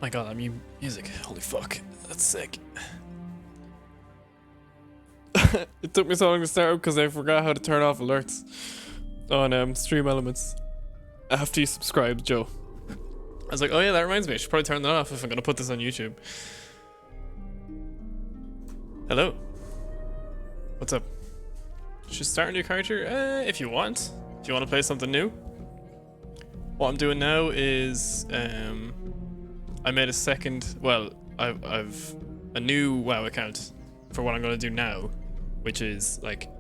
My god, that music. Holy fuck. That's sick. It took me so long to start up because I forgot how to turn off alerts on Stream Elements after you subscribed, Joe. I was like, oh yeah, that reminds me. I should probably turn that off if I'm gonna put this on YouTube. Hello. What's up? Should start a new character? If you want. If you want to play something new. What I'm doing now is I made a second. Well, I've a new WoW account for what I'm gonna do now, which is like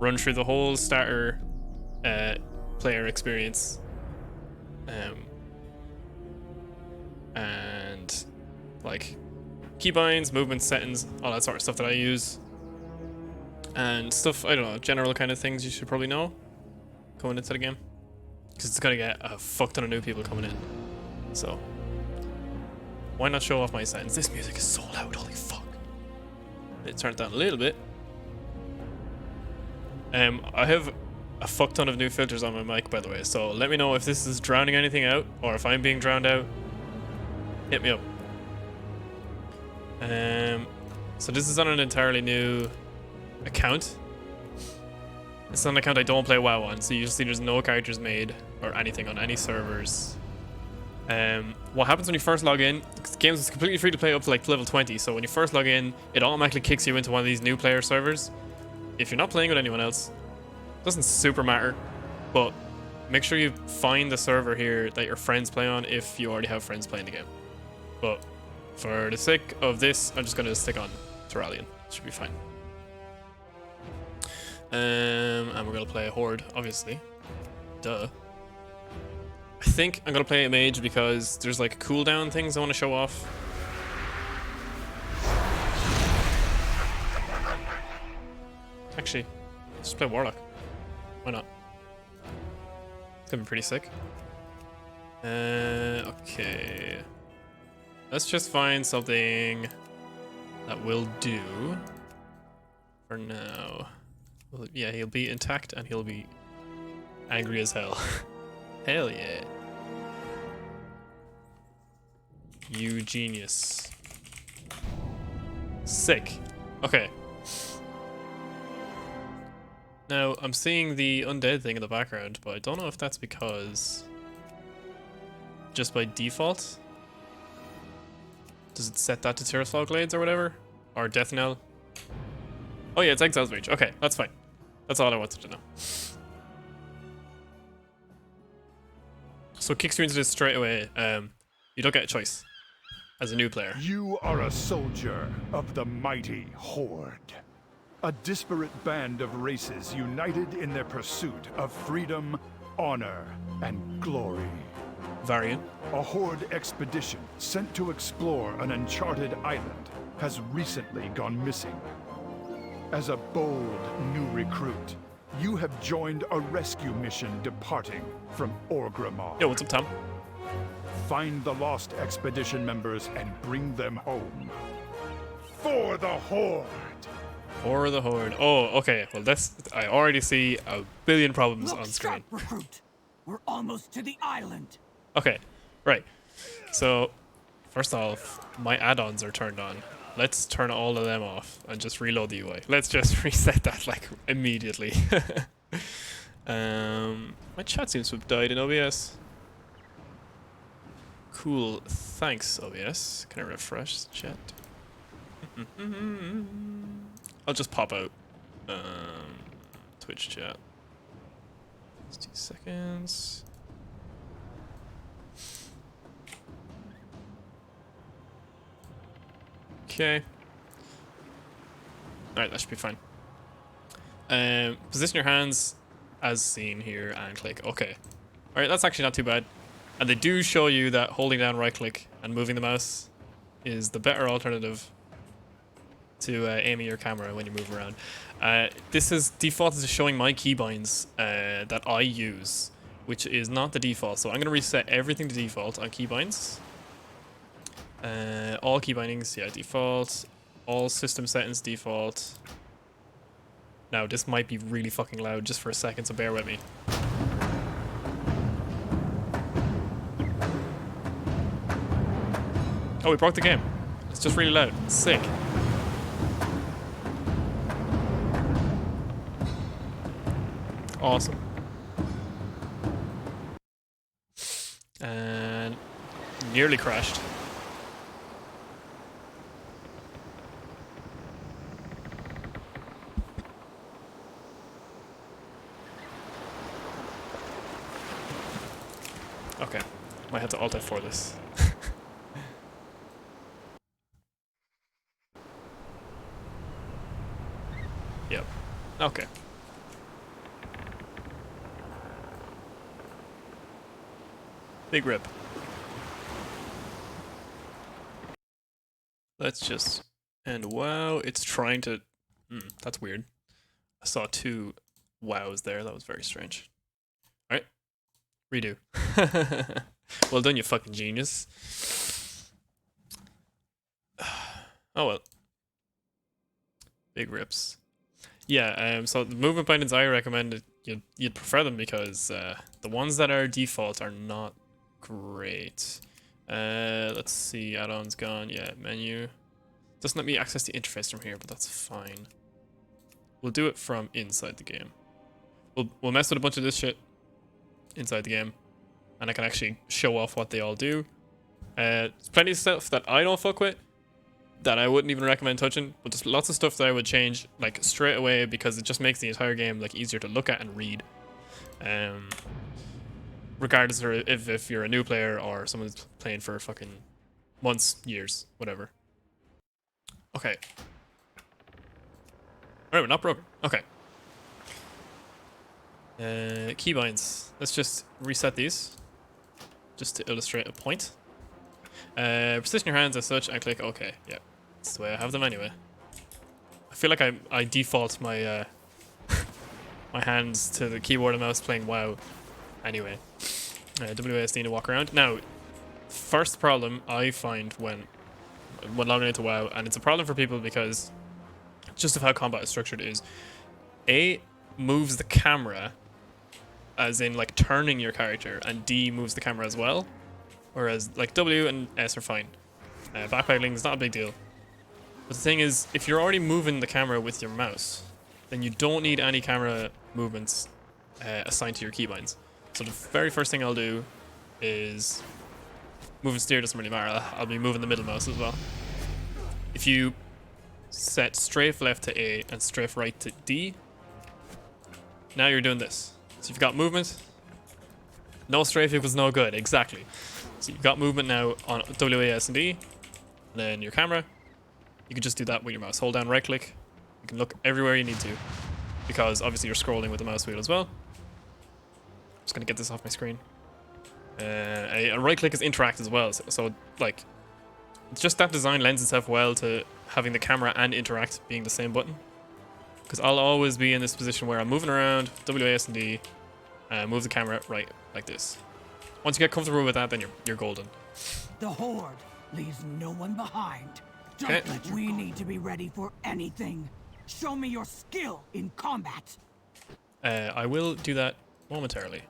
run through the whole starter player experience, and like keybinds, movement settings, all that sort of stuff that I use, and stuff, I don't know, general kind of things you should probably know going into the game, because it's gonna get a fuck ton of new people coming in, so why not show off my settings? This music is so loud, holy fuck. It turned down a little bit. I have a fuck ton of new filters on my mic, by the way, so let me know if this is drowning anything out, or if I'm being drowned out. Hit me up. So this is on an entirely new account. It's an account I don't play WoW on, so you see there's no characters made or anything on any servers. What happens when you first log in, the game is completely free to play up to like level 20, so when you first log in, it automatically kicks you into one of these new player servers. If you're not playing with anyone else, it doesn't super matter, but make sure you find the server here that your friends play on if you already have friends playing the game. But for the sake of this, I'm just going to stick on Terralion. Should be fine. And we're going to play a Horde, obviously. Duh. I think I'm going to play a mage because there's like cooldown things I want to show off. Actually, let's just play Warlock. Why not? It's going to be pretty sick. Okay. Let's just find something that will do for now. Well, yeah, he'll be intact and he'll be angry as hell. Hell yeah. You genius. Sick. Okay. Now, I'm seeing the undead thing in the background, but I don't know if that's because just by default. Does it set that to Tirisfal Glades or whatever? Or Death Knell? Oh yeah, it's Exile's Reach. Okay, that's fine. That's all I wanted to know. So it kicks you into this straight away. You don't get a choice as a new player. You are a soldier of the mighty Horde. A disparate band of races united in their pursuit of freedom, honor, and glory. Variant. A Horde expedition sent to explore an uncharted island has recently gone missing. As a bold new recruit, you have joined a rescue mission departing from Orgrimmar. Yo, what's up, Tom? Find the lost expedition members and bring them home. For the Horde! For the Horde. Oh, okay. Well, that's... I already see a billion problems on screen. Look sharp, recruit. We're almost to the island. Okay, right. So, first off, my add-ons are turned on. Let's turn all of them off and just reload the UI. Let's just reset that, like, immediately. My chat seems to have died in OBS. Cool. Thanks, OBS. Can I refresh chat? I'll just pop out Twitch chat. 60 seconds. Okay. Alright, that should be fine. Position your hands as seen here and click. Okay. Alright, that's actually not too bad. And they do show you that holding down right click and moving the mouse is the better alternative to aiming your camera when you move around. This is defaulted to showing my keybinds that I use, which is not the default. So I'm going to reset everything to default on keybinds. All key bindings, yeah, default. All system settings, default. Now, this might be really fucking loud just for a second, so bear with me. Oh, we broke the game. It's just really loud. Sick. Awesome. And nearly crashed. Okay, might have to alt F4 this. Yep. Okay. Big rip. Let's just... And wow, it's trying to... that's weird. I saw 2 wows there. That was very strange. Alright. Redo. Well done, you fucking genius. Oh well. Big rips. Yeah, so the movement bindings I recommend, you'd prefer them because the ones that are default are not great. Let's see, add-ons gone. Yeah, menu. Doesn't let me access the interface from here, but that's fine. We'll do it from inside the game. We'll mess with a bunch of this shit inside the game, and I can actually show off what they all do. There's plenty of stuff that I don't fuck with, that I wouldn't even recommend touching, but there's lots of stuff that I would change like straight away because it just makes the entire game like easier to look at and read. Regardless of if you're a new player or someone who's playing for fucking months, years, whatever. Okay. Alright, we're not broken. Okay. Keybinds. Let's just reset these. Just to illustrate a point. Position your hands as such and click OK. Yeah. That's the way I have them anyway. I feel like I default my my hands to the keyboard and mouse playing WoW anyway. WASD to walk around. Now, first problem I find when logging into WoW, and it's a problem for people because just of how combat is structured is A moves the camera as in like turning your character, and D moves the camera as well, whereas like W and S are fine. Backpedaling is not a big deal, but the thing is, if you're already moving the camera with your mouse, then you don't need any camera movements assigned to your keybinds. So the very first thing I'll do is move and steer. Doesn't really matter. I'll be moving the middle mouse as well. If you set strafe left to A and strafe right to D, now you're doing this. So you've got movement. No strafe equals no good. Exactly. So you've got movement now on WAS and D, and then your camera. You can just do that with your mouse. Hold down right click. You can look everywhere you need to, because obviously you're scrolling with the mouse wheel as well. Just gonna get this off my screen. A right click is interact as well, so like it's just that design lends itself well to having the camera and interact being the same button, because I'll always be in this position where I'm moving around WAS and D, move the camera right like this. Once you get comfortable with that, then you're golden. The Horde leaves no one behind. We need to be ready for anything. Show me your skill in combat. I will do that momentarily.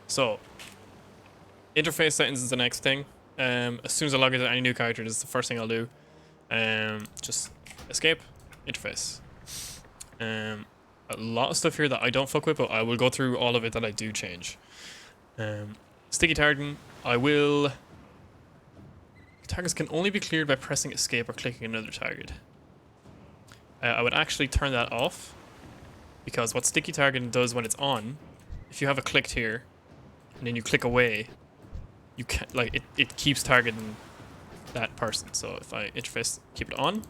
So, interface settings is the next thing. As soon as I log into any new character, this is the first thing I'll do. Just escape, interface. A lot of stuff here that I don't fuck with, but I will go through all of it that I do change. Sticky targeting, targets can only be cleared by pressing escape or clicking another target. I would actually turn that off, because what sticky targeting does when it's on, if you have it clicked here, and then you click away, you can't, like, it keeps targeting that person. So if I interface, keep it on,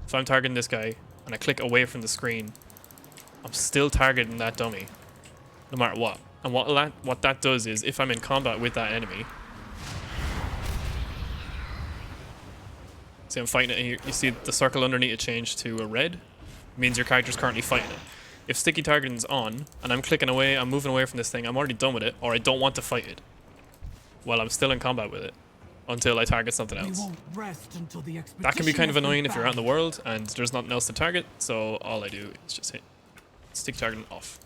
if I'm targeting this guy, and I click away from the screen, I'm still targeting that dummy, no matter what. And what that does is, if I'm in combat with that enemy, see I'm fighting it here, you see the circle underneath it change to a red, it means your character's currently fighting it. If sticky targeting is on, and I'm clicking away, I'm moving away from this thing, I'm already done with it, or I don't want to fight it, while I'm still in combat with it, until I target something else. That can be kind of annoying if you're out in the world, and there's nothing else to target, so all I do is just hit stick targeting off.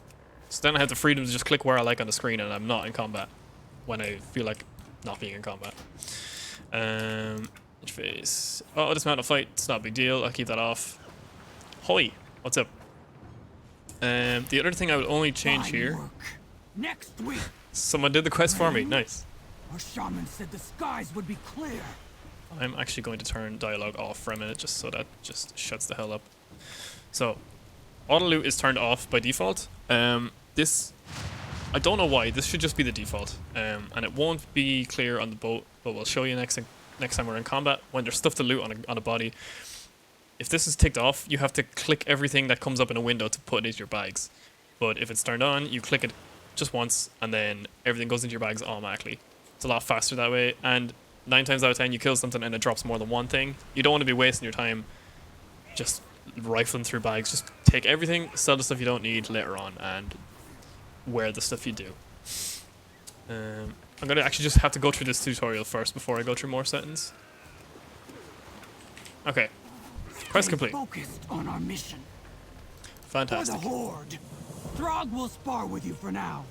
So then I have the freedom to just click where I like on the screen, and I'm not in combat when I feel like not being in combat. Interface. Oh, dismount a fight. It's not a big deal. I'll keep that off. Hoi, what's up? The other thing I would only change Fine here. work. Next week, Someone did the quest for me. Nice. our shaman said the skies would be clear. I'm actually going to turn dialogue off for a minute just so that just shuts the hell up. So, auto loot is turned off by default. This, I don't know why. This should just be the default, and it won't be clear on the boat. But we'll show you next time we're in combat when there's stuff to loot on a body. If this is ticked off, you have to click everything that comes up in a window to put it into your bags. But if it's turned on, you click it just once, and then everything goes into your bags automatically. It's a lot faster that way, and 9 times out of 10 you kill something and it drops more than one thing. You don't want to be wasting your time just rifling through bags. Just take everything, sell the stuff you don't need later on, and wear the stuff you do. I'm going to actually just have to go through this tutorial first before I go through more settings. Okay. Quest complete. Focused on our mission. Fantastic. For the Horde. Throg will spar with you for now.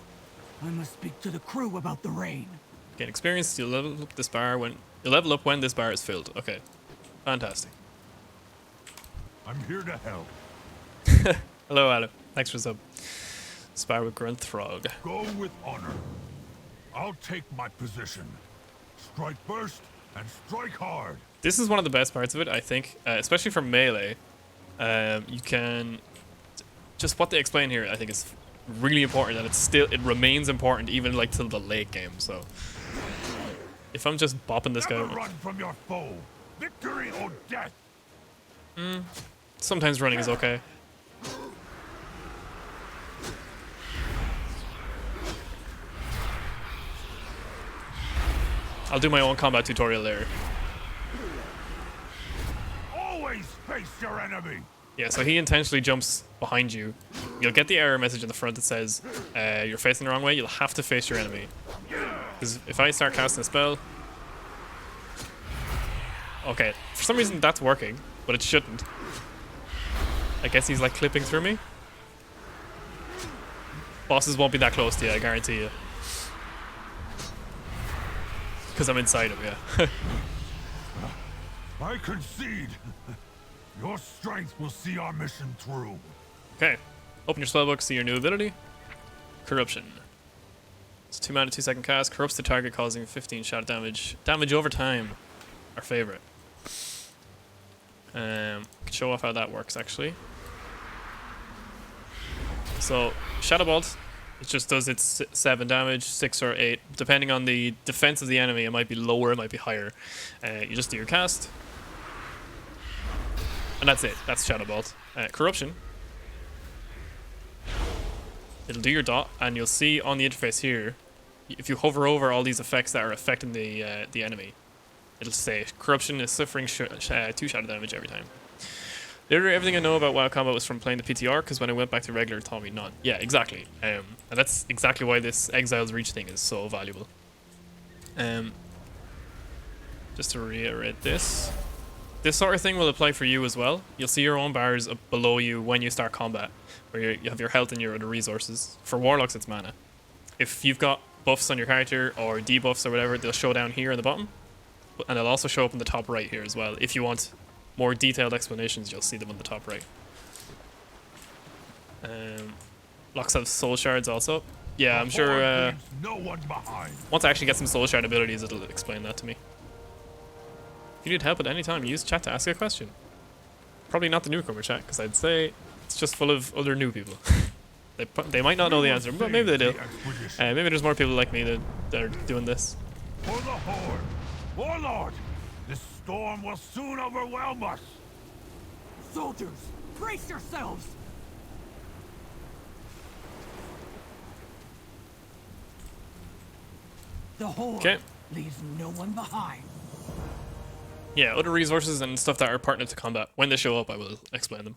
I must speak to the crew about the rain. Gain experience. You'll level up when this bar is filled. Okay. Fantastic. I'm here to help. Hello, Adam. Thanks for sub. Spar with Grunt Throg. Go with honor. I'll take my position. Strike first and strike hard. This is one of the best parts of it, I think, especially for melee. You can just what they explain here. I think is really important, and it remains important even like till the late game. So if I'm just bopping this Never guy, run from your foe. Victory or death. sometimes running is okay. I'll do my own combat tutorial later. Always face your enemy. Yeah, so he intentionally jumps behind you. You'll get the error message in the front that says you're facing the wrong way. You'll have to face your enemy. Because if I start casting a spell... Okay, for some reason that's working, but it shouldn't. I guess he's like clipping through me. Bosses won't be that close to you, I guarantee you. Because I'm inside him, yeah. I concede. Your strength will see our mission through. Okay, open your spellbook, see your new ability. Corruption. It's 2 mana, 2-second cast. Corrupts the target, causing 15 shot damage. Damage over time. Our favorite. Can show off how that works, actually. So, Shadow Bolt, it just does its 7 damage, 6 or 8. Depending on the defense of the enemy, it might be lower, it might be higher. You just do your cast. And that's it. That's Shadow Bolt. Corruption. It'll do your dot, and you'll see on the interface here, if you hover over all these effects that are affecting the enemy, it'll say Corruption is suffering 2 shadow damage every time. Literally everything I know about WoW combat was from playing the PTR, because when I went back to regular it taught me none. Yeah, exactly. And that's exactly why this Exile's Reach thing is so valuable. Just to reiterate this. This sort of thing will apply for you as well. You'll see your own bars up below you when you start combat, where you have your health and your other resources. For Warlocks, it's mana. If you've got buffs on your character or debuffs or whatever, they'll show down here in the bottom. And they'll also show up in the top right here as well. If you want more detailed explanations, you'll see them on the top right. Locks have soul shards also. Yeah, I'm sure No one behind. once I actually get some soul shard abilities, it'll explain that to me. If you need help at any time, use chat to ask a question. Probably not the newcomer chat, because I'd say it's just full of other new people. They might not know the answer, but maybe they do. Maybe there's more people like me that are doing this. For the Horde. Warlord, this storm will soon overwhelm us. Soldiers, brace yourselves! The Horde leaves no one behind. Yeah, other resources and stuff that are pertinent to combat. When they show up, I will explain them.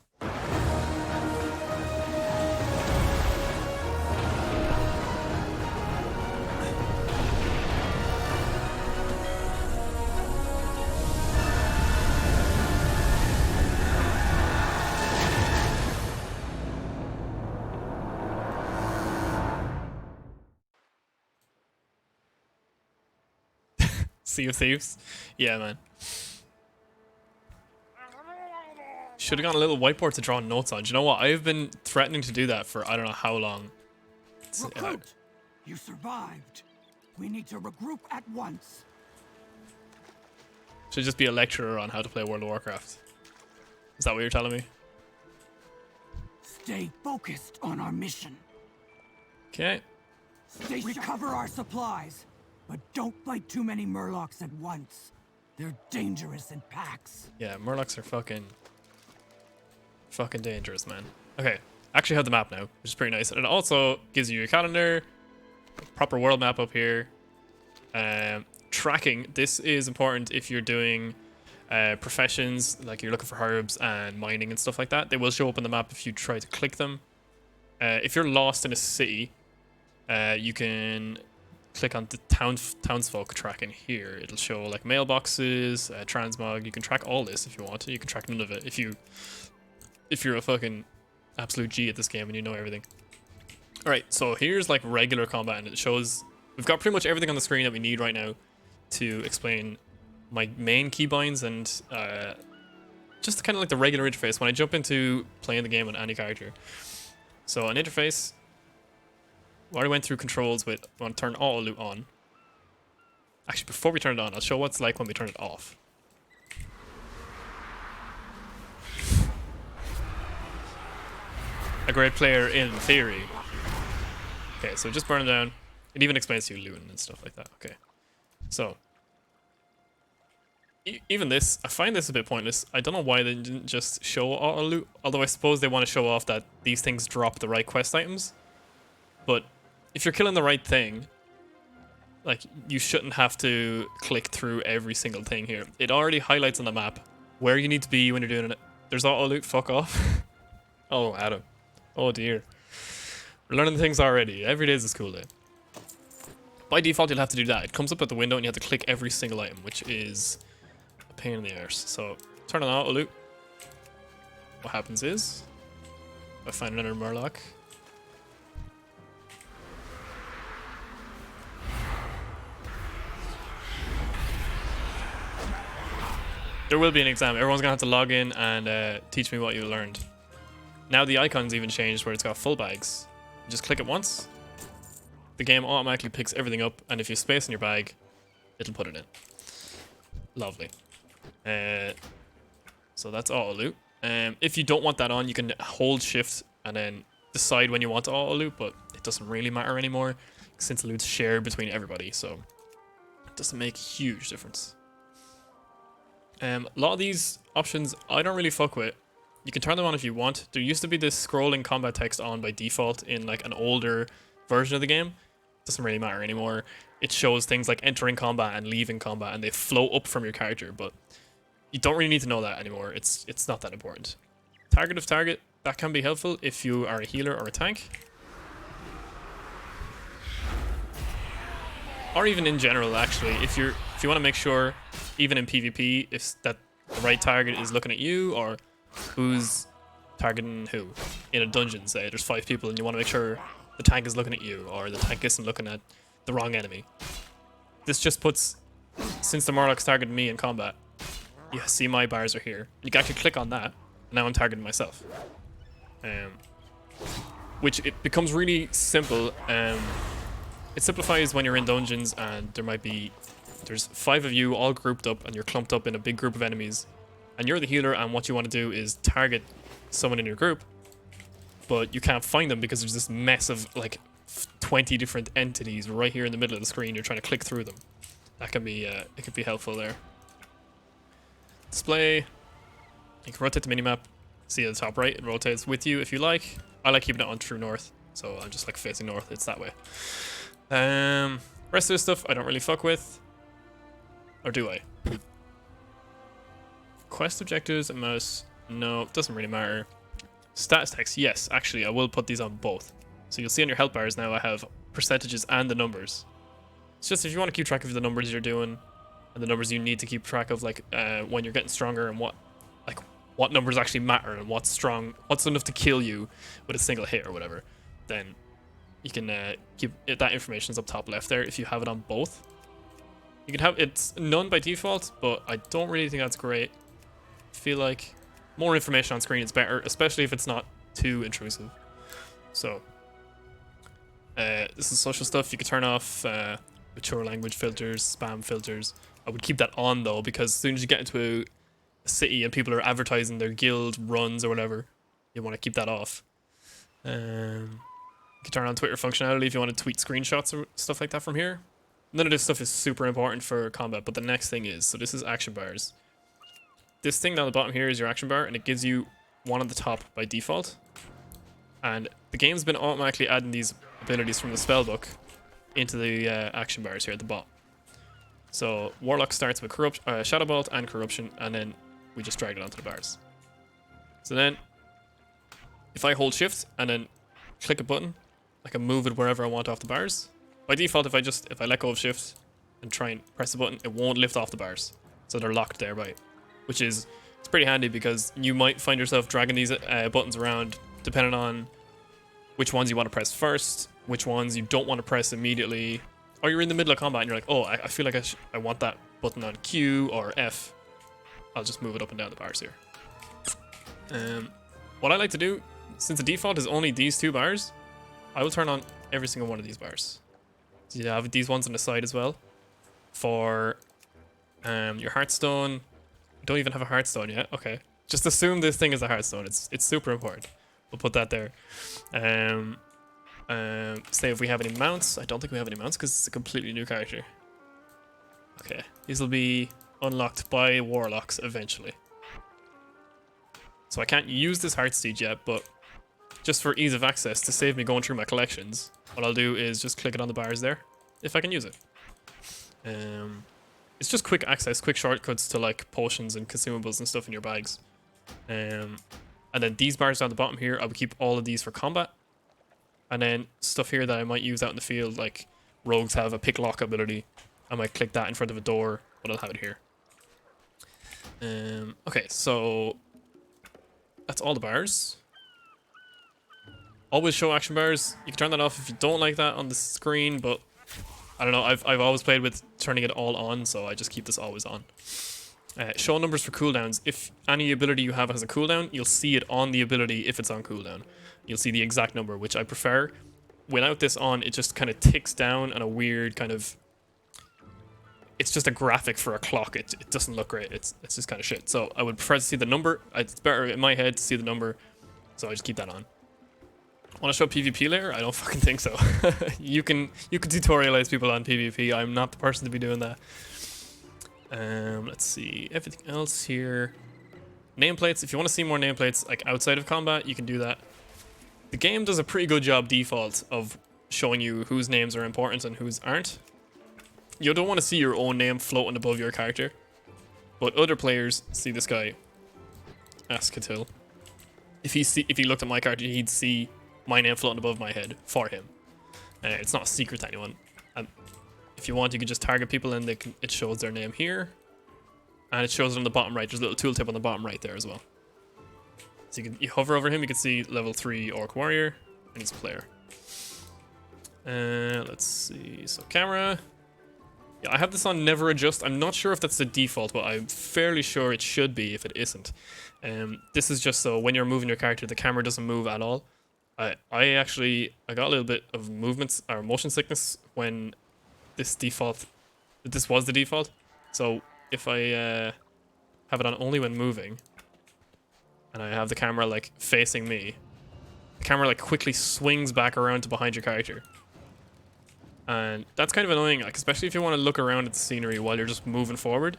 Sea of Thieves. Yeah, man. Should have gotten a little whiteboard to draw notes on. Do you know what? I've been threatening to do that for I don't know how long. Recruit, you survived. We need to regroup at once. Should just be a lecturer on how to play World of Warcraft. Is that what you're telling me? Stay focused on our mission. Okay. Recover our supplies, but don't fight too many Murlocs at once. They're dangerous in packs. Yeah, Murlocs are fucking dangerous, man. Okay, actually have the map now, which is pretty nice. And it also gives you your calendar, proper world map up here. Tracking, this is important if you're doing professions, like you're looking for herbs and mining and stuff like that. They will show up on the map if you try to click them. If you're lost in a city, you can click on the townsfolk tracking here. It'll show like mailboxes, transmog. You can track all this if you want to. You can track none of it if you're a fucking absolute G at this game and you know everything. Alright, so here's like regular combat, and it shows we've got pretty much everything on the screen that we need right now to explain my main keybinds and just kind of like the regular interface when I jump into playing the game on any character. So an interface, we already went through controls with, we want to turn auto loot on. Actually, before we turn it on, I'll show what it's like when we turn it off. A great player in theory. Okay, so just burn it down. It even explains to you looting and stuff like that. Okay, so even this, I find this a bit pointless. I don't know why they didn't just show auto loot, although I suppose they want to show off that these things drop the right quest items. But if you're killing the right thing, like, you shouldn't have to click through every single thing here. It already highlights on the map where you need to be when you're doing it. There's auto loot, fuck off. Oh, Adam. Oh dear. We're learning things already. Every day is a school day. By default, you'll have to do that. It comes up at the window and you have to click every single item, which is a pain in the arse. So, turn on auto loot. What happens is, I find another Murloc. There will be an exam. Everyone's gonna have to log in and teach me what you learned. Now the icon's even changed where it's got full bags. You just click it once, the game automatically picks everything up, and if you have space in your bag, it'll put it in. Lovely. So that's auto loot. If you don't want that on, you can hold shift and then decide when you want to auto loot, but it doesn't really matter anymore since the loot's shared between everybody, so it doesn't make a huge difference. A lot of these options I don't really fuck with. You can turn them on if you want. There used to be this scrolling combat text on by default in like an older version of the game. Doesn't really matter anymore. It shows things like entering combat and leaving combat, and they flow up from your character, but you don't really need to know that anymore. It's not that important. Target of target, that can be helpful if you are a healer or a tank. Or even in general, actually, if you want to make sure, even in PvP, if that the right target is looking at you, or who's targeting who. In a dungeon, say, there's 5 people and you want to make sure the tank is looking at you, or the tank isn't looking at the wrong enemy. This just puts, since the Murloc's targeted me in combat, you see my bars are here. You can actually click on that, and now I'm targeting myself. Which it becomes really simple. It simplifies when you're in dungeons and there's 5 of you all grouped up and you're clumped up in a big group of enemies, and you're the healer, and what you want to do is target someone in your group, but you can't find them because there's this mess of like 20 different entities right here in the middle of the screen. You're trying to click through them. That can be it could be helpful there. Display. You can rotate the minimap. See at the top right, it rotates with you if you like. I like keeping it on true north, so I'm just like facing north. It's that way. Rest of the stuff I don't really fuck with, or do I? Quest objectives and mouse. No, it doesn't really matter. Status text, yes, actually, I will put these on both. So you'll see on your health bars now I have percentages and the numbers. It's just if you want to keep track of the numbers you're doing and the numbers you need to keep track of, like when you're getting stronger, and what numbers actually matter and what's strong, what's enough to kill you with a single hit or whatever, then you can keep it. That information is up top left there if you have it on both. You can have it's none by default, but I don't really think that's great. I feel like more information on screen is better, especially if it's not too intrusive. So this is social stuff. You can turn off mature language filters, spam filters. I would keep that on though, because as soon as you get into a city and people are advertising their guild runs or whatever, you want to keep that off. You can turn on Twitter functionality if you want to tweet screenshots or stuff like that from here. None of this stuff is super important for combat, but the next thing is, so this is action bars. This thing down the bottom here is your action bar, and it gives you one on the top by default. And the game's been automatically adding these abilities from the spellbook into the action bars here at the bottom. So Warlock starts with Shadow Bolt and Corruption, and then we just drag it onto the bars. So then, if I hold Shift and then click a button, I can move it wherever I want off the bars. By default, if I let go of Shift and try and press the button, it won't lift off the bars, so they're locked there by, which is it's pretty handy because you might find yourself dragging these buttons around depending on which ones you want to press first, which ones you don't want to press immediately, or you're in the middle of combat and you're like, oh, I feel like I want that button on Q or F. I'll just move it up and down the bars here. What I like to do, since the default is only these two bars, I will turn on every single one of these bars. So you have these ones on the side as well. For your Hearthstone, you don't even have a Hearthstone yet. Okay, just assume this thing is a Hearthstone. It's super important. We'll put that there. Say if we have any mounts. I don't think we have any mounts because it's a completely new character. Okay, these will be unlocked by Warlocks eventually. So I can't use this Heartsteed yet, but just for ease of access, to save me going through my collections, what I'll do is just click it on the bars there, if I can use it. It's just quick access, quick shortcuts to like potions and consumables and stuff in your bags. And then these bars down the bottom here, I would keep all of these for combat. And then stuff here that I might use out in the field, like rogues have a pick lock ability. I might click that in front of a door, but I'll have it here. Okay, so that's all the bars. Always show action bars. You can turn that off if you don't like that on the screen, but I don't know. I've always played with turning it all on, so I just keep this always on. Show numbers for cooldowns. If any ability you have has a cooldown, you'll see it on the ability if it's on cooldown. You'll see the exact number, which I prefer. Without this on, it just kind of ticks down on a weird kind of... It's just a graphic for a clock. It doesn't look great. It's just kind of shit. So I would prefer to see the number. It's better in my head to see the number, so I just keep that on. Want to show PvP later? I don't fucking think so. you can tutorialize people on PvP. I'm not the person to be doing that. Let's see everything else here. Nameplates. If you want to see more nameplates like outside of combat, you can do that. The game does a pretty good job default of showing you whose names are important and whose aren't. You don't want to see your own name floating above your character, but other players see this guy, Askatil. If he looked at my character, he'd see my name floating above my head for him. It's not a secret to anyone. And if you want, you can just target people and it shows their name here. And it shows it on the bottom right. There's a little tooltip on the bottom right there as well. So you hover over him, you can see level 3 Orc Warrior, and he's a player. Let's see, so camera. Yeah, I have this on never adjust. I'm not sure if that's the default, but I'm fairly sure it should be if it isn't. This is just so when you're moving your character, the camera doesn't move at all. I got a little bit of movements or motion sickness when this was the default. So if I have it on only when moving, and I have the camera like facing me, the camera like quickly swings back around to behind your character. And that's kind of annoying, like especially if you want to look around at the scenery while you're just moving forward.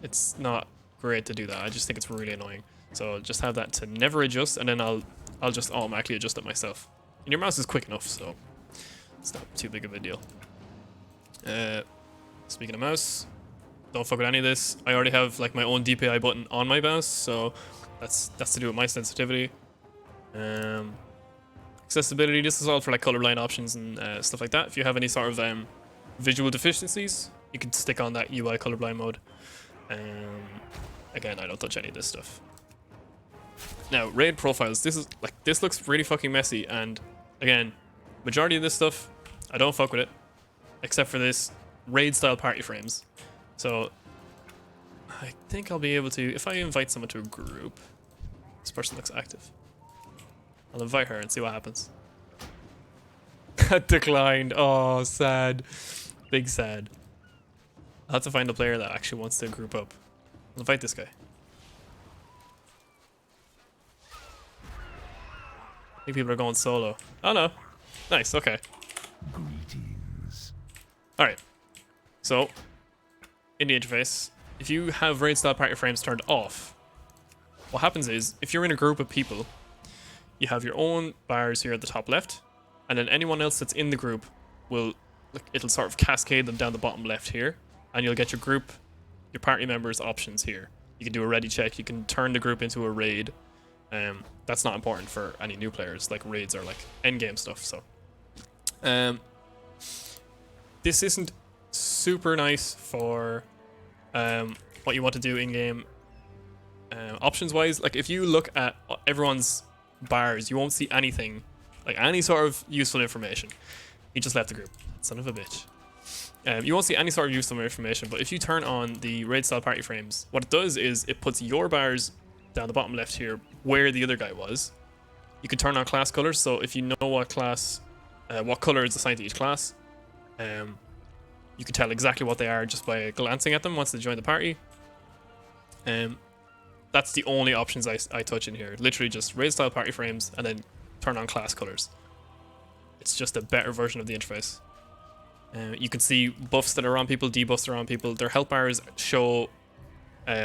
It's not great to do that. I just think it's really annoying. So I'll just have that to never adjust, and then I'll just automatically adjust it myself. And your mouse is quick enough, so it's not too big of a deal. Speaking of mouse, don't fuck with any of this. I already have like my own DPI button on my mouse, so that's to do with my sensitivity. Accessibility, this is all for like colorblind options and stuff like that. If you have any sort of visual deficiencies, you can stick on that UI colorblind mode. Again, I don't touch any of this stuff. Now, raid profiles. This looks really fucking messy, and again, majority of this stuff, I don't fuck with it, except for this raid style party frames. So I think I'll be able to, if I invite someone to a group, this person looks active. I'll invite her and see what happens. Declined. Oh, sad. Big sad. I'll have to find a player that actually wants to group up. I'll invite this guy. I think people are going solo. Oh no. Nice, okay. Greetings. Alright. So, in the interface, if you have raid style party frames turned off, what happens is, if you're in a group of people, you have your own bars here at the top left, and then anyone else that's in the group will, it'll sort of cascade them down the bottom left here, and you'll get your group, your party members options here. You can do a ready check, you can turn the group into a raid. That's not important for any new players, like raids are like endgame stuff, so. This isn't super nice for what you want to do in-game options wise. Like if you look at everyone's bars, you won't see anything, like any sort of useful information. He just left the group, son of a bitch. You won't see any sort of useful information, but if you turn on the raid style party frames, what it does is it puts your bars down the bottom left here where the other guy was. You can turn on class colors, so if you know what class, what color is assigned to each class, you can tell exactly what they are just by glancing at them once they join the party. That's the only options I touch in here. Literally just raid style party frames and then turn on class colors. It's just a better version of the interface. You can see buffs that are on people, debuffs that are on people. Their health bars show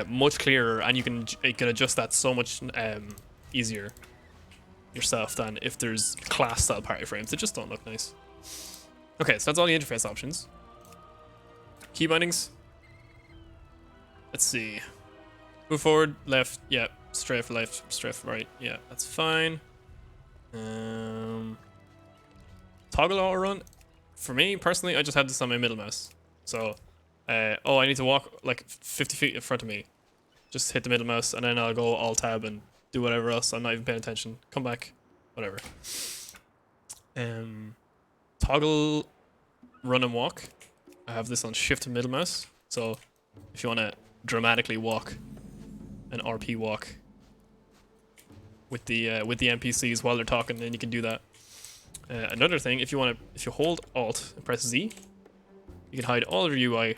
much clearer, and you can adjust that so much easier yourself than if there's class style party frames. They just don't look nice. Okay, so that's all the interface options. Key bindings. Let's see. Move forward, left, yeah. Straight for left, straight for right, yeah, that's fine. Toggle auto run. For me personally, I just had this on my middle mouse. So, oh, I need to walk like 50 feet in front of me. Just hit the middle mouse, and then I'll go alt tab and do whatever else. I'm not even paying attention. Come back, whatever. Toggle run and walk. I have this on shift middle mouse. So, if you want to dramatically walk, an RP walk with the NPCs while they're talking, then you can do that. Another thing, if you hold Alt and press Z, you can hide all of your UI,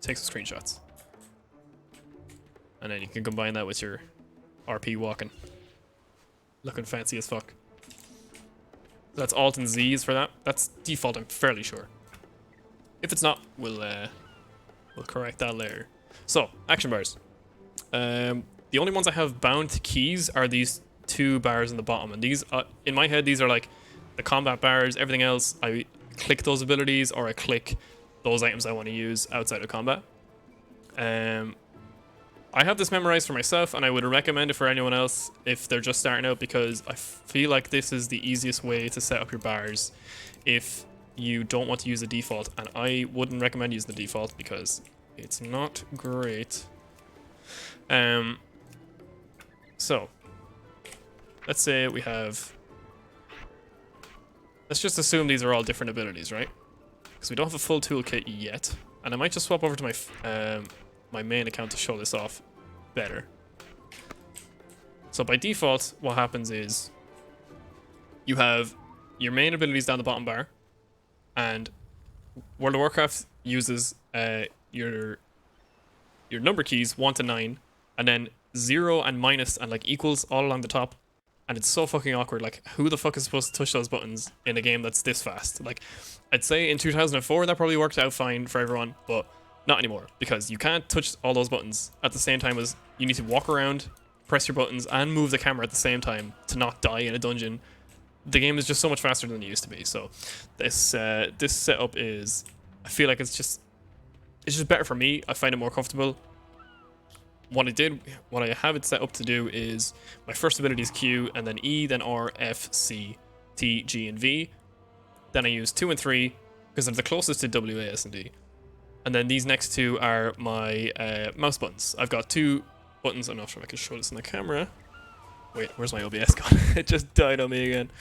take some screenshots, and then you can combine that with your RP walking, looking fancy as fuck. That's Alt and Z is for that. That's default, I'm fairly sure. If it's not, we'll correct that later. So, action bars. The only ones I have bound to keys are these two bars in the bottom, and these, in my head, these are like the combat bars. Everything else, I click those abilities or I click those items I want to use outside of combat. I have this memorized for myself, and I would recommend it for anyone else if they're just starting out, because I feel like this is the easiest way to set up your bars if you don't want to use the default, and I wouldn't recommend using the default because it's not great. So let's say we have, let's just assume these are all different abilities, right? Because we don't have a full toolkit yet, and I might just swap over to my my main account to show this off better. So by default, what happens is you have your main abilities down the bottom bar, and World of Warcraft uses your number keys 1 to 9, and then 0 and minus and like equals all along the top. And it's so fucking awkward. Like, who the fuck is supposed to touch those buttons in a game that's this fast? Like, I'd say in 2004 that probably worked out fine for everyone, but not anymore, because you can't touch all those buttons at the same time as you need to walk around, press your buttons, and move the camera at the same time to not die in a dungeon. The game is just so much faster than it used to be. So this this setup is, I feel like it's just better for me. I find it more comfortable. What I have it set up to do is my first ability is Q, and then E, then R, F, C, T, G, and V. Then I use 2 and 3 because they're the closest to W, A, S, and D. And then these next two are my mouse buttons. I've got 2 buttons. I'm not sure if I can show this in the camera. Wait, where's my OBS gone? It just died on me again.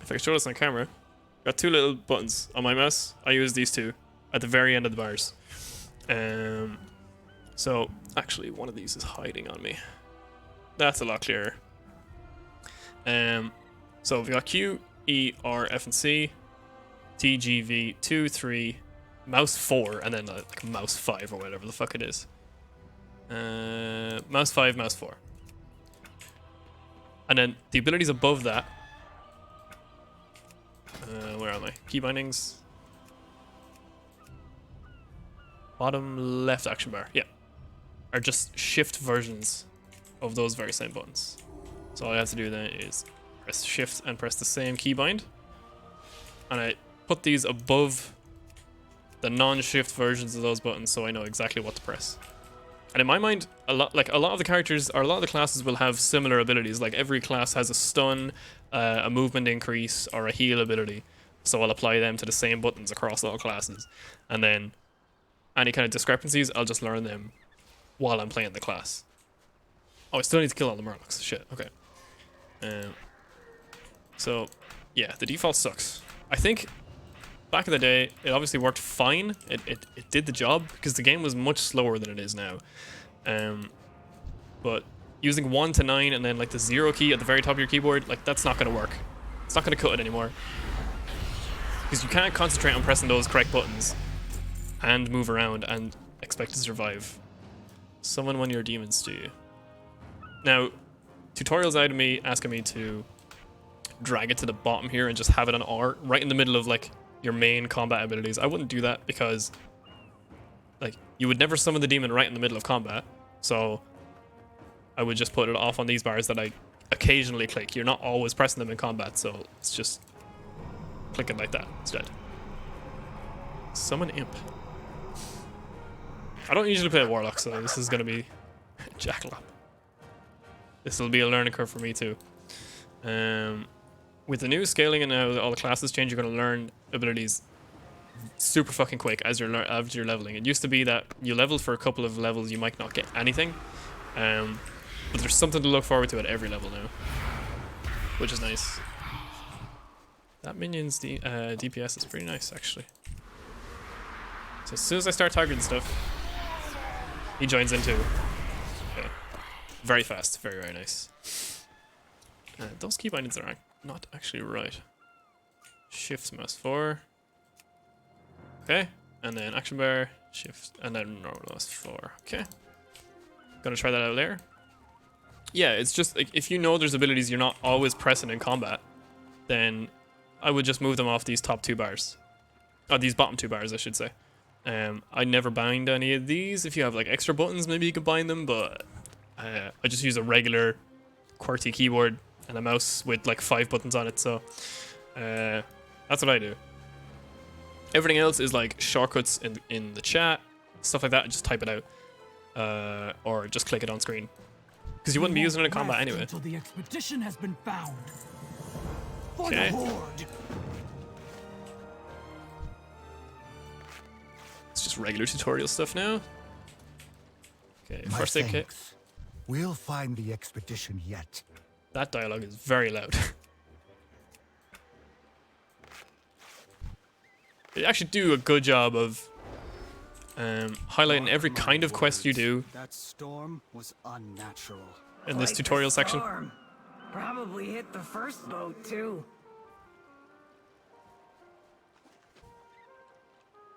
If I can show this on the camera, I've got 2 little buttons on my mouse. I use these 2. at the very end of the bars. So actually one of these is hiding on me. That's a lot clearer. So we've got Q, E, R, F, and C, T, G, V, 2, 3, mouse 4, and then like mouse 5 or whatever the fuck it is. Mouse 5, mouse 4. And then the abilities above that. Where are they? Key bindings. Bottom left action bar. Yeah. Are just shift versions of those very same buttons. So all I have to do then is press shift and press the same keybind. And I put these above the non-shift versions of those buttons so I know exactly what to press. And in my mind, a lot of the characters or a lot of the classes will have similar abilities. Like every class has a stun, a movement increase, or a heal ability. So I'll apply them to the same buttons across all classes. And then any kind of discrepancies, I'll just learn them while I'm playing the class. Oh, I still need to kill all the Murlocs. Shit, okay. So, yeah, the default sucks. I think back in the day, it obviously worked fine. It did the job because the game was much slower than it is now. But using 1 to 9 and then like the 0 key at the very top of your keyboard, like that's not going to work. It's not going to cut it anymore. Because you can't concentrate on pressing those correct buttons and move around and expect to survive. Summon one of your demons to you. Now, tutorials out of me asking me to drag it to the bottom here and just have it on R right in the middle of like your main combat abilities. I wouldn't do that because like you would never summon the demon right in the middle of combat. So I would just put it off on these bars that I occasionally click. You're not always pressing them in combat, so it's just clicking like that instead. Summon Imp. I don't usually play Warlock, so this is gonna be Jackalope. This will be a learning curve for me too. With the new scaling and now all the classes change, you're gonna learn abilities super fucking quick as you're leveling. It used to be that you leveled for a couple of levels, you might not get anything, but there's something to look forward to at every level now, which is nice. That minion's DPS is pretty nice actually. So as soon as I start targeting stuff, he joins in too. Okay. Very fast, very, very nice. Those key bindings are not actually right. Shift mouse 4. Okay, and then action bar, shift, and then normal mouse 4. Okay. Gonna try that out later. Yeah, it's just like if you know there's abilities you're not always pressing in combat, then I would just move them off these top 2 bars. Oh, these bottom 2 bars, I should say. I never bind any of these. If you have like extra buttons, maybe you could bind them, but I just use a regular QWERTY keyboard and a mouse with like 5 buttons on it, so that's what I do. Everything else is like shortcuts in the chat, stuff like that. Just type it out, or just click it on screen, because you wouldn't be using it in combat anyway. Until the expedition has been found. For Okay. the Horde. It's just regular tutorial stuff now. Okay, My first aid kit. thanks. We'll find the expedition yet. That dialogue is very loud. They actually do a good job of highlighting every kind of quest you do That storm was unnatural. in this Like tutorial the section. storm. Probably hit the first boat too.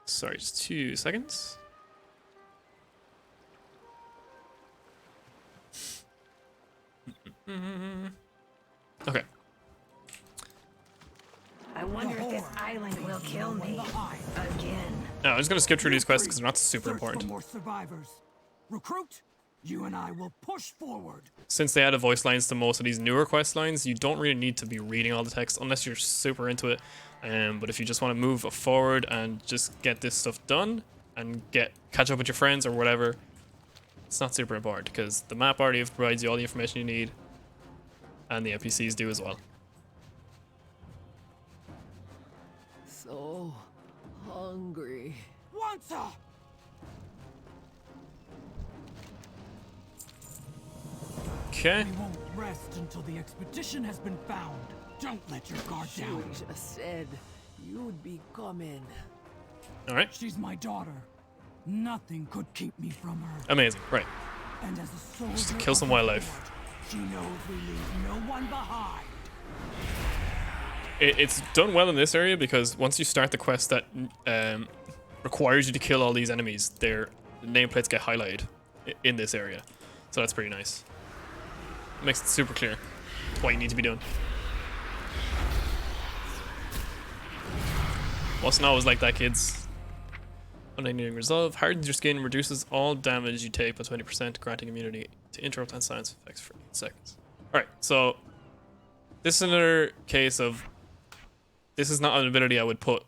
Sorry, just 2 seconds. Okay. I wonder if this island will kill me again. No, I'm just gonna skip through these quests because they're not super Search important. for more survivors. Recruit, you and I will push forward. Since they added voice lines to most of these newer quest lines, you don't really need to be reading all the text unless you're super into it. But if you just want to move forward and just get this stuff done and catch up with your friends or whatever, it's not super important because the map already provides you all the information you need, and the NPCs do as well. So hungry. Wanza! Okay. We won't rest until the expedition has been found. Don't let your guard down. You just said you'd be coming. All right. She's my daughter. Nothing could keep me from her. Amazing. Right. And as a soldier Just to kill some of the wildlife. Horde, she knows we leave no one behind. It's done well in this area because once you start the quest that requires you to kill all these enemies, their nameplates get highlighted in this area. So that's pretty nice. Makes it super clear what you need to be doing. Wasn't always like that, kids. Unending Resolve. Hardens your skin, reduces all damage you take by 20%, granting immunity to interrupt and science effects for 8 seconds. Alright, so this is another case of this is not an ability I would put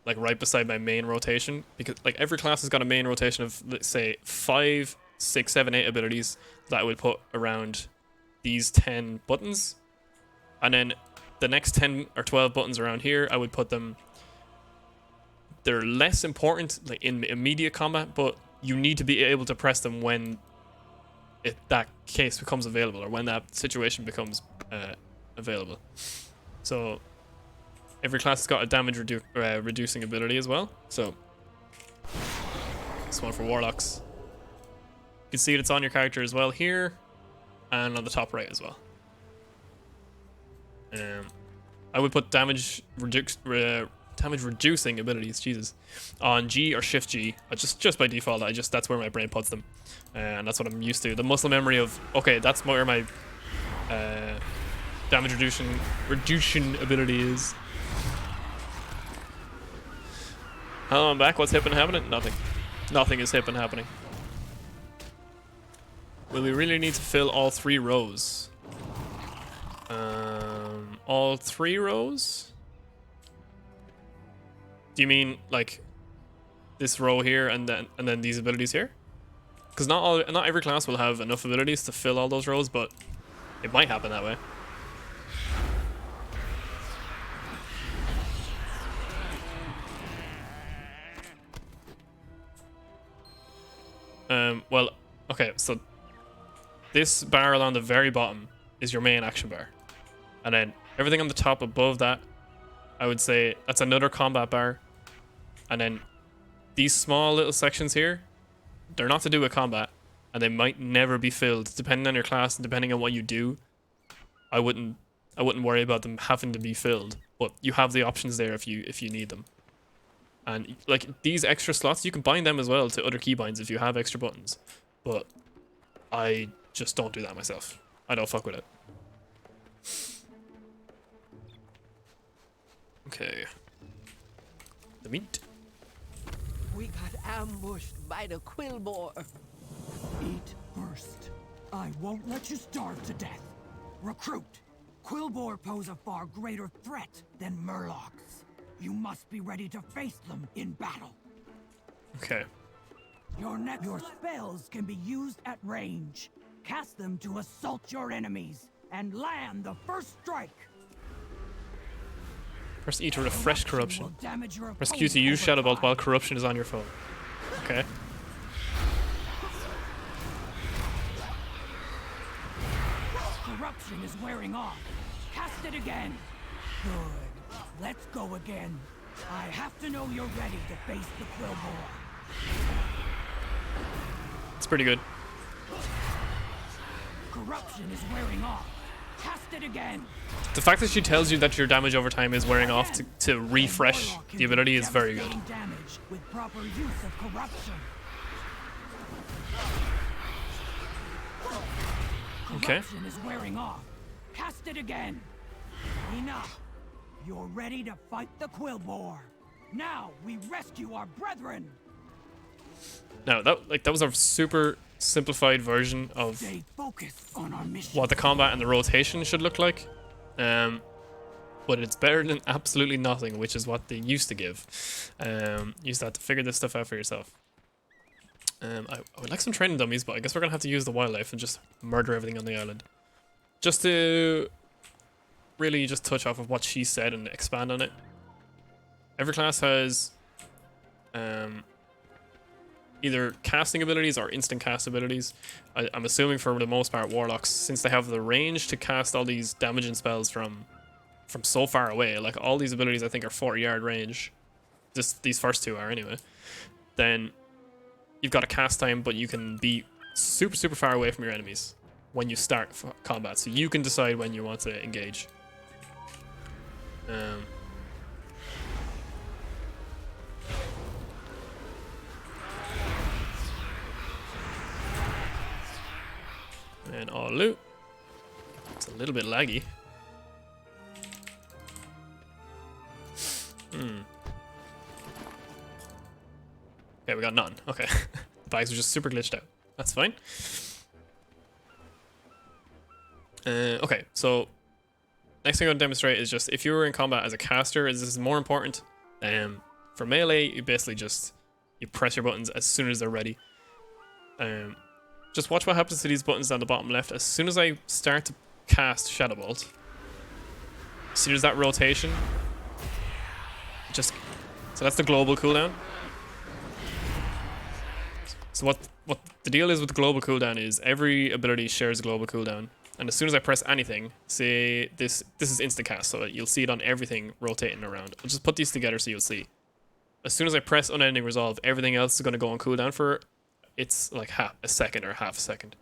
like right beside my main rotation, because like every class has got a main rotation of, let's say, 5, 6, 7, 8 abilities that I would put around these 10 buttons, and then the next 10 or 12 buttons around here I would put them. They're less important like in immediate combat, but you need to be able to press them when that case becomes available, or when that situation becomes available. So every class has got a damage reducing ability as well. So this one for warlocks. You can see it's on your character as well here, and on the top right as well. I would put damage reducing abilities, Jesus, on G or Shift G. Just by default, that's where my brain puts them, and that's what I'm used to. The muscle memory of, okay, that's where my damage reduction ability is. Hello, I'm back. What's hip and happening? Nothing. Nothing is hip and happening. Will we really need to fill all 3 rows? All 3 rows? Do you mean like this row here and then these abilities here? Because not every class will have enough abilities to fill all those rows, but it might happen that way. Well, okay, so this bar along the very bottom is your main action bar, and then everything on the top above that, I would say that's another combat bar. And then these small little sections here, they're not to do with combat, and they might never be filled depending on your class and depending on what you do. I wouldn't worry about them having to be filled, but you have the options there if you need them. And like these extra slots, you can bind them as well to other keybinds if you have extra buttons. But I just don't do that myself. I don't fuck with it. Okay. The meat. We got ambushed by the Quillboar. Eat first. I won't let you starve to death. Recruit. Quillboar pose a far greater threat than Murlocs. You must be ready to face them in battle. Okay. Your spells can be used at range. Cast them to assault your enemies and land the first strike. Press E to refresh corruption. Will damage your Press Q to opponent use over Shadow Bolt time. while corruption is on your phone. Okay. Corruption is wearing off. Cast it again. Good. Let's go again. I have to know you're ready to face the Quillboar. It's pretty good. Corruption is wearing off. Cast it again. The fact that she tells you that your damage over time is wearing off to refresh Warlock can the ability do is very good. devastating damage with proper use of corruption. Okay. Corruption is wearing off. Cast it again. Enough. You're ready to fight the Quillboar. Now we rescue our brethren. Now that was a super simplified version of Stay focused on our mission. what the combat and the rotation should look like. But it's better than absolutely nothing, which is what they used to give. Use that to figure this stuff out for yourself. I would like some training dummies, but I guess we're gonna have to use the wildlife and just murder everything on the island. Just to really just touch off of what she said and expand on it. Every class has either casting abilities or instant cast abilities. I'm assuming for the most part warlocks, since they have the range to cast all these damaging spells from so far away. Like all these abilities I think are 40-yard range. these first two are anyway, then you've got a cast time, but you can be super far away from your enemies when you start combat. So you can decide when you want to engage. And all loot. It's a little bit laggy. Okay, we got none. Okay. The bags were just super glitched out. That's fine. Okay, so next thing I'm going to demonstrate is just if you were in combat as a caster, this is more important. For melee, you basically just you press your buttons as soon as they're ready. Just watch what happens to these buttons down the bottom left. As soon as I start to cast Shadow Bolt, as soon as that rotation, so that's the global cooldown. So what the deal is with the global cooldown is every ability shares a global cooldown, and as soon as I press anything, say this is instant cast, so you'll see it on everything rotating around. I'll just put these together so you'll see. As soon as I press Unending Resolve, everything else is going to go on cooldown for it's like half a second or half a second.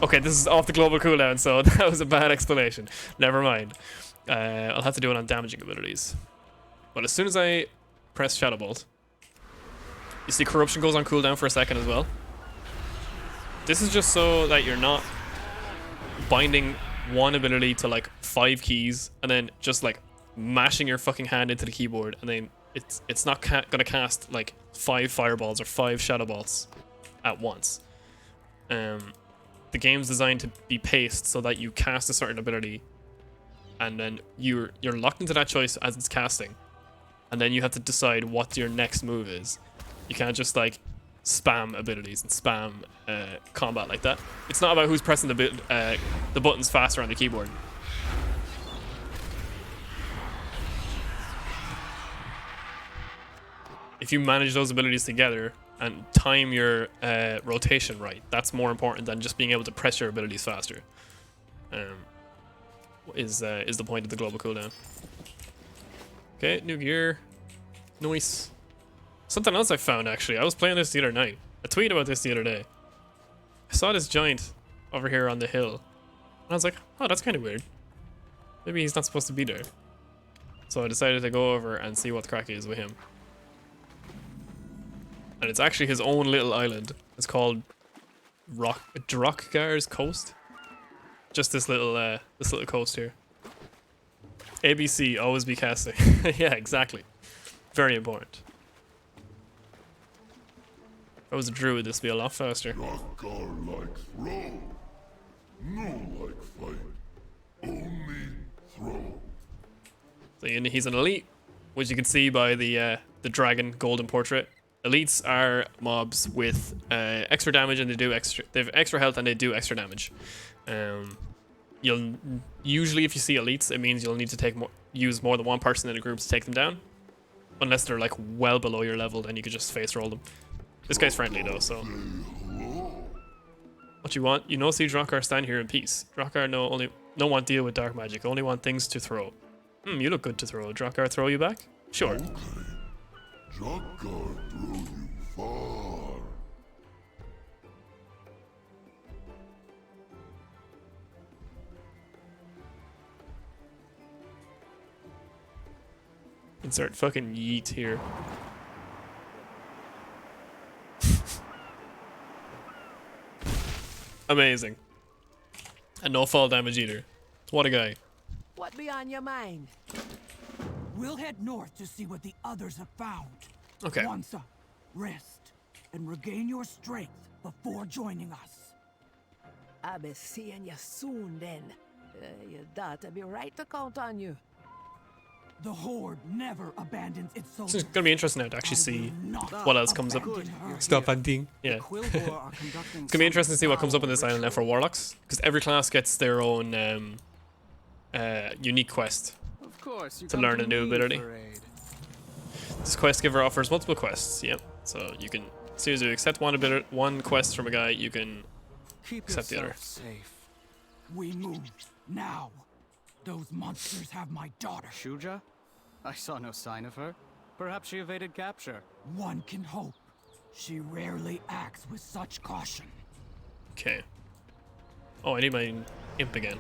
Okay, this is off the global cooldown, so that was a bad explanation. Never mind. I'll have to do it on damaging abilities. But as soon as I press Shadow Bolt, you see Corruption goes on cooldown for a second as well. This is just so that you're not binding one ability to like 5 keys and then just like mashing your fucking hand into the keyboard, and then it's not gonna cast like 5 fireballs or 5 shadow bolts at once. The game's designed to be paced so that you cast a certain ability and then you're locked into that choice as it's casting, and then you have to decide what your next move is. You can't just like spam abilities and spam combat like that. It's not about who's pressing the buttons faster on the keyboard. If you manage those abilities together and time your rotation right, that's more important than just being able to press your abilities faster. Is the point of the global cooldown. Okay, new gear. Nice. Something else I found, actually. I was playing this the other night. I tweeted about this the other day. I saw this giant over here on the hill. And I was like, oh, that's kind of weird. Maybe he's not supposed to be there. So I decided to go over and see what the crack is with him. And it's actually his own little island. It's called Drockgar's Coast. Just this little coast here. ABC, always be casting. Yeah, exactly. Very important. If I was a druid, this would be a lot faster. Drockgar like throw. No like fight. Only throw. So he's an elite, which you can see by the dragon golden portrait. Elites are mobs with extra damage, and they have extra health and they do extra damage. You'll usually, if you see elites, it means you'll need to use more than one person in a group to take them down. Unless they're like well below your level, then you could just face roll them. This guy's friendly though, so. What you want? You know, see Drockgar stand here in peace. Drockgar no want deal with dark magic. Only want things to throw. You look good to throw. Drockgar throw you back? Sure. Okay. Drockgar throw you far. Insert fucking yeet here. Amazing. And no fall damage either. What a guy. What be on your mind? We'll head north to see what the others have found. Okay. Once rest and regain your strength before joining us. I'll be seeing you soon then. Your daughter be right to count on you. The Horde never abandons its It's soldiers. gonna be interesting now to actually see what else comes up. Stop acting. Yeah. Quillbore are conducting It's gonna be interesting to see what comes up on this island now for warlocks, because every class gets their own unique quest. Of course, you to come learn a new me ability. for aid. This quest giver offers multiple quests. Yep. So you can, as soon as you accept one quest from a guy, you can Keep accept the other. yourself safe. We move now. Those monsters have my daughter. Shuja? I saw no sign of her. Perhaps she evaded capture. One can hope. She rarely acts with such caution. Okay. Oh, I need my imp again.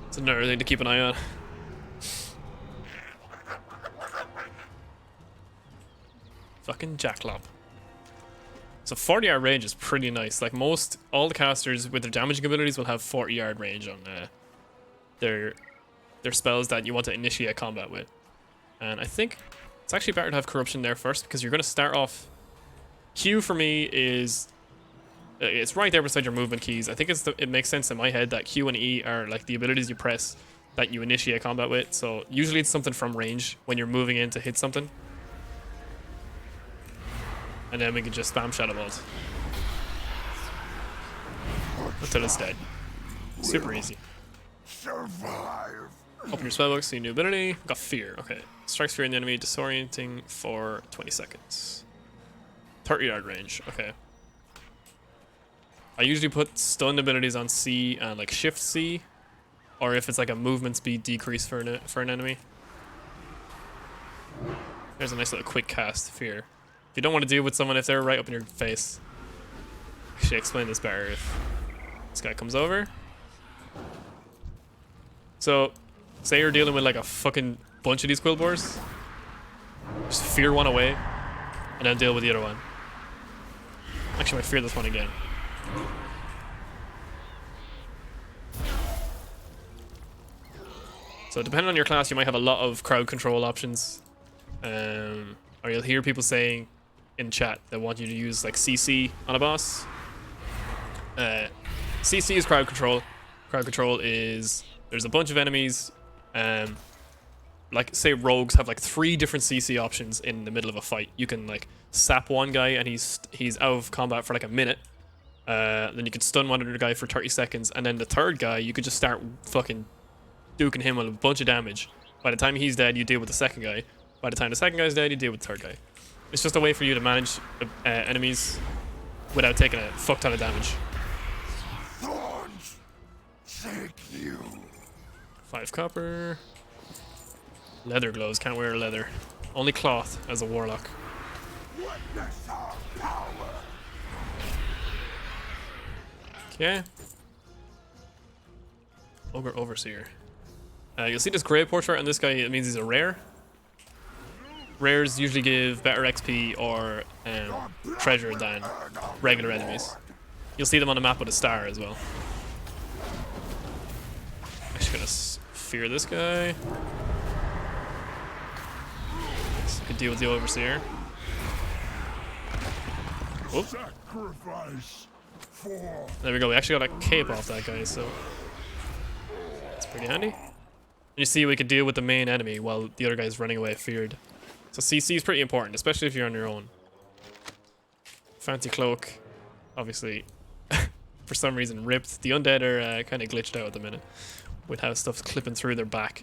It's another thing to keep an eye on. Fucking Jacklop. So 40-yard range is pretty nice. Like all the casters with their damaging abilities will have 40-yard range on their spells that you want to initiate combat with. And I think it's actually better to have corruption there first because you're going to start off. Q for me is it's right there beside your movement keys. I think it makes sense in my head that Q and E are like the abilities you press that you initiate combat with. So usually it's something from range when you're moving in to hit something. And then we can just spam Shadow Bolt until it's dead. Super easy. Survive. Open your spellbook, see a new ability. Got Fear. Okay. Strikes fear in the enemy, disorienting for 20 seconds. 30-yard range. Okay. I usually put stun abilities on C and like Shift C, or if it's like a movement speed decrease for an enemy. There's a nice little quick cast, Fear. If you don't want to deal with someone if they're right up in your face. I should explain this better if this guy comes over. So, say you're dealing with like a fucking bunch of these Quillboars. Just fear one away, and then deal with the other one. Actually, I might fear this one again. So depending on your class, you might have a lot of crowd control options. Or you'll hear people saying in chat they want you to use like CC on a boss. CC is crowd control. Crowd control is there's a bunch of enemies. Like say rogues have like 3 different CC options in the middle of a fight. You can like sap one guy and he's out of combat for like a minute. Then you can stun one other guy for 30 seconds, and then the third guy you could just start fucking duking him with a bunch of damage. By the time he's dead, you deal with the second guy. By the time the second guy's dead, you deal with the third guy. It's just a way for you to manage enemies without taking a fuck ton of damage. Thorns, thank you. 5 copper. Leather gloves, can't wear leather. Only cloth as a warlock. Witness our power. Okay. Ogre Overseer. You'll see this grey portrait on this guy, it means he's a rare. Rares usually give better XP or treasure than regular enemies. You'll see them on the map with a star as well. Actually gonna fear this guy. So could deal with the Overseer. Whoop. Sacrifice for There we go, we actually got a cape off that guy, so it's pretty handy. And you see we could deal with the main enemy while the other guy's running away feared. So CC is pretty important, especially if you're on your own. Fancy cloak, obviously, for some reason ripped. The undead are kind of glitched out at the minute with how stuff's clipping through their back.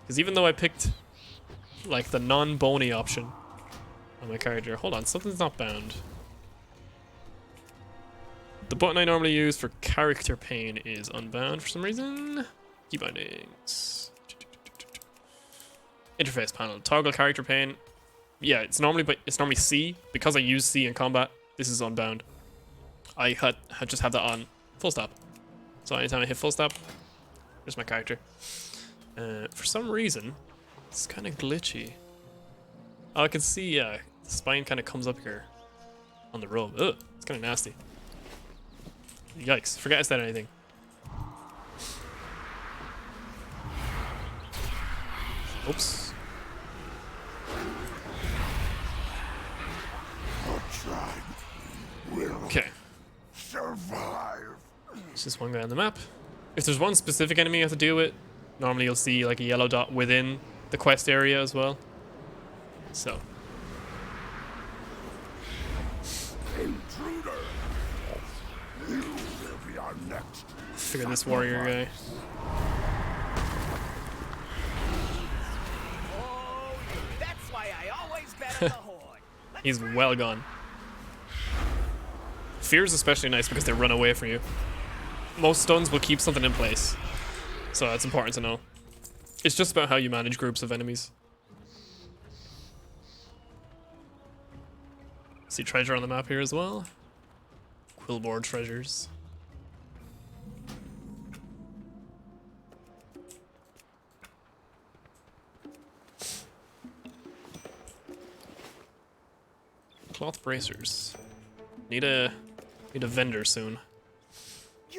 Because even though I picked like the non-bony option on my character, hold on, something's not bound. The button I normally use for character pane is unbound for some reason. Key bindings. Interface panel. Toggle character pane. Yeah, it's normally C. Because I use C in combat, this is unbound. I just have that on full stop. So anytime I hit full stop, there's my character. For some reason, it's kind of glitchy. Oh, I can see, the spine kind of comes up here on the robe. Ugh, it's kind of nasty. Yikes, forget I said anything. Oops. Okay. survive. It's just one guy on the map. If there's one specific enemy you have to deal with, normally you'll see like a yellow dot within the quest area as well. So. Intruder. You will be our next. Figure this warrior guy. Oh, that's why I always bet on the horde. He's well gone. Fear's especially nice because they run away from you. Most stuns will keep something in place, so that's important to know. It's just about how you manage groups of enemies. See treasure on the map here as well. Quillboard treasures. Cloth bracers. Need a vendor soon.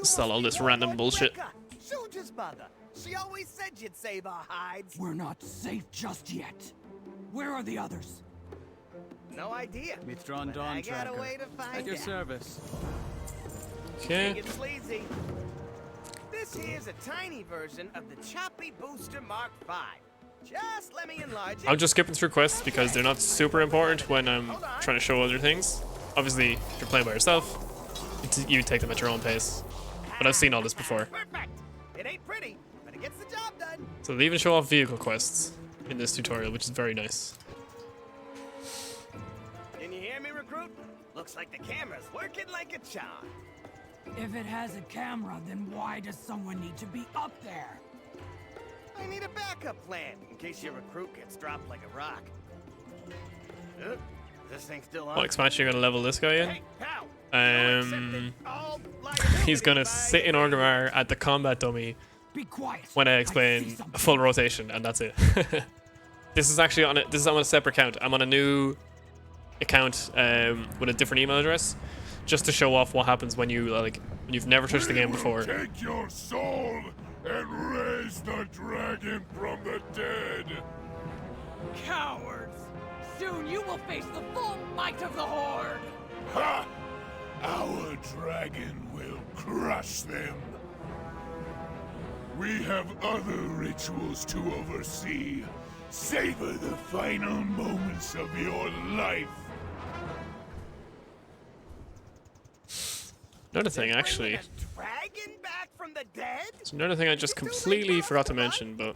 Sell all this random bullshit. Soldier's mother. She always said you'd save our hides. We're not safe just yet. Where are the others? No idea. Withdrawn But Dawn I got Tracker. a way to find At your out. service. Okay. Take it sleazy. This here's a tiny version of the Choppy Booster Mark V. Just let me enlarge it. I'm just skipping through quests because they're not super important when I'm trying to show other things. Obviously, if you're playing by yourself, you take them at your own pace. But I've seen all this before. Perfect. It ain't pretty, but it gets the job done. So they even show off vehicle quests in this tutorial, which is very nice. Can you hear me, recruit? Looks like the camera's working like a charm. If it has a camera, then why does someone need to be up there? I need a backup plan in case your recruit gets dropped like a rock. This thing's still on. What expansion you're gonna level this guy in? Hey, pal. He's gonna sit in Orgrimmar at the combat dummy Be quiet. when I see explain something. a full rotation, and that's it. This is actually on a separate account. I'm on a new account with a different email address, just to show off what happens when you've never touched the game before. Take your soul and raise the dragon from the dead. Cowards! Soon you will face the full might of the Horde! Ha! Our dragon will crush them. We have other rituals to oversee. Savor the final moments of your life. Another thing, actually, Dragon back from the dead? it's another thing I just completely forgot to mention, but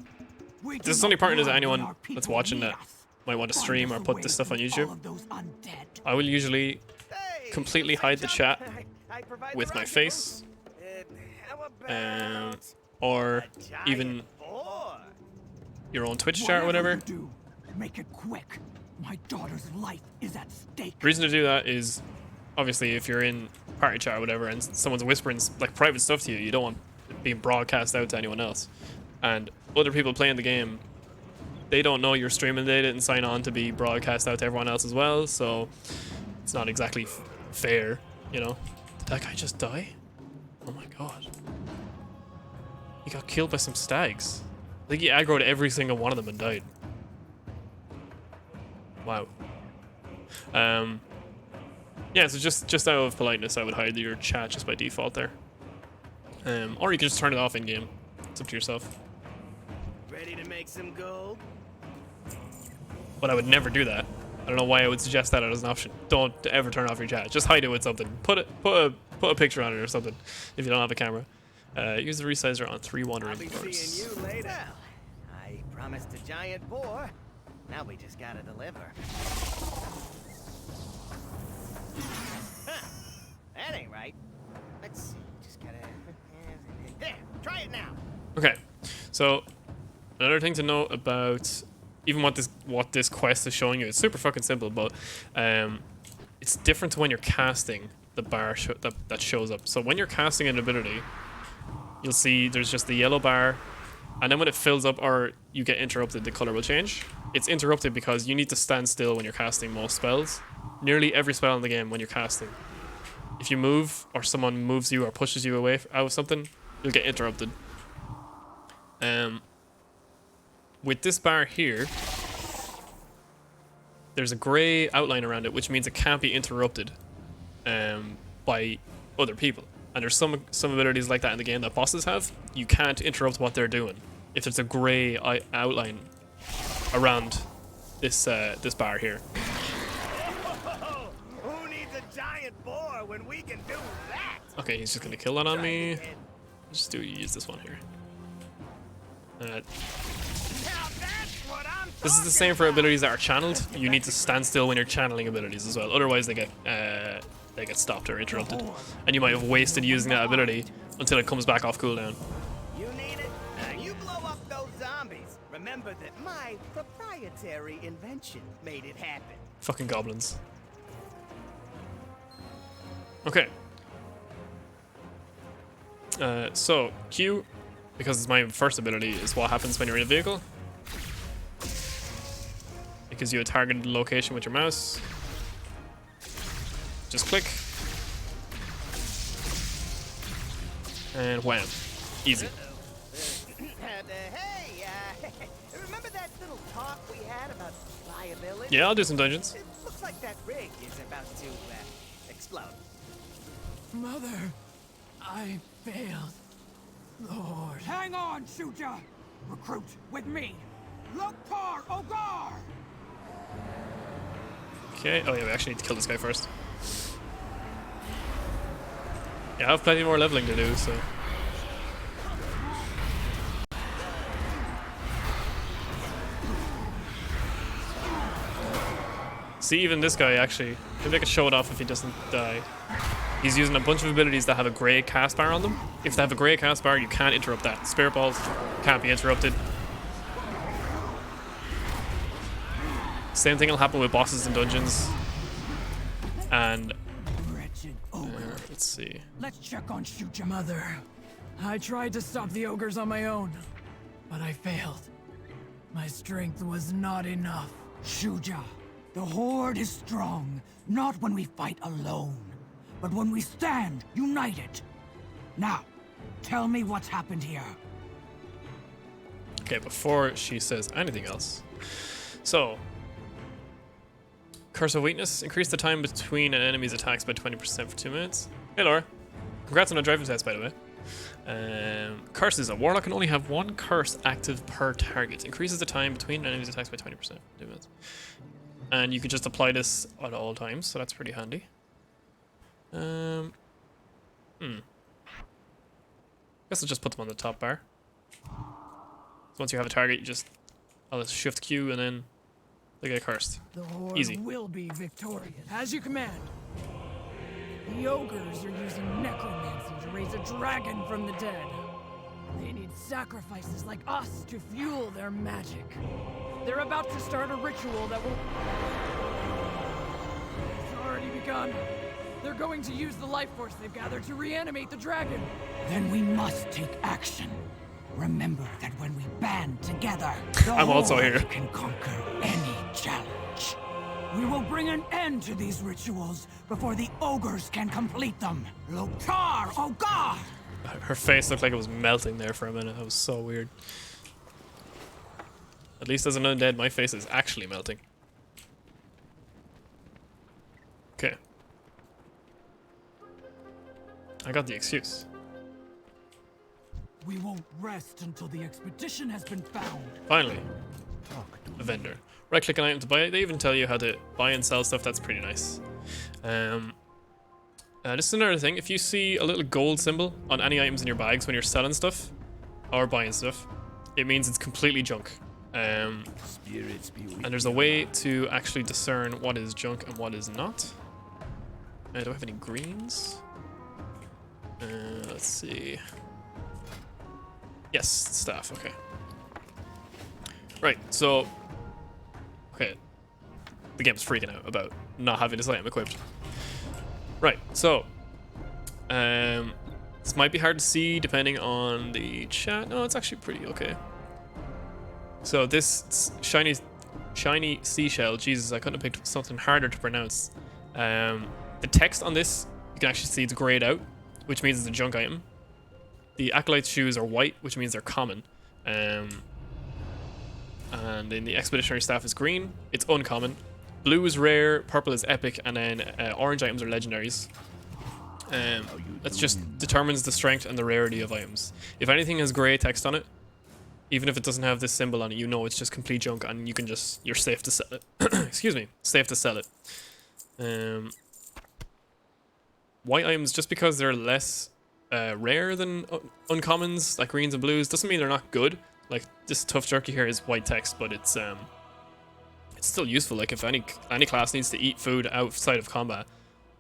We this is do only not pertinent to run when anyone our people that's watching need that us. might want to Find stream us or a put way this stuff on to YouTube. all of those undead. I will usually Hey, completely looks like hide the chat I provide with the my rocket face, boost. How about or a giant even boar? your own Twitch chat or whatever. You do, make it quick. My daughter's life is at stake. The reason to do that is, obviously, if you're in party chat or whatever and someone's whispering like private stuff to you, you don't want it being broadcast out to anyone else. And other people playing the game, they don't know you're streaming. They didn't sign on to be broadcast out to everyone else as well, so it's not exactly fair, you know. Did that guy just die? Oh my god. He got killed by some stags. I think he aggroed every single one of them and died. Wow. Yeah, so just out of politeness, I would hide your chat just by default there. Or you can just turn it off in game. It's up to yourself. Ready to make some gold? But I would never do that. I don't know why I would suggest that as an option. Don't ever turn off your chat. Just hide it with something. Put a picture on it or something if you don't have a camera. Use the resizer on 3 wandering I'll be birds. seeing you later. Well, I promised a giant boar. Now we just gotta deliver. Huh. That ain't right. Let's see. Just gotta. There. Try it now. Okay, so another thing to note about even what this quest is showing you, it's super fucking simple, but it's different to when you're casting the bar that shows up. So when you're casting an ability, you'll see there's just the yellow bar, and then when it fills up or you get interrupted, the color will change. It's interrupted because you need to stand still when you're casting most spells. Nearly every spell in the game when you're casting. If you move or someone moves you or pushes you away out of something, you'll get interrupted. With this bar here, there's a grey outline around it, which means it can't be interrupted by other people. And there's some abilities like that in the game that bosses have. You can't interrupt what they're doing if there's a grey outline around this this bar here. Who needs a giant boar when we can do that? Okay, he's just gonna kill that on me. Just use this one here. Now that's what I'm This is the same for abilities that are channeled. You need to stand still when you're channeling abilities as well. Otherwise, they get stopped or interrupted, and you might have wasted using that ability until it comes back off cooldown. You need it? You blow up those zombies. remember that my proprietary invention made it happen. Fucking goblins. Okay. So, Q, because it's my first ability, is what happens when you're in a vehicle. It gives you a targeted location with your mouse. Just click. And wham. Easy. Hey, remember that little talk we had about liability? Yeah, I'll do some dungeons. It looks like that rig is about to explode. Mother, I failed. Lord. Hang on, Shuja! Recruit with me. Loktar Ogar! Okay, oh yeah, we actually need to kill this guy first. Yeah, I have plenty more leveling to do, so. See, even this guy actually, maybe I can show it off if he doesn't die. He's using a bunch of abilities that have a grey cast bar on them. If they have a grey cast bar, you can't interrupt that. Spirit balls can't be interrupted. Same thing will happen with bosses in dungeons. And Wretched ogre. let's see. Let's check on Shuja. Mother, I tried to stop the ogres on my own, but I failed. My strength was not enough. Shuja, the Horde is strong, not when we fight alone, but when we stand united. Now, tell me what's happened here. Okay, before she says anything else. So, Curse of Weakness. Increase the time between an enemy's attacks by 20% for 2 minutes. Hey Laura. Congrats on a driving test, by the way. Curses. A warlock can only have 1 curse active per target. Increases the time between an enemy's attacks by 20% for 2 minutes. And you can just apply this at all times, so that's pretty handy. Guess I'll just put them on the top bar. So once you have a target, you just I'll just shift Q and then they get cursed. The Horde Easy. will be victorious. As you command. The ogres are using necromancy to raise a dragon from the dead. They need sacrifices like us to fuel their magic. They're about to start a ritual that will... It's already begun. They're going to use the life force they've gathered to reanimate the dragon. Then we must take action. Remember that when we band together, the I'm also Horde here. can conquer any challenge. We will bring an end to these rituals before the ogres can complete them. Loktar Ogar! Her face looked like it was melting there for a minute. That was so weird. At least as an undead, my face is actually melting. Okay. I got the excuse. We won't rest until the expedition has been found. Finally. A vendor. Right click an item to buy it. They even tell you how to buy and sell stuff. That's pretty nice. This is another thing. If you see a little gold symbol on any items in your bags when you're selling stuff or buying stuff, it means it's completely junk. And there's a way to actually discern what is junk and what is not. Do I have any greens? Let's see. Yes, staff, okay. Right, so... Okay. The game's freaking out about not having this item equipped. Right, so... this might be hard to see depending on the chat. No, it's actually pretty okay. So this shiny seashell, Jesus, I couldn't have picked something harder to pronounce. The text on this, you can actually see it's grayed out, which means it's a junk item. The Acolyte's shoes are white, which means they're common. And then the Expeditionary Staff is green. It's uncommon. Blue is rare, purple is epic, and then orange items are legendaries. That just determines the strength and the rarity of items. If anything has grey text on it, even if it doesn't have this symbol on it, you know it's just complete junk, and you can just, you're safe to sell it. Excuse me, safe to sell it. White items, just because they're less rare than uncommons like greens and blues, doesn't mean they're not good. Like this tough jerky here is white text, but it's still useful. Like if any class needs to eat food outside of combat,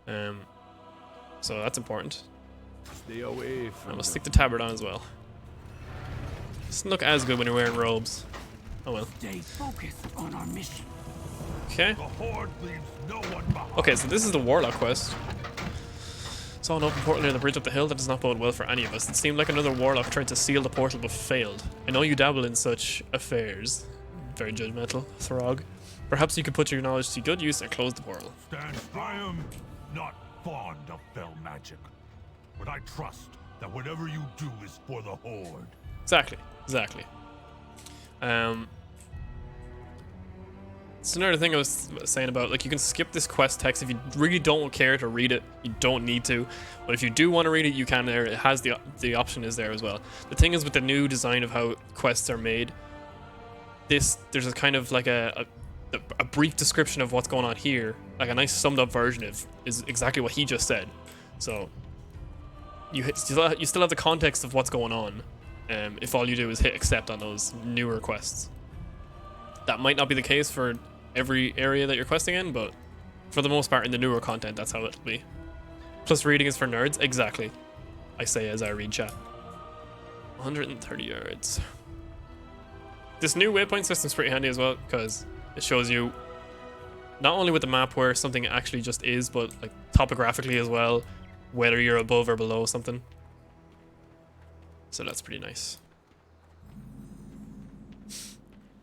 so that's important. Stay away from I'm gonna stick the tabard on as well. Doesn't look as good when you're wearing robes. Oh well. Stay focused on our mission. Okay. The Horde leaves no one behind. Okay, so this is the Warlock quest. Saw an open portal near the bridge up the hill that does not bode well for any of us. It seemed like another Warlock tried to seal the portal but failed. I know you dabble in such affairs. Very judgmental, Throg. Perhaps you could put your knowledge to good use and close the portal. I am not fond of fell magic, but I trust that whatever you do is for the Horde. Exactly, exactly. It's another thing I was saying about, like, you can skip this quest text if you really don't care to read it. You don't need to, but if you do want to read it, you can. There, it has the option is there as well. The thing is, with the new design of how quests are made, there's a kind of like a brief description of what's going on here, like a nice summed up version of is exactly what he just said. So you still have the context of what's going on. If all you do is hit accept on those newer quests. That might not be the case for every area that you're questing in, but for the most part in the newer content, that's how it'll be. Plus reading is for nerds, exactly. I say as I read chat. 130 yards. This new waypoint system's pretty handy as well, because it shows you not only with the map where something actually just is, but like topographically as well, whether you're above or below something. So that's pretty nice.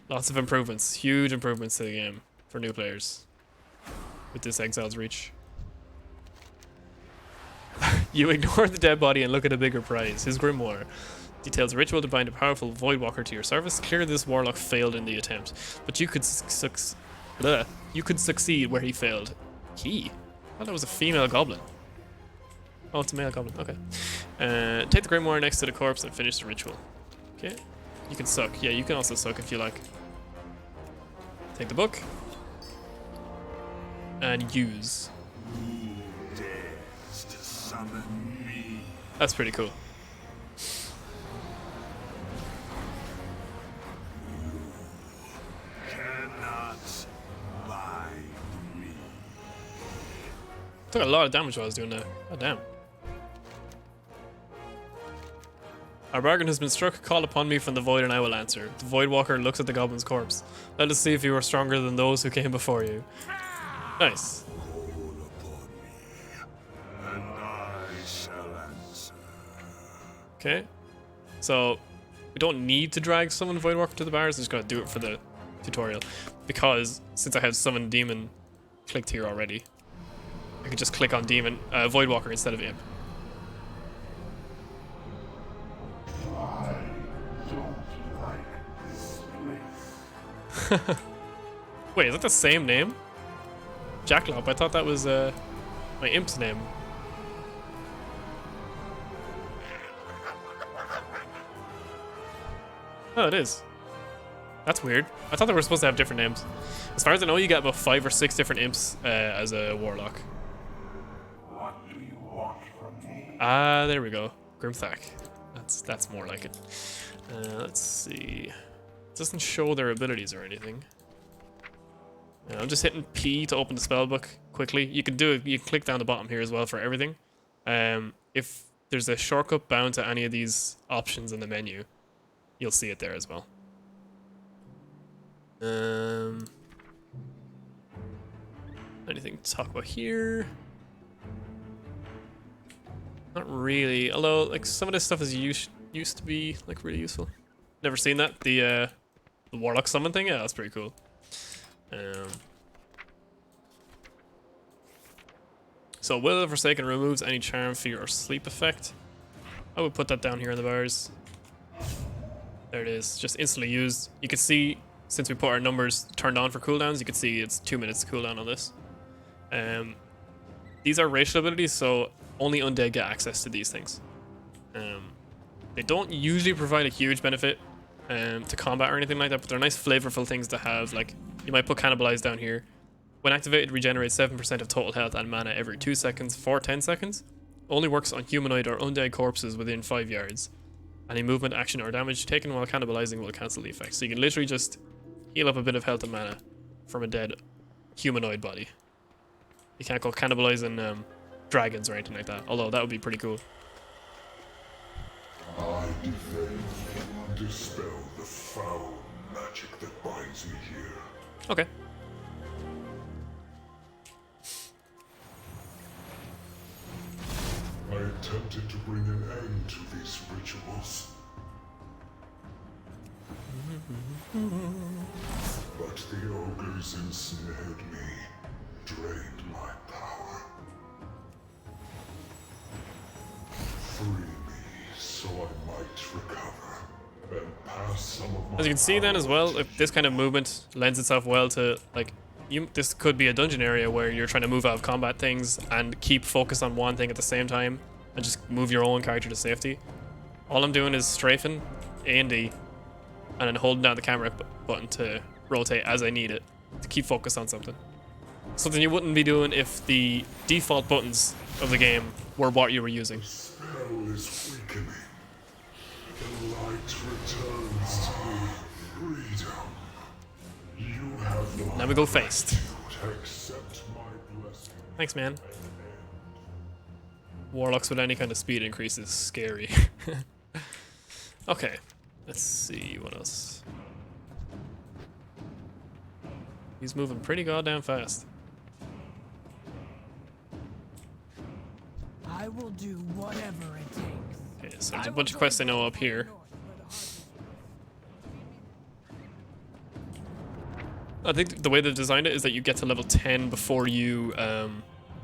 Lots of improvements, huge improvements to the game for new players with this Exile's Reach. You ignore the dead body and look at a bigger prize, his grimoire. Details a ritual to bind a powerful Voidwalker to your service. Clearly this Warlock failed in the attempt, but you could succeed where he failed. He? I thought that was a female goblin. Oh, it's a male goblin, okay. Take the grimoire next to the corpse and finish the ritual. Okay. You can suck. Yeah, you can also suck if you like. Take the book. And use. Who dares to summon me? That's pretty cool. Cannot bind me. Took a lot of damage while I was doing that. Oh damn. Our bargain has been struck. Call upon me from the void and I will answer. The Voidwalker looks at the goblin's corpse. Let us see if you are stronger than those who came before you. Nice. Call upon me, and I shall answer. Okay. So, we don't need to drag summon Voidwalker to the bars. I'm just going to do it for the tutorial. Because, since I had summon demon clicked here already, I could just click on demon Voidwalker instead of imp. Wait, is that the same name? Jacklop, I thought that was my imp's name. Oh, it is. That's weird. I thought they were supposed to have different names. As far as I know, you get about 5 or 6 different imps as a warlock. What do you want from me? Ah, there we go. Grimthak. That's more like it. Let's see. It doesn't show their abilities or anything. I'm just hitting P to open the spellbook quickly. You can do it. You can click down the bottom here as well for everything. If there's a shortcut bound to any of these options in the menu, you'll see it there as well. Anything to talk about here? Not really. Although, like, some of this stuff is used to be like really useful. Never seen that. The Warlock summon thing. Yeah, that's pretty cool. So Will of Forsaken removes any charm, fear, or sleep effect. I would put that down here in the bars. There it is, just instantly used. You can see, since we put our numbers turned on for cooldowns, you can see it's 2 minutes cooldown on this. These are racial abilities, so only undead get access to these things. They don't usually provide a huge benefit to combat or anything like that, but they're nice flavorful things to have. Like, you might put Cannibalize down here. When activated, regenerates 7% of total health and mana every 2 seconds for 10 seconds. Only works on humanoid or undead corpses within 5 yards. Any movement, action, or damage taken while cannibalizing will cancel the effect. So you can literally just heal up a bit of health and mana from a dead humanoid body. You can't go cannibalizing dragons or anything like that, although that would be pretty cool. I defend to dispel the foul magic. magic that binds me here. Okay. I attempted to bring an end to these rituals. But the ogres ensnared me, drained my power. Free me so I might recover and pass some of my As you can see then as power well, to if this kind of movement lends itself well to, like, this could be a dungeon area where you're trying to move out of combat things and keep focus on one thing at the same time and just move your own character to safety. All I'm doing is strafing A and D and then holding down the camera button to rotate as I need it to keep focus on something. Something you wouldn't be doing if the default buttons of the game were what you were using. The spell is weakening. The light returns to me. Freedom. You have the Now we go faced. accept my blessing. Thanks, man. Warlocks with any kind of speed increase is scary. Okay, let's see what else. He's moving pretty goddamn fast. I will do whatever it takes. Okay, so there's a bunch of quests I know up here. I think the way they've designed it is that you get to level 10 before you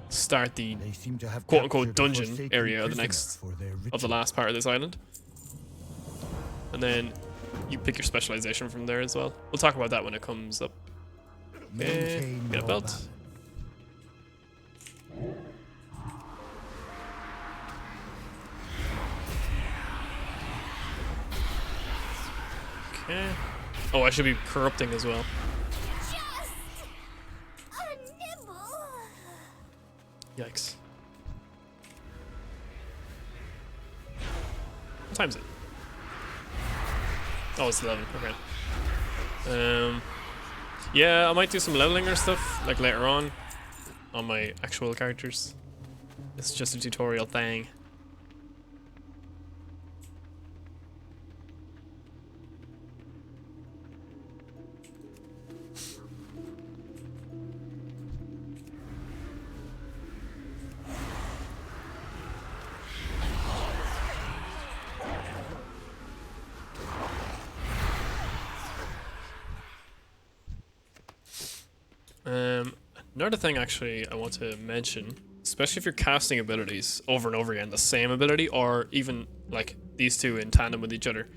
start the They seem to have quote-unquote captured a dungeon forsaken area of the prisoner next for their of the ritual. last part of this island. And then you pick your specialization from there as well. We'll talk about that when it comes up. Okay, Maintain get a your belt. balance. Okay. Oh, I should be corrupting as well. Just a nibble. Yikes. What time is it? Oh, it's 11. Okay. Yeah, I might do some leveling or stuff, like later on my actual characters. It's just a tutorial thing. Another thing actually I want to mention, especially if you're casting abilities over and over again, the same ability or even like these two in tandem with each other.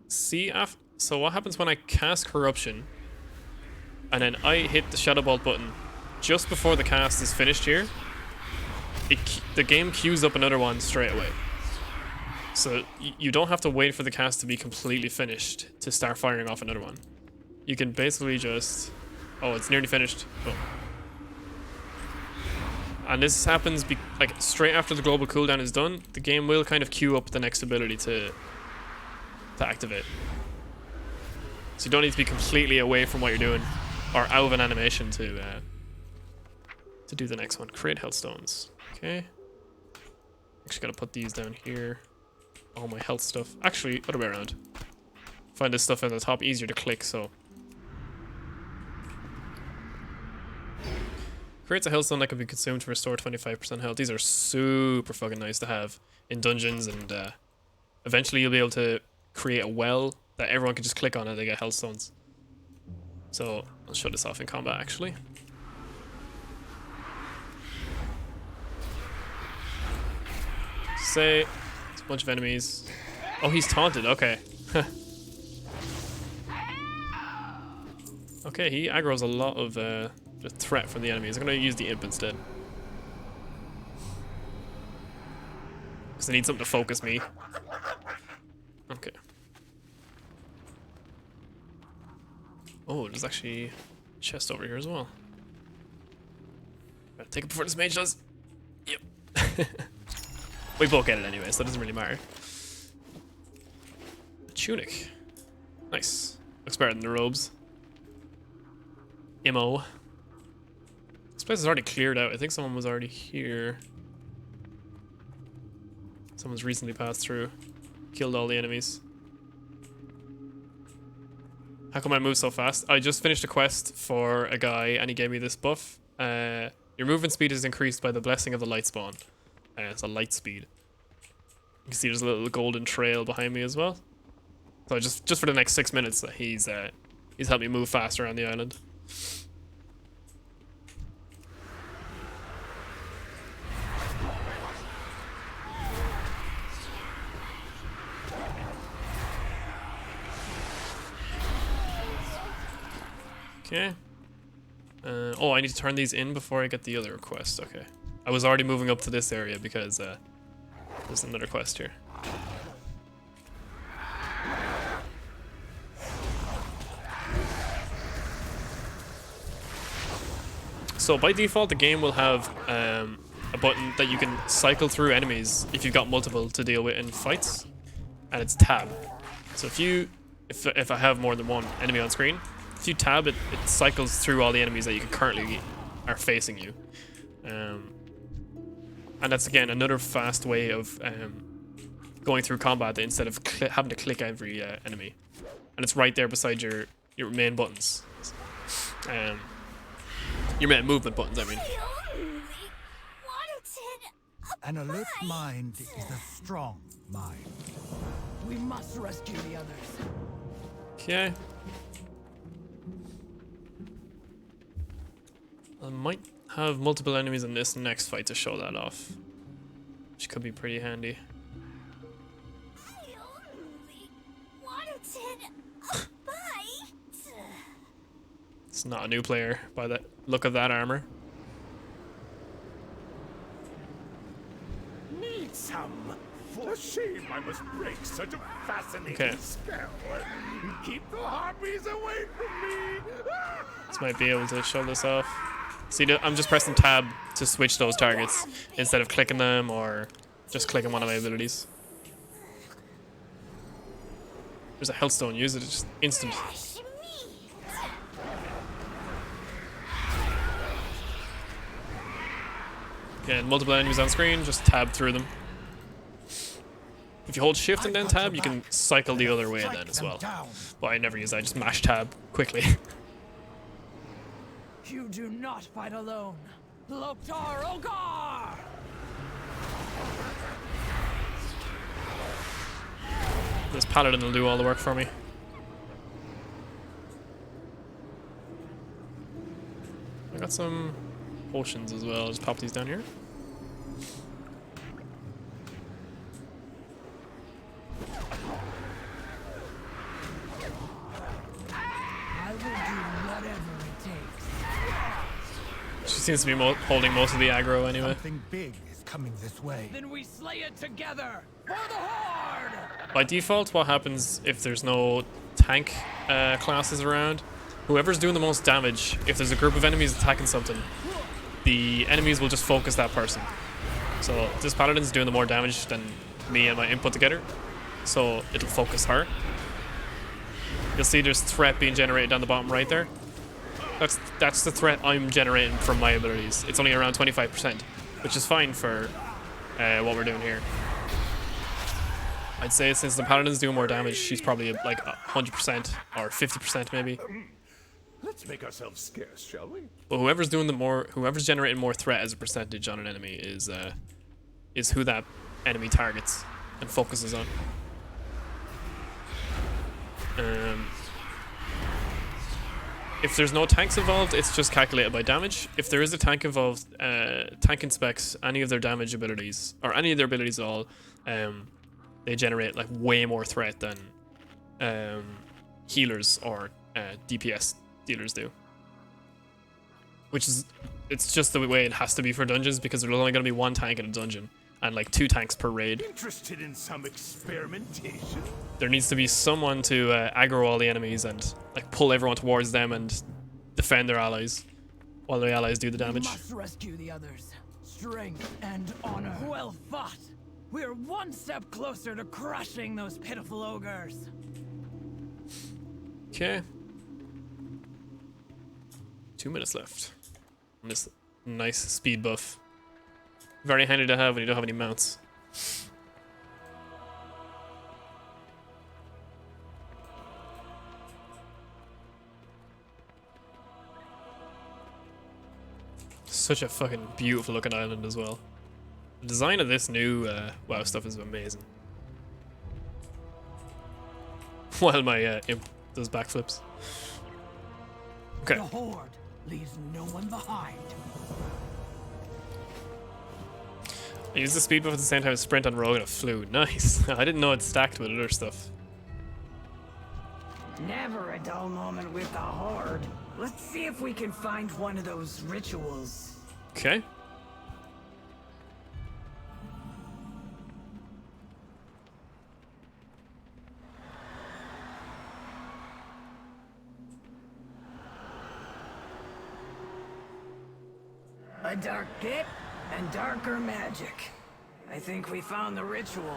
See, so what happens when I cast Corruption and then I hit the Shadow Bolt button just before the cast is finished here, the game queues up another one straight away. So you don't have to wait for the cast to be completely finished to start firing off another one. You can basically just... Oh, it's nearly finished. Boom. And this happens like straight after the global cooldown is done. The game will kind of queue up the next ability to activate. So you don't need to be completely away from what you're doing or out of an animation to do the next one. Create health stones. Okay. Actually, gotta put these down here. All my health stuff. Actually, other way around. Find this stuff at the top easier to click. So. Creates a healthstone that can be consumed to restore 25% health. These are super fucking nice to have in dungeons, and eventually you'll be able to create a well that everyone can just click on and they get healthstones. So I'll show this off in combat actually. Say it's a bunch of enemies. Oh, he's taunted. Okay. Okay, he aggroes a lot of the threat from the enemies. I'm gonna use the imp instead. Because I need something to focus me. Okay. Oh, there's actually a chest over here as well. Gotta take it before this mage does. Yep. We both get it anyway, so it doesn't really matter. A tunic. Nice. Looks better than the robes. Immo. This place is already cleared out. I think someone was already here. Someone's recently passed through. Killed all the enemies. How come I move so fast? I just finished a quest for a guy and he gave me this buff. Your movement speed is increased by the blessing of the light spawn. It's a light speed. You can see there's a little golden trail behind me as well. So just for the next 6 minutes, he's helped me move faster around the island. Okay. Oh, I need to turn these in before I get the other quest. Okay. I was already moving up to this area because there's another quest here. So by default, the game will have a button that you can cycle through enemies if you've got multiple to deal with in fights, and it's tab. So if I have more than one enemy on screen, if you tab, it cycles through all the enemies that you can currently are facing you. And that's again another fast way of going through combat instead of having to click every enemy. And it's right there beside your main buttons. Your main movement buttons, I mean. An alert mind is a strong mind. We must rescue the others. Okay. I might have multiple enemies in this next fight to show that off, which could be pretty handy. It's not a new player by the look of that armor. Need some. For shame I must break such a fascinating spell. Keep the harpies away from me. This might be able to show this off. See, I'm just pressing tab to switch those targets instead of clicking them or just clicking one of my abilities. There's a health stone. Use it. It's just instant. Again, multiple enemies on screen, just tab through them. If you hold shift and then tab, you can cycle the other way then as well. But I never use that, I just mash tab quickly. You do not fight alone. Loktar Ogar! This paladin will do all the work for me. I got some potions as well. Just pop these down here. I will do whatever it takes. She seems to be holding most of the aggro anyway. Something big is coming this way. Then we slay it together for the Horde! By default, what happens if there's no tank classes around? Whoever's doing the most damage, if there's a group of enemies attacking something, the enemies will just focus that person. So this paladin's doing the more damage than me and my input together, so it'll focus her. You'll see there's threat being generated down the bottom right there. That's the threat I'm generating from my abilities. It's only around 25%, which is fine for what we're doing here. I'd say since the paladin's doing more damage, she's probably like 100% or 50% maybe. Let's make ourselves scarce, shall we? But whoever's generating more threat as a percentage on an enemy is who that enemy targets and focuses on. If there's no tanks involved, it's just calculated by damage. If there is a tank involved, tank inspects any of their damage abilities or any of their abilities at all. They generate like way more threat than healers or DPS dealers do. It's just the way it has to be for dungeons because there's only going to be one tank in a dungeon and like 2 tanks per raid. Interested in some experimentation? There needs to be someone to aggro all the enemies and like pull everyone towards them and defend their allies while the allies do the damage. We must rescue the others. Strength and honor. Well fought. We're one step closer to crushing those pitiful ogres. Okay. 2 minutes left on this nice speed buff. Very handy to have when you don't have any mounts. Such a fucking beautiful looking island as well. The design of this new WoW stuff is amazing. While my imp does backflips. Okay. The Horde leaves no one behind. I used the speed buff at the same time as sprint on rogue and it flew. Nice. I didn't know it stacked with other stuff. Never a dull moment with the Horde. Let's see if we can find one of those rituals. Okay. A dark pit and darker magic. I think we found the ritual.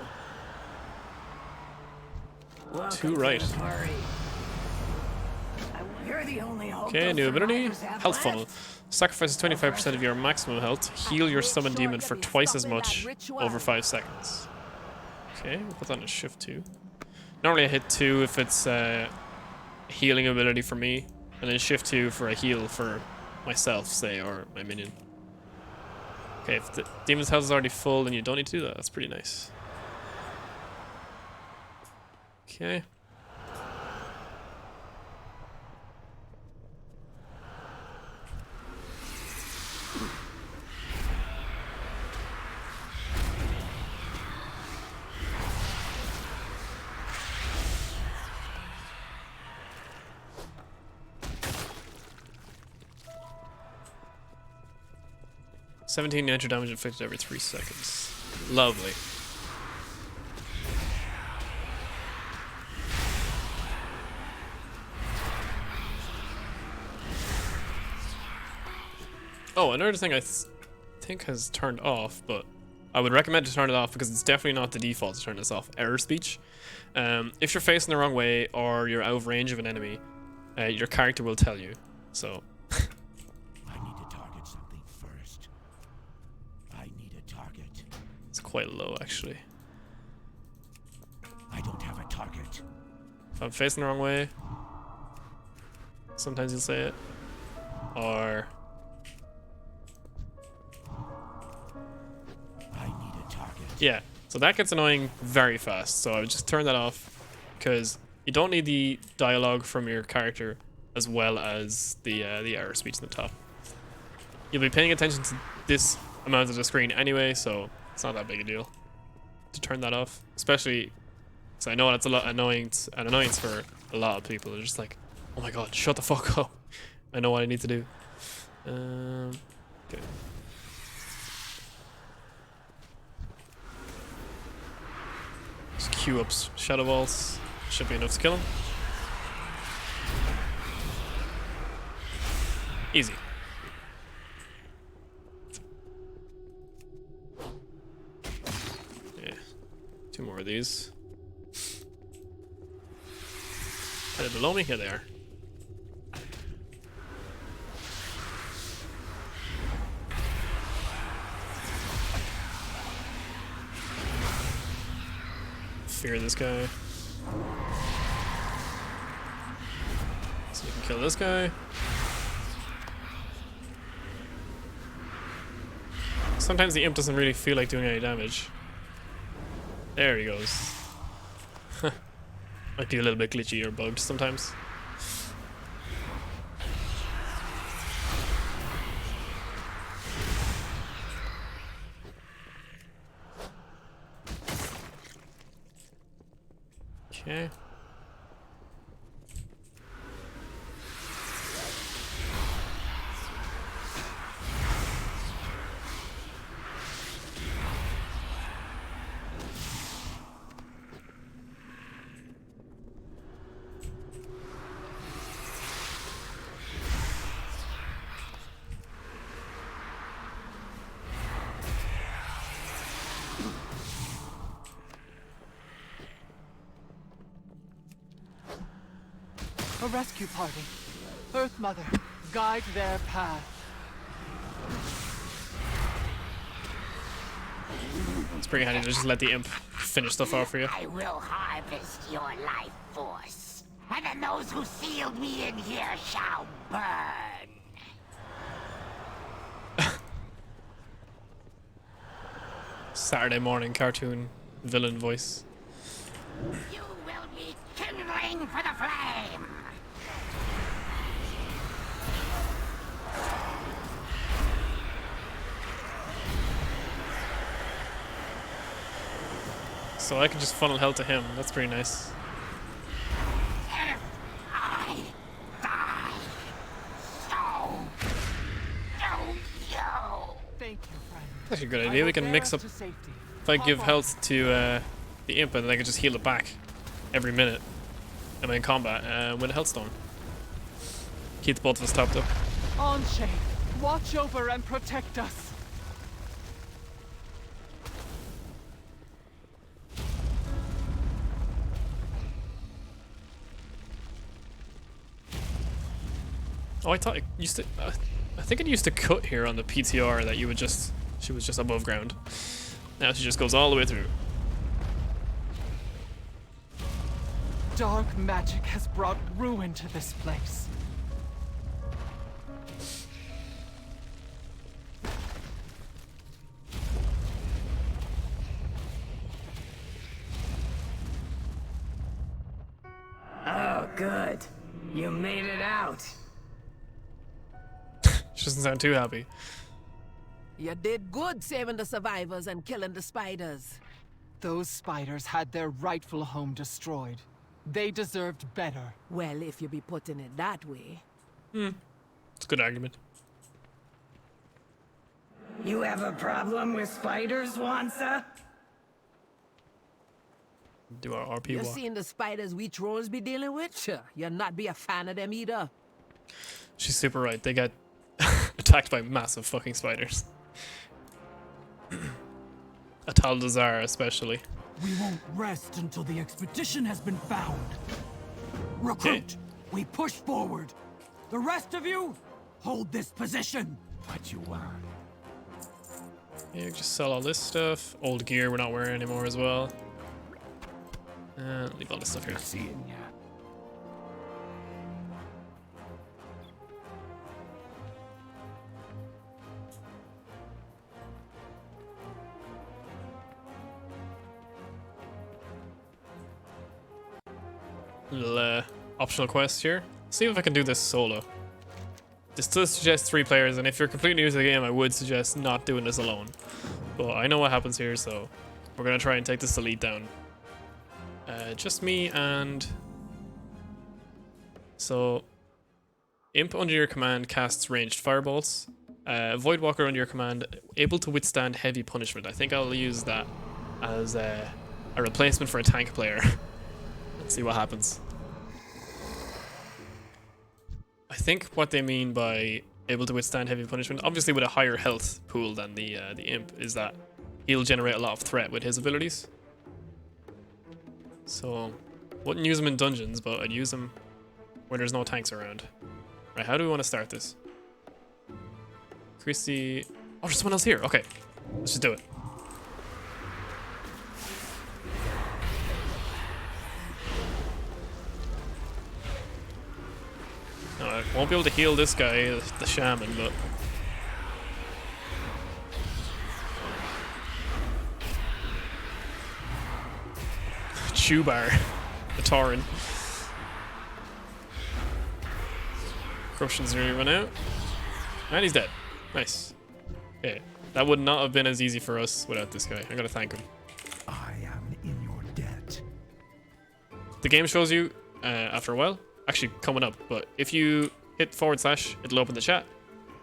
Welcome Too to right. the party. You're the only hope Okay, those new ability. survivors have Health funnel. left. Sacrifices 25% of your maximum health. Heal your summon demon for twice as much over 5 seconds. Okay, we'll put that on shift 2. Normally I hit 2 if it's a healing ability for me. And then shift 2 for a heal for myself, say, or my minion. Okay, if the demon's health is already full, then you don't need to do that. That's pretty nice. Okay. $17 natural damage inflicted every 3 seconds. Lovely. Oh, another thing I think has turned off, but I would recommend to turn it off because it's definitely not the default to turn this off. Error speech. If you're facing the wrong way or you're out of range of an enemy, your character will tell you. So. I need to target something first. I need a target. It's quite low, actually. I don't have a target. If I'm facing the wrong way, sometimes you'll say it. Or I need a target. yeah, so that gets annoying very fast. So I would just turn that off because you don't need the dialogue from your character as well as the error speech at the top. You'll be paying attention to this amount of the screen anyway, so it's not that big a deal to turn that off. Especially because I know that's a lot an annoyance for a lot of people. They're just like, oh my god, shut the fuck up. I know what I need to do. Okay. Just queue up shadow balls. Should be enough to kill him. Easy. Yeah. 2 more of these. Are they below me? Here they are. Fear this guy. So you can kill this guy. Sometimes the imp doesn't really feel like doing any damage. There he goes. Might be a little bit glitchy or bugged sometimes. Okay. A rescue party. Earth Mother, guide their path. It's pretty handy to just let the imp finish stuff off for you. I will harvest your life force, and then those who sealed me in here shall burn. Saturday morning cartoon villain voice. You will be kindling for the flame. So I can just funnel health to him. That's pretty nice. If I die, so do you. Thank you, friend. That's actually a good I idea. will We can bear mix us up. to safety. If I give Hop on. health to the imp, and then I can just heal it back every minute. Am I in combat with a health stone? Keep the both of us topped up. On Shay, watch over and protect us. Oh, I thought it used to. I think it used to cut here on the PTR that you would just. She was just above ground. Now she just goes all the way through. Dark magic has brought ruin to this place. Oh, good. You made it out. She doesn't sound too happy. You did good saving the survivors and killing the spiders. Those spiders had their rightful home destroyed. They deserved better. Well, if you be putting it that way. It's a good argument. You have a problem with spiders, Wansa? Do our RP You walk. seen the spiders we trolls be dealing with? Sure, you'll not be a fan of them either. She's super right. They get attacked by massive fucking spiders. A Taldazar especially. We won't rest until the expedition has been found. Recruit, we push forward. The rest of you, hold this position. What you want? Yeah, just sell all this stuff. Old gear we're not wearing anymore as well. Leave all this stuff here. Seeing ya. Little optional quest here. See if I can do this solo. This does suggest 3 players, and if you're completely new to the game, I would suggest not doing this alone. But I know what happens here, so we're gonna try and take this elite down. Just me and... So, Imp under your command casts ranged firebolts. Voidwalker under your command, able to withstand heavy punishment. I think I'll use that as a replacement for a tank player. Let's see what happens. I think what they mean by able to withstand heavy punishment, obviously with a higher health pool than the Imp, is that he'll generate a lot of threat with his abilities. So, wouldn't use him in dungeons, but I'd use him where there's no tanks around. Right, how do we want to start this? Chrissy... Oh, there's someone else here. Okay, let's just do it. No, I won't be able to heal this guy, the shaman, but... Chubar, the Tauren. Corruption's nearly run out. And he's dead. Nice. Okay, that would not have been as easy for us without this guy. I gotta thank him. I am in your debt. The game shows you after a while, actually coming up, but if you hit /, it'll open the chat,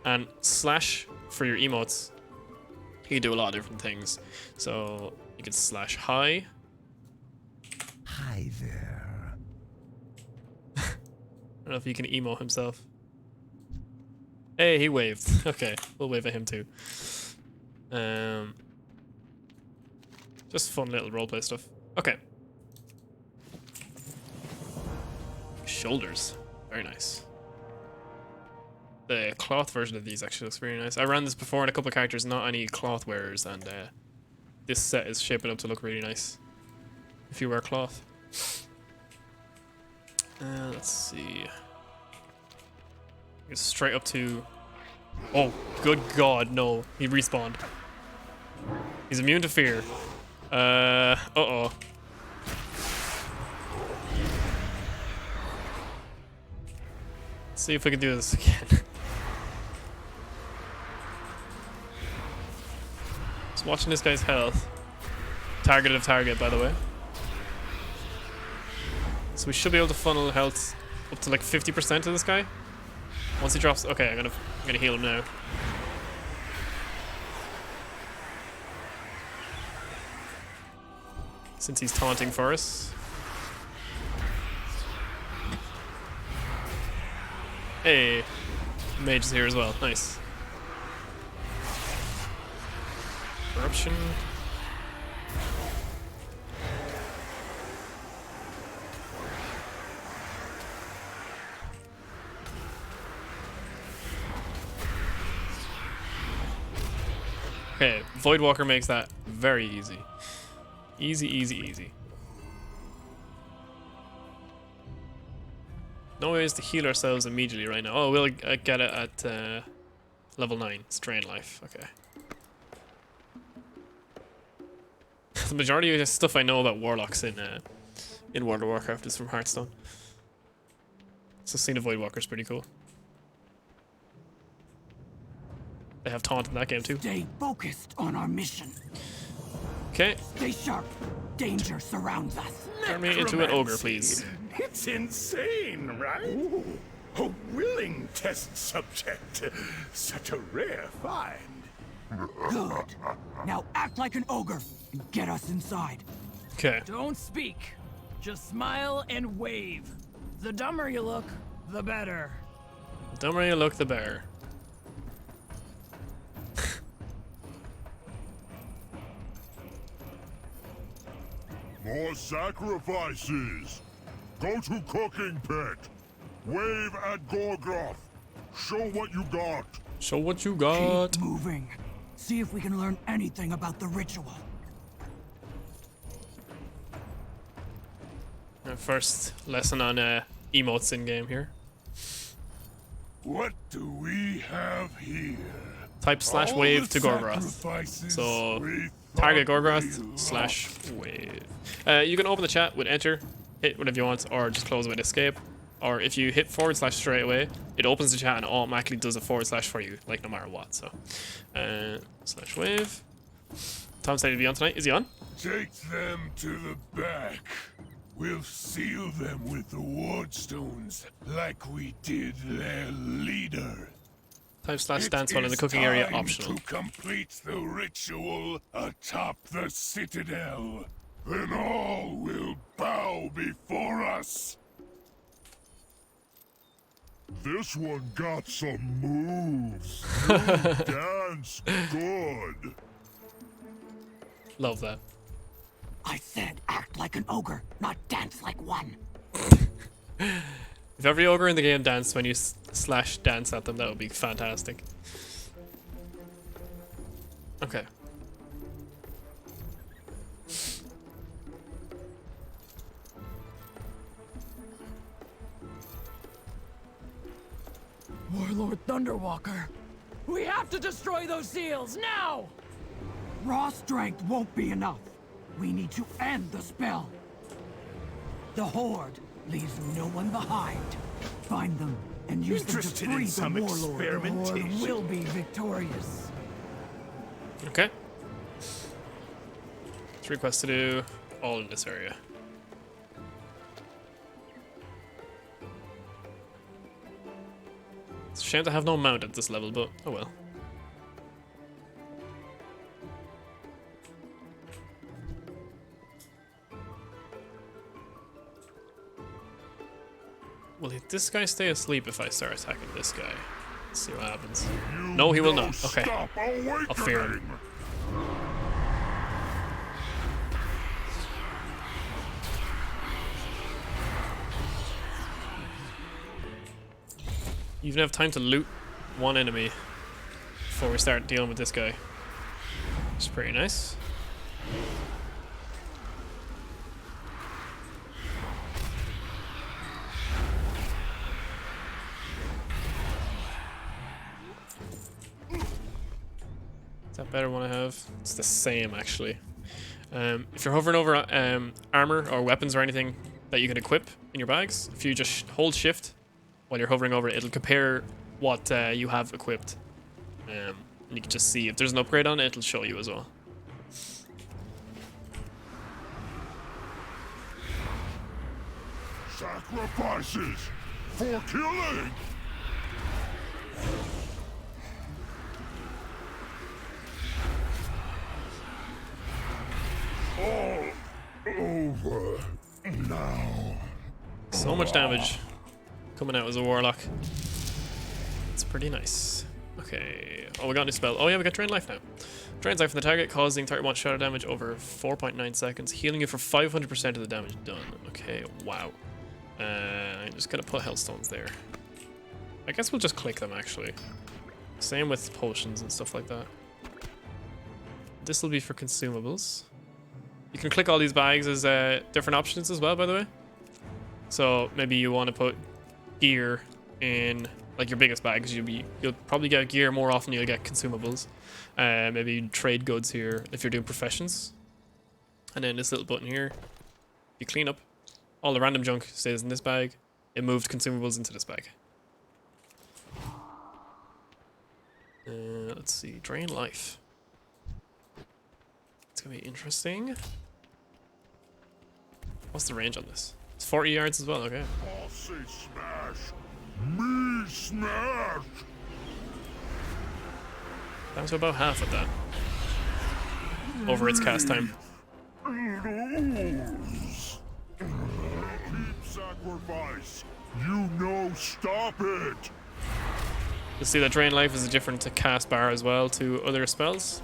and / for your emotes. You can do a lot of different things. So you can /hi. Hi there. I don't know if he can emo himself. Hey, he waved. Okay, we'll wave at him too. Just fun little roleplay stuff. Okay. Shoulders. Very nice. The cloth version of these actually looks very nice. I ran this before in a couple of characters, not any cloth wearers, and this set is shaping up to look really nice if you wear cloth. Let's see. Get straight up to... Oh, good God, no. He respawned. He's immune to fear. Uh-oh. See if we can do this again. Just watching this guy's health. Targeted target, by the way. So we should be able to funnel health up to like 50% of this guy. Once he drops, okay, I'm gonna heal him now. Since he's taunting for us. Hey, mage is here as well. Nice. Corruption. Okay, Voidwalker makes that very easy. Easy, easy, easy. No ways to heal ourselves immediately right now. Oh, we'll get it at level 9. It's Drain Life. Okay. The majority of the stuff I know about Warlocks in World of Warcraft is from Hearthstone. So seeing a Voidwalker is pretty cool. They have taunt in that game too. Stay focused on our mission. Okay. Stay sharp. Danger surrounds us. Turn me into an ogre, please. It's insane, right? Ooh, a willing test subject. Such a rare find. Good. Now act like an ogre and get us inside. Okay. Don't speak. Just smile and wave. The dumber you look, the better. The dumber you look, the better. More sacrifices! Go to cooking pit! Wave at Gorgoth! Show what you got! Show what you got! Keep moving. See if we can learn anything about the ritual. First lesson on emotes in game here. What do we have here? Type / wave to Gorgoth. So target Gorgoth / wave. You can open the chat with enter, hit whatever you want, or just close it with escape. Or if you hit / straight away, it opens the chat and automatically does a / for you, like no matter what. So / wave. Tom said he'd be on tonight. Is he on? Take them to the back. We'll seal them with the wardstones, like we did their leader. Type / dance while in the cooking area optional. To complete the ritual atop the citadel, then all will bow before us. This one got some moves. You dance good. Love that. I said act like an ogre, not dance like one. If every ogre in the game danced when you / dance at them, that would be fantastic. Okay. Warlord Thunderwalker, we have to destroy those seals now! Raw strength won't be enough. We need to end the spell. The Horde leaves no one behind. Find them and use them to Interested free in some the Warlord. The experimentation? Horde will be victorious. Okay. It's request to do all in this area. It's a shame to have no mount at this level, but oh well. Will this guy stay asleep if I start attacking this guy? Let's see what happens. No, he will not. Okay. I'll fear him. You even have time to loot one enemy before we start dealing with this guy. It's pretty nice. Is that better one I have? It's the same actually. If you're hovering over armor or weapons or anything that you can equip in your bags, if you just hold shift while you're hovering over it, it'll compare what you have equipped. And you can just see if there's an upgrade on it, it'll show you as well. Sacrifices for killing! All over now. So much damage coming out as a warlock. It's pretty nice. Okay. Oh, we got a new spell. Oh yeah, we got Drain Life now. Drains life from the target, causing 31 shadow damage over 4.9 seconds, healing you for 500% of the damage done. Okay, wow. I'm just gonna put Hellstones there. I guess we'll just click them actually. Same with potions and stuff like that. This will be for consumables. You can click all these bags as different options as well, by the way. So maybe you want to put gear in like your biggest bag, because you'll probably get gear more often than you'll get consumables. Maybe trade goods here if you're doing professions. And then this little button here, you clean up. All the random junk stays in this bag. It moved consumables into this bag. Let's see, Drain Life. It's gonna be interesting. What's the range on this? It's 40 yards as well, okay. I'll say smash. Me smash! Down to about half of that. Over its cast time. Lose. Keep sacrifice. You know, stop it. You'll see that Drain Life is a different cast bar as well to other spells.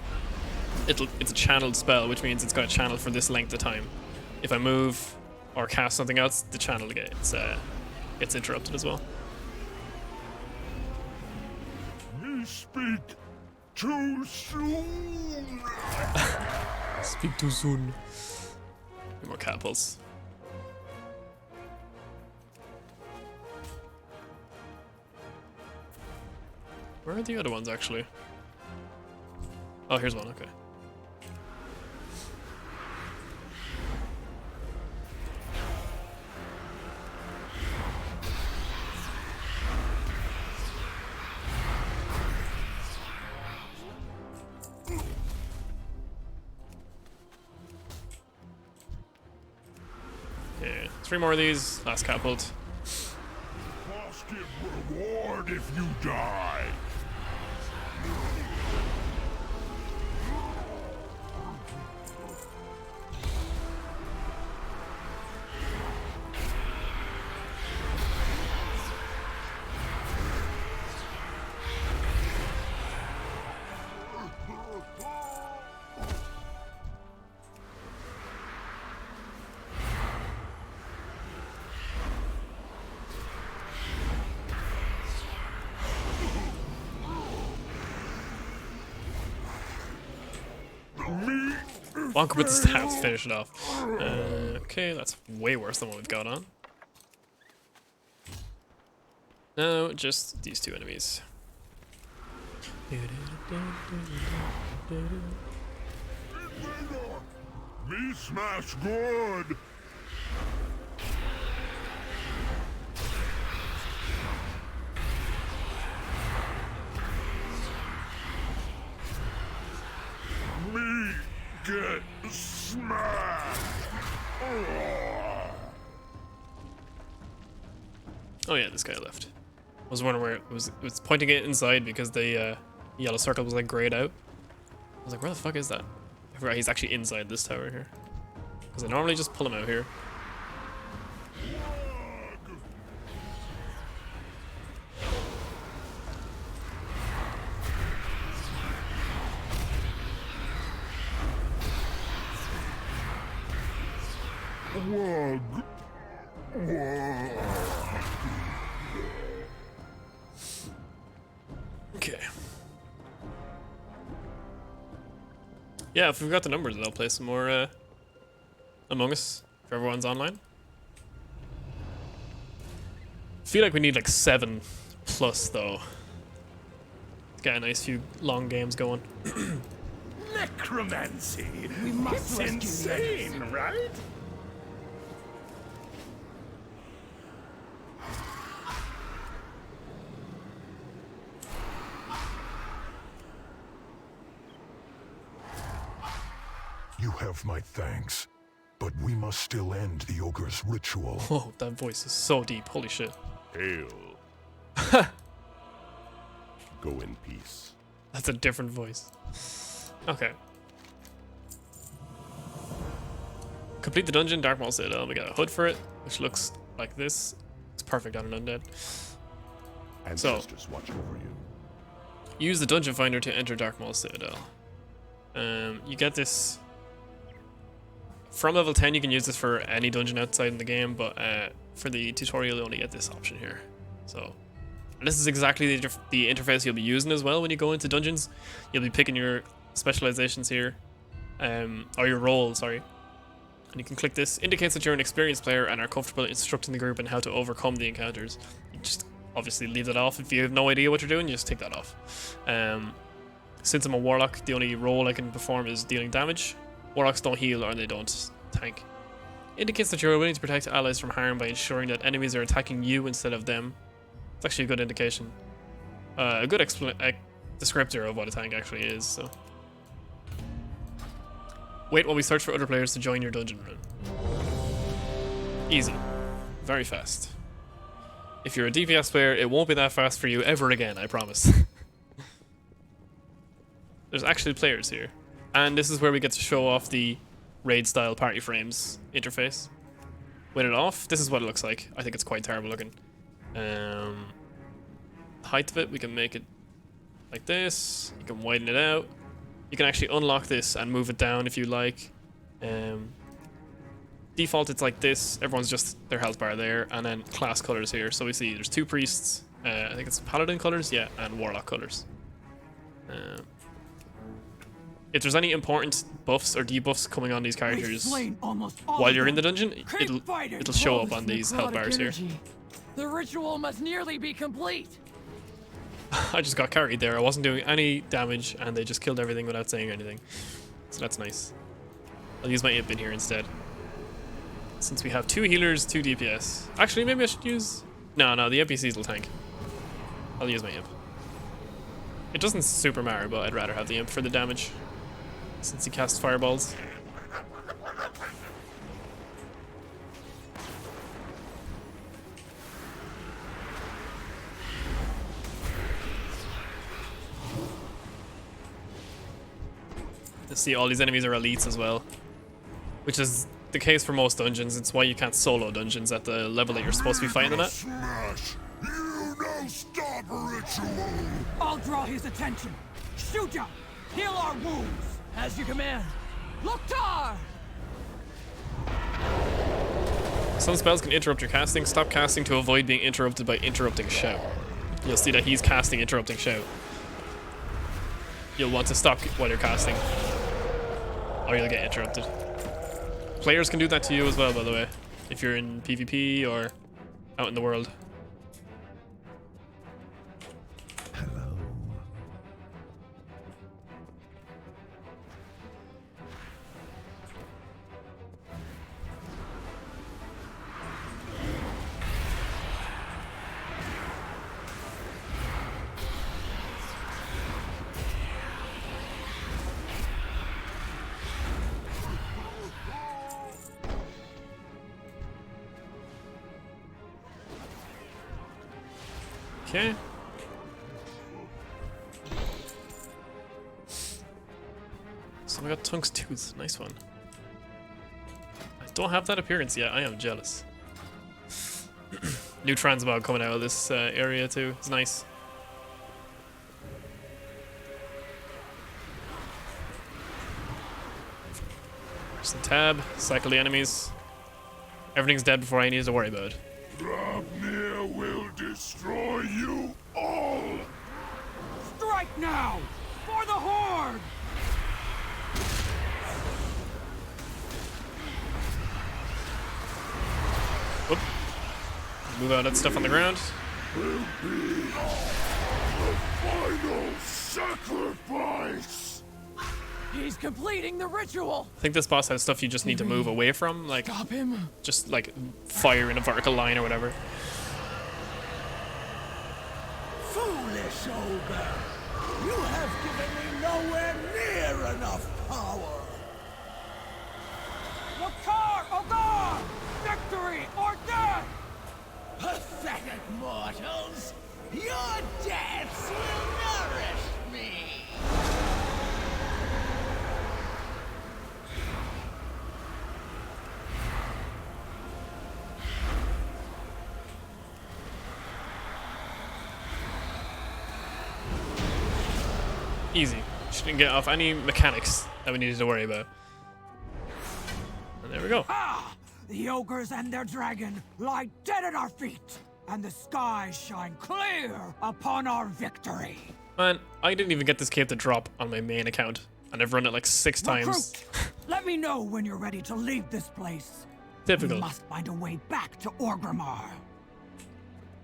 It's a channeled spell, which means it's got a channel for this length of time. If I move or cast something else, the channel gets interrupted as well. Me speak too soon. Speak too soon. More catapults. Where are the other ones actually? Oh, here's one, okay. Okay, 3 more of these, last catapult. Boss give reward if you die. Bonk with the stabs, finish it off. Okay, that's way worse than what we've got on. No, just these 2 enemies. Me smash good. Me get smashed. Oh yeah, this guy left. I was wondering where it was pointing it inside because the yellow circle was like grayed out. I was like, where the fuck is that? I forgot he's actually inside this tower here. Because I normally just pull him out here. Wug. Okay. Yeah, if we've got the numbers, I'll play some more Among Us if everyone's online. Feel like we need like 7+ though. Get a nice few long games going. Necromancy! We must It's rescue insane, right? You have my thanks, but we must still end the ogre's ritual. Whoa, that voice is so deep. Holy shit. Hail. Go in peace. That's a different voice. Okay. Complete the dungeon, Dark Maul Citadel. We got a hood for it, which looks like this. It's perfect on an undead. Ancestors watch over you. Use the dungeon finder to enter Dark Maul Citadel. You get this from level 10. You can use this for any dungeon outside in the game, but for the tutorial you only get this option here. So, and this is exactly the interface you'll be using as well when you go into dungeons. You'll be picking your specializations here, or your role, sorry. And you can click this. Indicates that you're an experienced player and are comfortable instructing the group on how to overcome the encounters. You just obviously leave that off. If you have no idea what you're doing, you just take that off. Since I'm a warlock, the only role I can perform is dealing damage. Warlocks don't heal or they don't tank. Indicates that you're willing to protect allies from harm by ensuring that enemies are attacking you instead of them. It's actually a good indication. A good descriptor of what a tank actually is. So, wait while we search for other players to join your dungeon run. Easy. Very fast. If you're a DPS player, it won't be that fast for you ever again, I promise. There's actually players here. And this is where we get to show off the raid-style party frames interface. With it off, this is what it looks like. I think it's quite terrible looking. The height of it, we can make it like this. You can widen it out. You can actually unlock this and move it down if you like. Default, it's like this. Everyone's just their health bar there, and then class colors here. So we see there's two priests. I think it's paladin colors, yeah, and warlock colors. If there's any important buffs or debuffs coming on these characters while you're in the dungeon, it'll show up on these health bars here. The ritual must nearly be complete. I just got carried there. I wasn't doing any damage, and they just killed everything without saying anything. So that's nice. I'll use my imp in here instead. Since we have 2 healers, 2 DPS. Actually, maybe I should use... No, the NPCs will tank. I'll use my imp. It doesn't super matter, but I'd rather have the imp for the damage, since he casts fireballs. See, all these enemies are elites as well, which is the case for most dungeons. It's why you can't solo dungeons at the level that you're supposed to be fighting them at. Smash! You no stop ritual! I'll draw his attention. Shoot ya! Heal our wounds! As you command. Loktar! Some spells can interrupt your casting. Stop casting to avoid being interrupted by interrupting shout. You'll see that he's casting interrupting shout. You'll want to stop while you're casting, or you'll get interrupted. Players can do that to you as well, by the way, if you're in PvP or out in the world. Okay. So we got Tunk's Tooth. Nice one. I don't have that appearance yet. I am jealous. New transmog coming out of this area too. It's nice. Just a tab. Cycle the enemies. Everything's dead before I need to worry about it. Grabnir will destroy you all! Strike now! For the Horde! Whoop. Move out that stuff on the ground. Will be the final sacrifice! He's completing the ritual. I think this boss has stuff you just need to move away from, like Stop him. just like fire in a vertical line or whatever. Foolish ogre! You have given me nowhere near enough power! Makar, Ogar! Victory or death! Pathetic mortals! Your deaths will nourish me! Easy. She didn't get off any mechanics that we needed to worry about. And there we go. Ah! The ogres and their dragon lie dead at our feet, and the skies shine clear upon our victory. Man, I didn't even get this cape to drop on my main account, and I've run it like 6 times. Let me know when you're ready to leave this place. Typical. We must find a way back to Orgrimmar.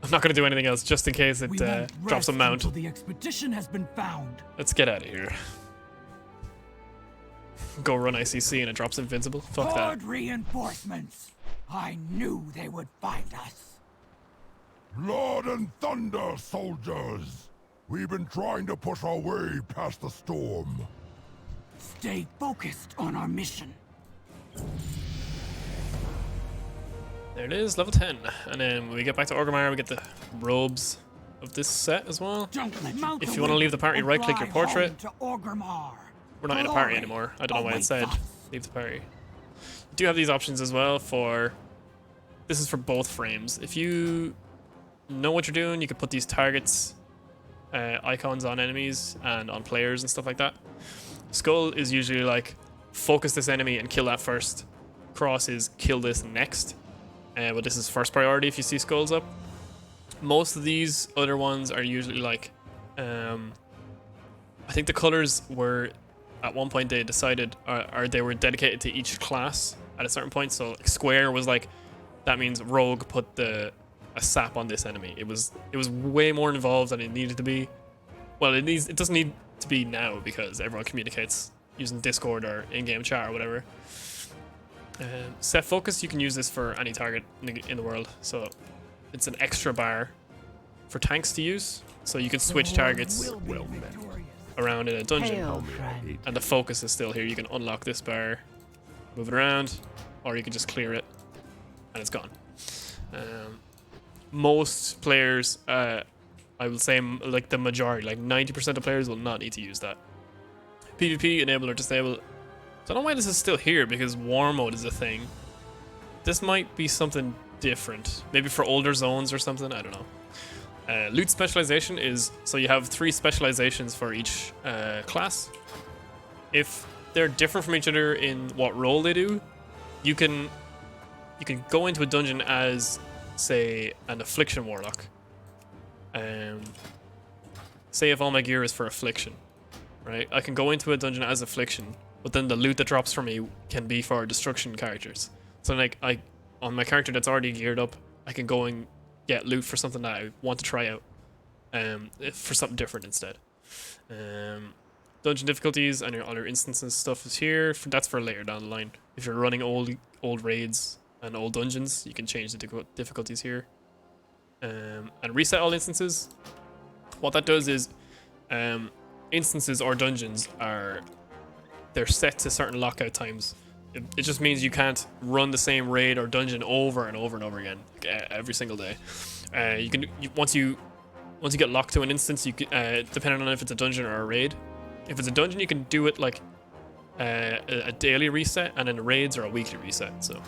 I'm not going to do anything else just in case it drops a mount. Until the expedition has been found. Let's get out of here. Go run ICC and it drops invincible. Fuck that. Horde reinforcements. I knew they would find us. Blood and thunder, soldiers! We've been trying to push our way past the storm. Stay focused on our mission. There it is, level 10. And then when we get back to Orgrimmar, we get the robes of this set as well. If you want to leave the party, right-click your portrait. We're not in a party anymore. I don't know why it said leave the party. You do have these options as well for... This is for both frames. If you know what you're doing, you can put these targets, icons on enemies and on players and stuff like that. Skull is usually like, focus this enemy and kill that first. Cross is kill this next. But this is first priority if you see skulls up. Most of these other ones are usually like... I think the colors were... At one point they decided, or they were dedicated to each class at a certain point. So like, square was like, that means rogue put a sap on this enemy. It was way more involved than it needed to be. Well, it doesn't need to be now because everyone communicates using Discord or in-game chat or whatever. Set focus, you can use this for any target in the world. So it's an extra bar for tanks to use. So you can switch targets around in a dungeon, and the focus is still here. You can unlock this bar, move it around, or you can just clear it and it's gone. Most players, I will say like the majority, like 90% of players will not need to use that. PvP enable or disable. Don't know why this is still here because war mode is a thing. This might be something different, maybe for older zones or something, I don't know. Loot specialization is, so you have 3 specializations for each class. If they're different from each other in what role they do, you can go into a dungeon as, say, an affliction warlock. Say if all my gear is for affliction, right? I can go into a dungeon as affliction, but then the loot that drops from me can be for destruction characters. So like on my character that's already geared up, I can go and get loot for something that I want to try out, for something different instead. Dungeon difficulties and your other instances stuff is here. That's for later down the line. If you're running old raids and old dungeons, you can change the difficulties here. And reset all instances. What that does is, instances or dungeons they're set to certain lockout times. It just means you can't run the same raid or dungeon over and over and over again every single day. Once you get locked to an instance, you depending on if it's a dungeon or a raid. If it's a dungeon, you can do it like a daily reset, and then raids are a weekly reset. So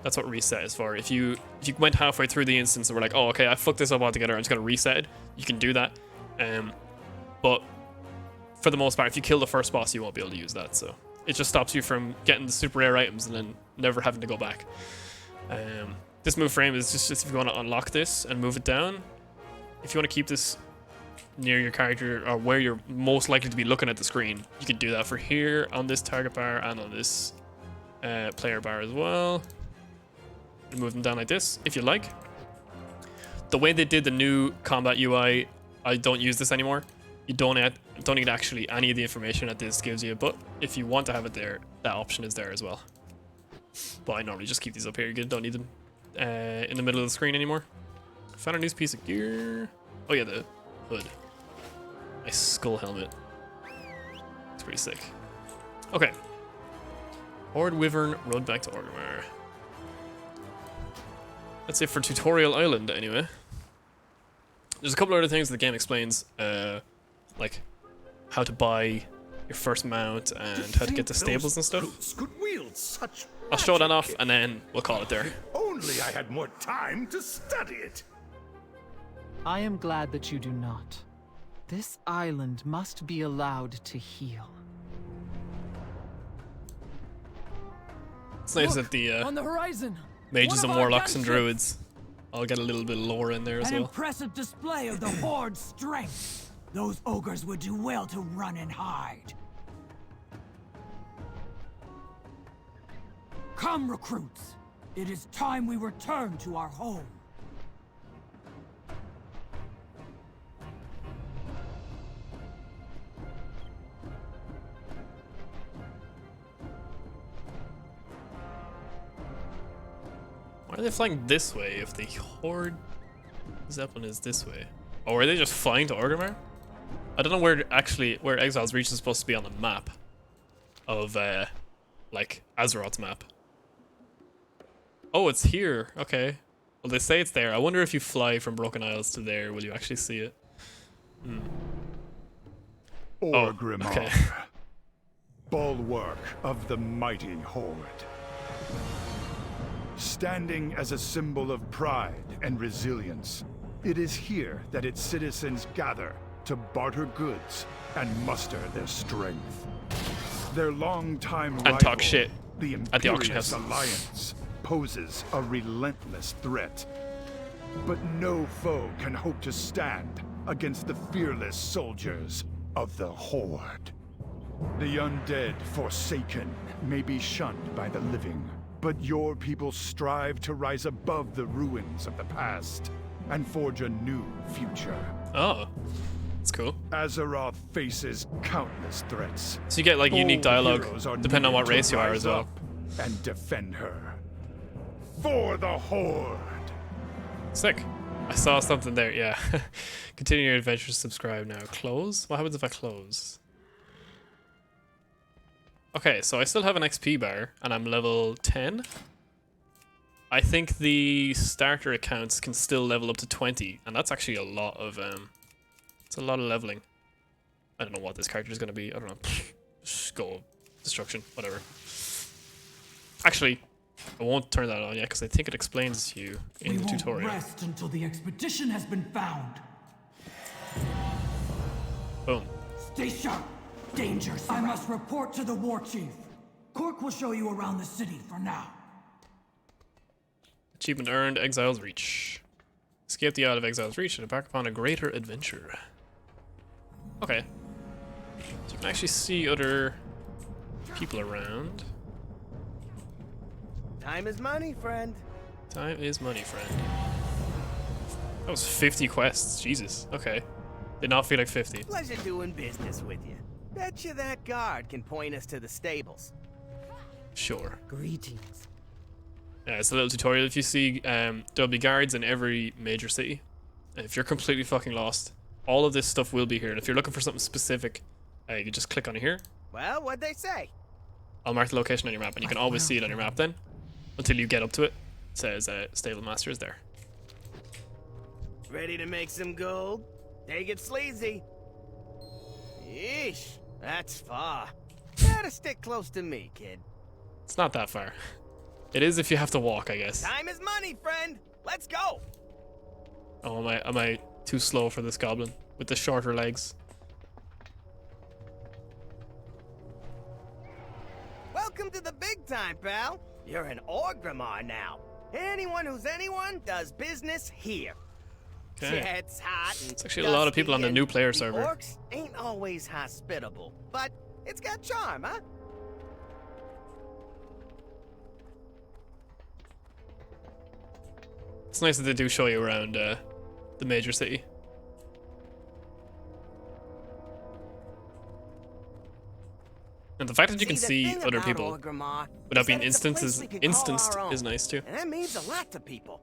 that's what reset is for. If you went halfway through the instance and were like, oh okay, I fucked this up altogether, I'm just gonna reset it, you can do that. But for the most part, if you kill the first boss, you won't be able to use that. So it just stops you from getting the super rare items and then never having to go back. This move frame is just if you want to unlock this and move it down. If you want to keep this near your character or where you're most likely to be looking at the screen, you can do that for here on this target bar and on this player bar as well. You move them down like this if you like. The way they did the new combat UI, I don't use this anymore. You don't need actually any of the information that this gives you, but if you want to have it there, that option is there as well. But I normally just keep these up here. You don't need them in the middle of the screen anymore. Found a new piece of gear. Oh yeah, the hood. Nice skull helmet. It's pretty sick. Okay. Horde Wyvern, road back to Orgrimmar. That's it for Tutorial Island, anyway. There's a couple other things the game explains, like how to buy your first mount and how to get the stables and stuff. Could wield such I'll show that off and then we'll call it there. Only I had more time to study it. I am glad that you do not. This island must be allowed to heal. It's nice that the on the horizon. mages and warlocks and druids all get a little bit of lore in there as An well. impressive display of the Horde's strength. Those ogres would do well to run and hide. Come, recruits. It is time we return to our home. Why are they flying this way if the Horde Zeppelin is this way? Or are they just flying to Orgrimmar? I don't know where Exile's Reach is supposed to be on the map of like Azeroth's map. Oh, it's here. Okay. Well, they say it's there. I wonder if you fly from Broken Isles to there, will you actually see it? Orgrimmar, okay. bulwark of the mighty Horde. Standing as a symbol of pride and resilience, it is here that its citizens gather to barter goods and muster their strength. Their longtime rival, talk shit the at the auction Imperious house. Alliance, poses a relentless threat. But no foe can hope to stand against the fearless soldiers of the Horde. The undead forsaken may be shunned by the living, but your people strive to rise above the ruins of the past and forge a new future. Oh, that's cool. Azeroth faces countless threats. So you get like unique Bold dialogue heroes are depending on what needed to race you are rise as well. up and defend her. For the Horde! Sick. I saw something there, yeah. Continue your adventures, subscribe now. Close? What happens if I close? Okay, so I still have an XP bar, and I'm level 10. I think the starter accounts can still level up to 20, and that's actually a lot of, it's a lot of leveling. I don't know what this character is going to be. I don't know. Just go destruction, whatever. Actually, I won't turn that on yet, because I think it explains to you in the tutorial. We won't rest until the expedition has been found. Boom. Stay sharp. Danger. I must report to the war chief. Cork will show you around the city for now. Achievement earned, Exile's Reach. Escape the Isle of Exile's Reach and embark upon a greater adventure. Okay. So you can actually see other people around. Time is money, friend. Time is money, friend. That was 50 quests. Jesus. Okay. Did not feel like 50. Pleasure doing business with you. Bet you that guard can point us to the stables. Sure. Greetings. Yeah, it's a little tutorial. If you see, there'll be guards in every major city. And if you're completely fucking lost, all of this stuff will be here. And if you're looking for something specific, you can just click on it here. Well, what'd they say? I'll mark the location on your map, and you can always see it on your map then. Until you get up to it. It says Stable Master is there. Ready to make some gold? Take it sleazy. Yeesh, that's far. Better stick close to me, kid. It's not that far. It is if you have to walk, I guess. Time is money, friend. Let's go. Oh, am I too slow for this goblin with the shorter legs? Welcome to the big time, pal. You're an Orgrimmar now. Anyone who's anyone does business here. Okay. Yeah, it's hot. It's actually a lot of people on the new player the server. Orcs ain't always hospitable, but it's got charm, huh? It's nice that they do show you around the major city. And the fact that you can the see thing other about people Orgrimmar without is being that it's a place we can call instanced our is own, nice too. and that means a lot to people.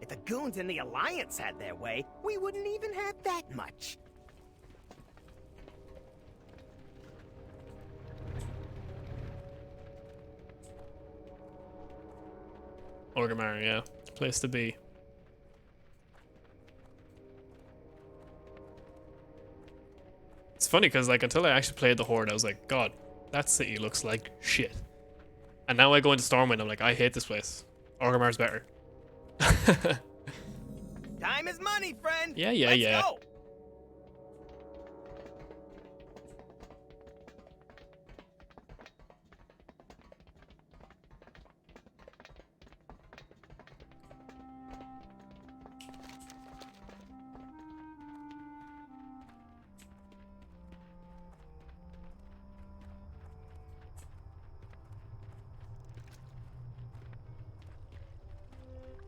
If the goons in the Alliance had their way, we wouldn't even have that much. Orgrimmar, yeah. Place to be. It's funny because like until I actually played the Horde, I was like, God, that city looks like shit. And now I go into Stormwind, I'm like, I hate this place. Orgrimmar's better. Time is money, friend. Yeah, yeah, Let's yeah. Go.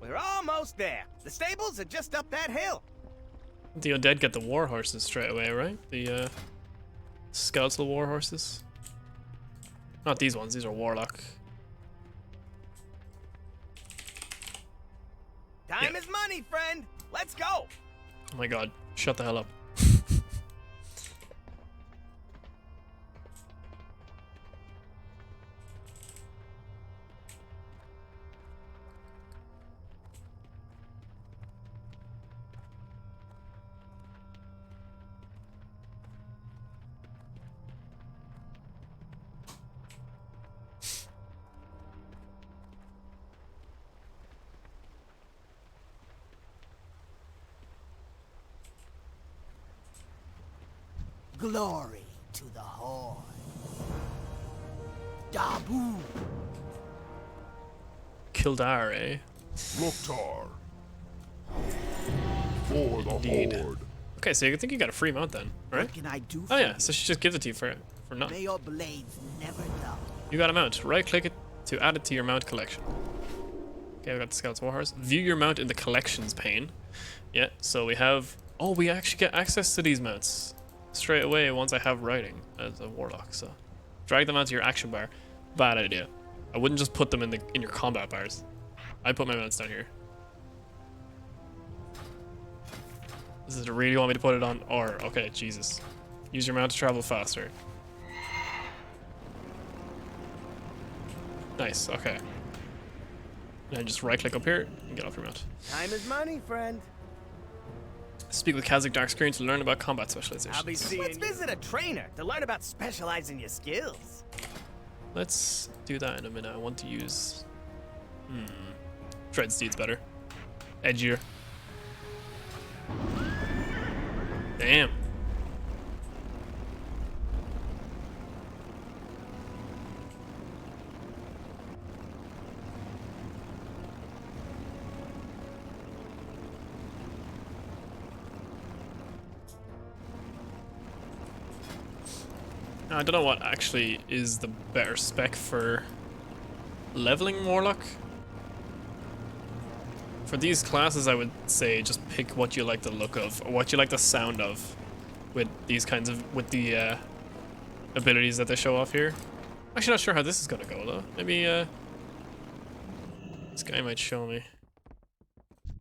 We're almost there. The stables are just up that hill. The undead get the war horses straight away, right? The skeletal war horses. Not these ones, these are warlock. Time is money, friend. Let's go. Oh my god, shut the hell up. Glory to the Horde. Dabu. Kildare, eh? Loktar. For the Indeed. Horde. Okay, so you think you got a free mount then, right? What can I do Oh for yeah, you? so she just gives it to you for May nothing. your blades never dull. You got a mount. Right click it to add it to your mount collection. Okay, we got the Scout's Warhorse. View your mount in the collections pane. Yeah, so we have... Oh, we actually get access to these mounts straight away once I have riding as a warlock, so... Drag them onto your action bar. Bad idea. I wouldn't just put them in your combat bars. I put my mounts down here. Does it really want me to put it on? Or, okay, Jesus. Use your mount to travel faster. Nice, okay. And then just right click up here and get off your mount. Time is money, friend. Speak with Kazakh Darkscreen to learn about combat specializations. I'll be seeing Let's visit a trainer to learn about specializing your skills. Let's do that in a minute. I want to use... Dreadsteed's better. Edgier. Damn. I don't know what actually is the better spec for leveling Warlock. For these classes, I would say just pick what you like the look of, or what you like the sound of, with these kinds of, with the abilities that they show off here. I'm actually not sure how this is gonna go though. Maybe this guy might show me.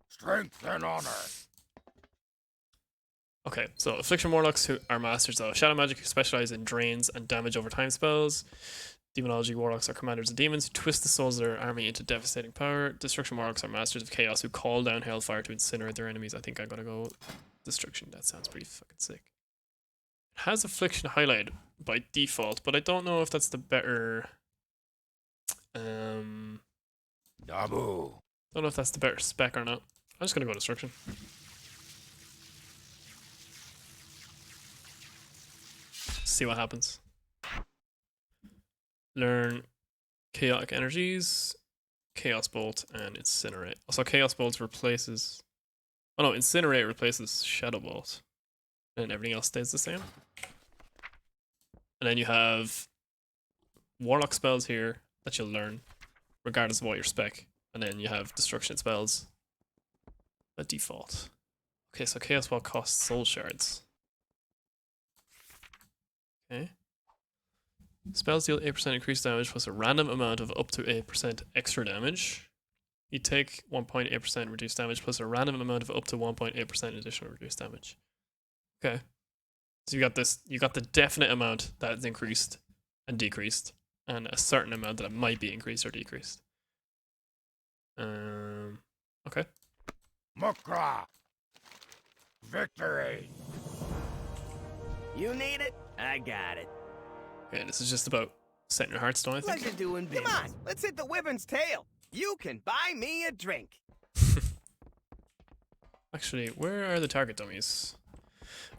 Strength and honor. Okay, so Affliction Warlocks who are masters of Shadow Magic who specialize in drains and damage over time spells. Demonology Warlocks are commanders of demons who twist the souls of their army into devastating power. Destruction Warlocks are masters of chaos who call down hellfire to incinerate their enemies. I think I'm gonna go Destruction. That sounds pretty fucking sick. It has Affliction highlighted by default, but I don't know if that's the better... Dabu. Don't know if that's the better spec or not. I'm just gonna go Destruction. See what happens. Learn Chaotic Energies, Chaos Bolt, and Incinerate. Also, Chaos Bolt replaces... Oh no, Incinerate replaces Shadow Bolt. And everything else stays the same. And then you have Warlock spells here that you'll learn, regardless of what your spec. And then you have Destruction spells by default. Okay, so Chaos Bolt costs Soul Shards. Okay. Spells deal 8% increased damage plus a random amount of up to 8% extra damage. You take 1.8% reduced damage plus a random amount of up to 1.8% additional reduced damage. Okay. So you got this, you got the definite amount that is increased and decreased, and a certain amount that it might be increased or decreased. Okay. Mukra! Victory! You need it? I got it. Okay, this is just about setting your Hearthstone, I think. Pleasure doing business. Come on, let's hit the wyvern's tail. You can buy me a drink. Actually, where are the target dummies?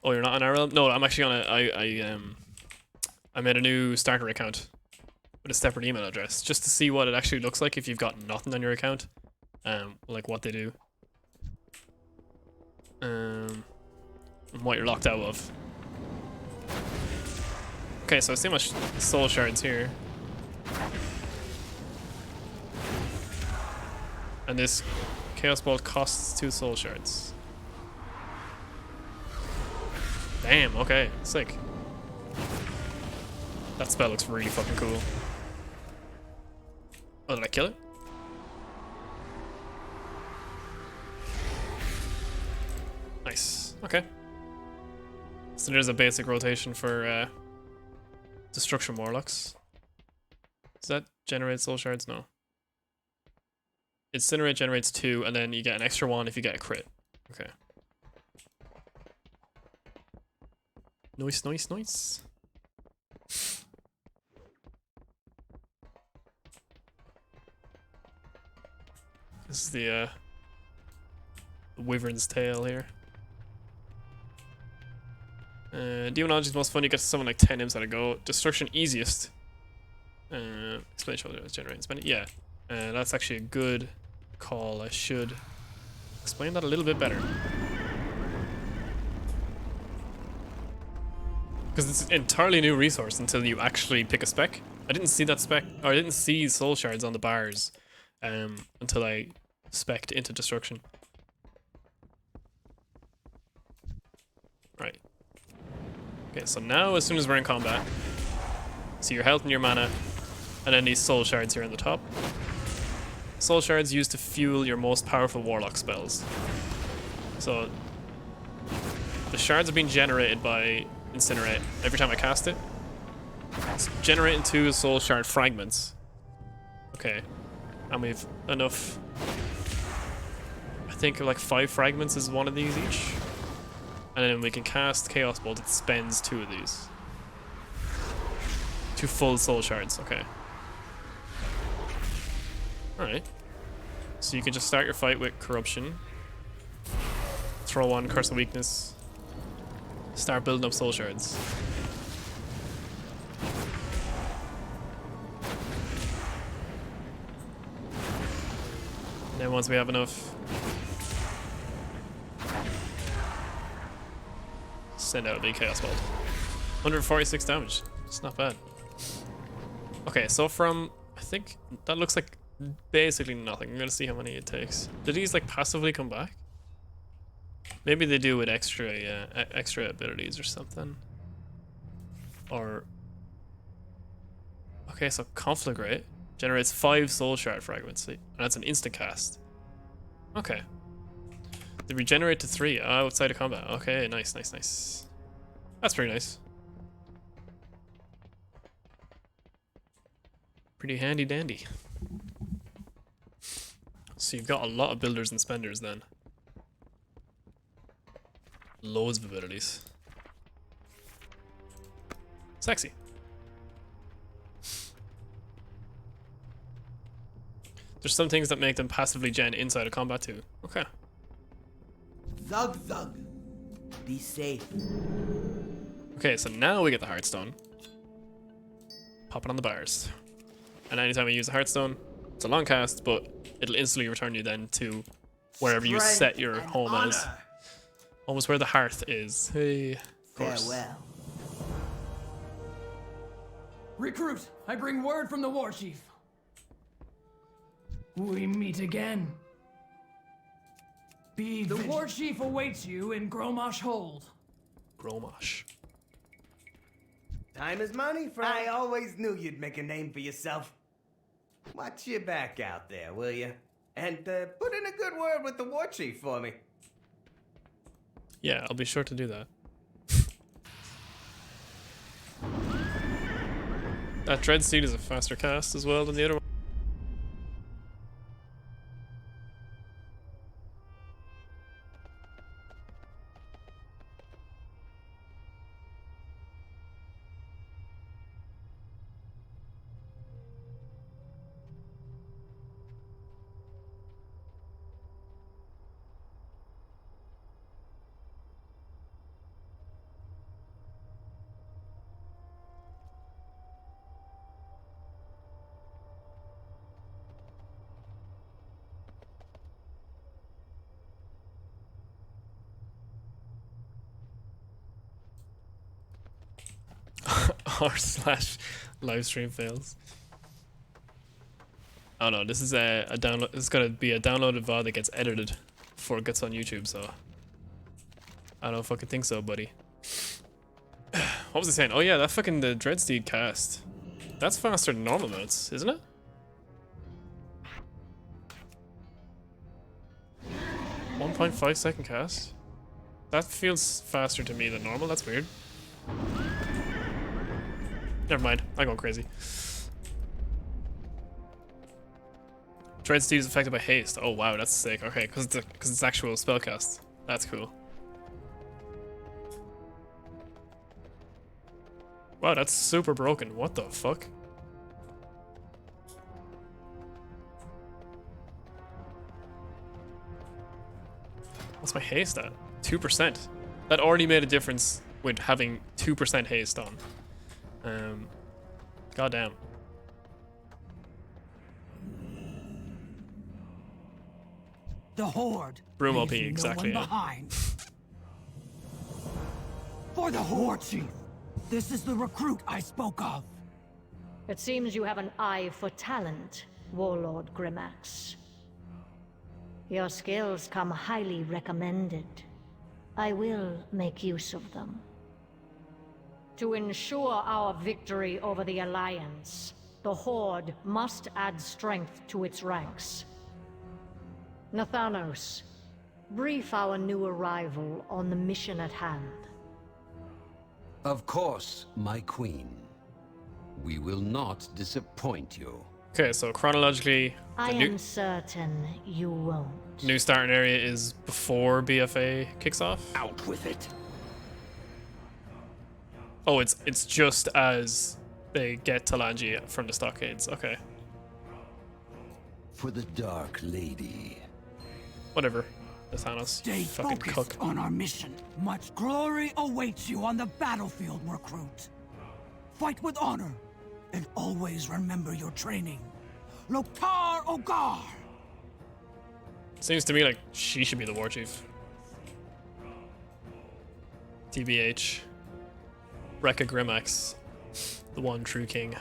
Oh, you're not on our realm? No, I'm actually on a I made a new starter account with a separate email address just to see what it actually looks like if you've got nothing on your account. Like what they do. And what you're locked out of. Okay, so I see how much soul shards here. And this Chaos Bolt costs 2 soul shards. Damn, okay, sick. That spell looks really fucking cool. Oh, did I kill it? Nice, okay. So there's a basic rotation for Destruction Warlocks. Does that generate soul shards? No. Incinerate generates 2, and then you get an extra 1 if you get a crit. Okay. Nice, nice, nice. This is the wyvern's tail here. Demonology is most fun. You get to summon like 10 imps at a go. Destruction easiest. Explanation of generating spend it. Yeah, that's actually a good call. I should explain that a little bit better. Because it's an entirely new resource until you actually pick a spec. I didn't see that spec, or I didn't see soul shards on the bars until I spec'd into destruction. Right. Okay, so now as soon as we're in combat, see your health and your mana, and then these soul shards here on the top. Soul shards used to fuel your most powerful warlock spells. So the shards are being generated by Incinerate every time I cast it. It's generating 2 soul shard fragments. Okay, and we've enough. I think like 5 fragments is one of these each. And then we can cast Chaos Bolt, it spends 2 of these. 2 full soul shards, okay. Alright. So you can just start your fight with Corruption. Throw 1 Curse of Weakness. Start building up soul shards. And then once we have enough, send out a big Chaos Bolt. 146 damage. It's not bad. Okay, so from, I think that looks like basically nothing. I'm gonna see how many it takes. Do these like passively come back? Maybe they do with extra extra abilities or something. Or okay, so Conflagrate generates 5 soul shard fragments, and that's an instant cast. Okay. They regenerate to 3 outside of combat. Okay, nice, nice, nice. That's pretty nice. Pretty handy dandy. So you've got a lot of builders and spenders then. Loads of abilities. Sexy. There's some things that make them passively gen inside of combat too. Okay. Zug zug. Be safe. Okay, so now we get the Hearthstone. Pop it on the bars. And anytime I use a Hearthstone, it's a long cast, but it'll instantly return you then to wherever you set your home as. Almost where the hearth is. Hey, of course. Farewell. Recruit, I bring word from the war chief. We meet again. The war chief awaits you in Gromosh Hold. Gromosh. Time is money, friend. I always knew you'd make a name for yourself. Watch your back out there, will you? And put in a good word with the war chief for me. Yeah, I'll be sure to do that. That Dread Steed is a faster cast as well than the other one. r/livestream fails. Oh no, this is a download. It's gonna be a downloaded VOD that gets edited before it gets on YouTube. So I don't fucking think so, buddy. What was I saying? Oh yeah, that fucking the Dreadsteed cast. That's faster than normal modes, isn't it? 1.5 second cast. That feels faster to me than normal. That's weird. Never mind, I'm going crazy. Dreadsteed is affected by haste. Oh wow, that's sick. Okay, because it's actual spellcast. That's cool. Wow, that's super broken. What the fuck? What's my haste at? 2%. That already made a difference with having 2% haste on. Goddamn. The Horde. Broom OP, leaves exactly. No one behind. For the Horde, Chief. This is the recruit I spoke of. It seems you have an eye for talent, Warlord Grimax. Your skills come highly recommended. I will make use of them. To ensure our victory over the Alliance, the Horde must add strength to its ranks. Nathanos, brief our new arrival on the mission at hand. Of course, my queen. We will not disappoint you. Okay, so chronologically, I am certain you won't. New starting area is before BFA kicks off. Out with it. Oh, it's just as they get Talanji from the stockades. Okay. For the Dark Lady. Whatever. Nathanos. Stay fucking focused cook. on our mission. Much glory awaits you on the battlefield, recruit. Fight with honor, and always remember your training. Loktar Ogar! Seems to me like she should be the war chief. TBH. Rekka Grimax. The one true king.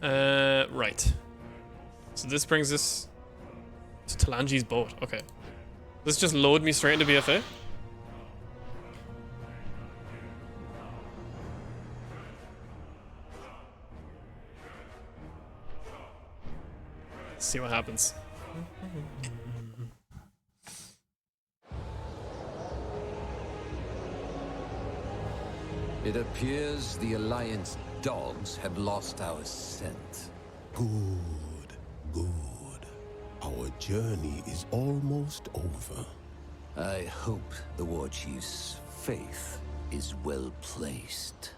Right. So this brings us to Talanji's boat. Okay. Let's just load me straight into BFA. See what happens. It appears the Alliance dogs have lost our scent. Good, good. Our journey is almost over. I hope the War Chief's faith is well placed.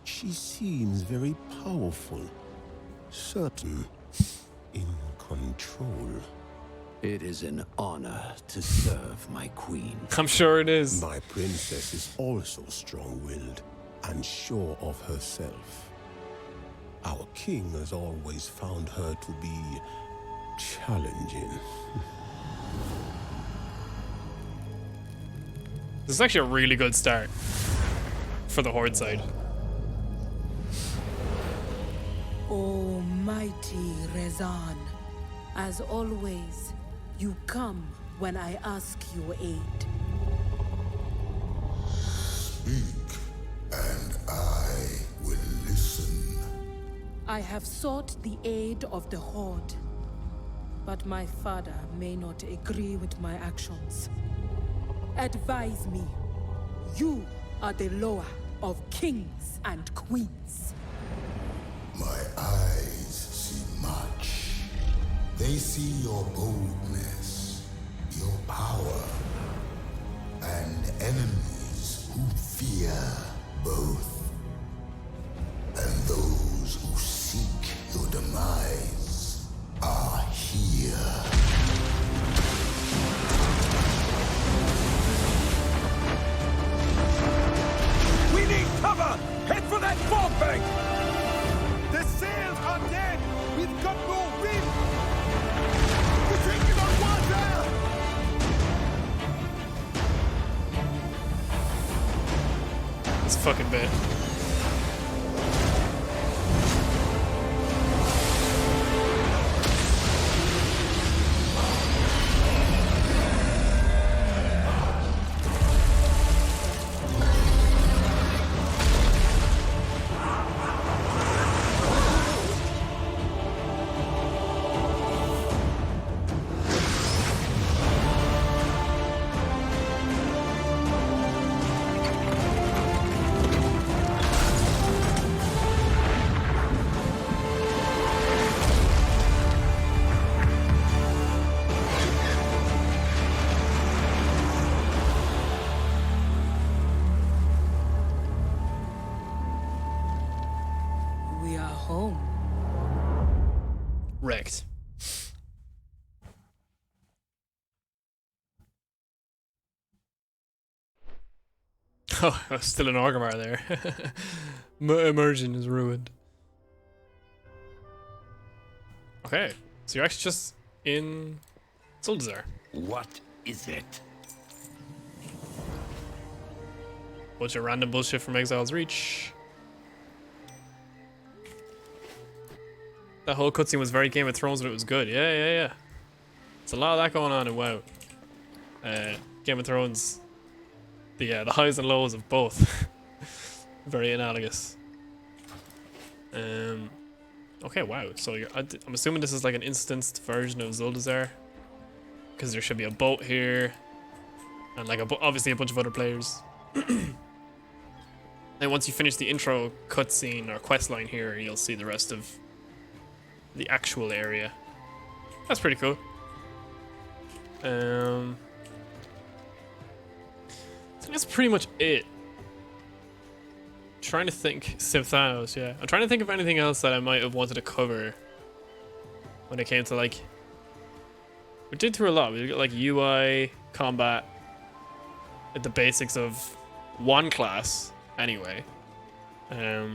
She seems very powerful, certain, in control. It is an honor to serve my queen. I'm sure it is. My princess is also strong-willed and sure of herself. Our king has always found her to be challenging. This is actually a really good start for the Horde side. Almighty Rezan, as always, you come when I ask your aid. Speak, and I I have sought the aid of the Horde, but my father may not agree with my actions. Advise me. You are the lower of kings and queens. My eyes see much. They see your boldness, your power, and enemies who fear both. And those who seek your demise are here. We need cover! Head for that fog bank! The sails are dead! We've got no wind! We're taking on water! It's fucking bad. We are home. Wrecked. Oh, still an Orgrimmar there. Immersion is ruined. Okay, so you're actually just in Zuldazar. What is it? Bunch of random bullshit from Exile's Reach. That whole cutscene was very Game of Thrones, but it was good. Yeah. There's a lot of that going on in WoW. Game of Thrones, the highs and lows of both. Very analogous. Okay, wow. So I'm assuming this is like an instanced version of Zuldazar, because there should be a boat here, and like obviously a bunch of other players. And once you finish the intro cutscene or quest line here, you'll see the rest of the actual area. That's pretty cool. I think that's pretty much it. Trying to think. Symphanos, yeah. I'm trying to think of anything else that I might have wanted to cover when it came to like. We did through a lot. We got like UI, combat, the basics of one class. Anyway, I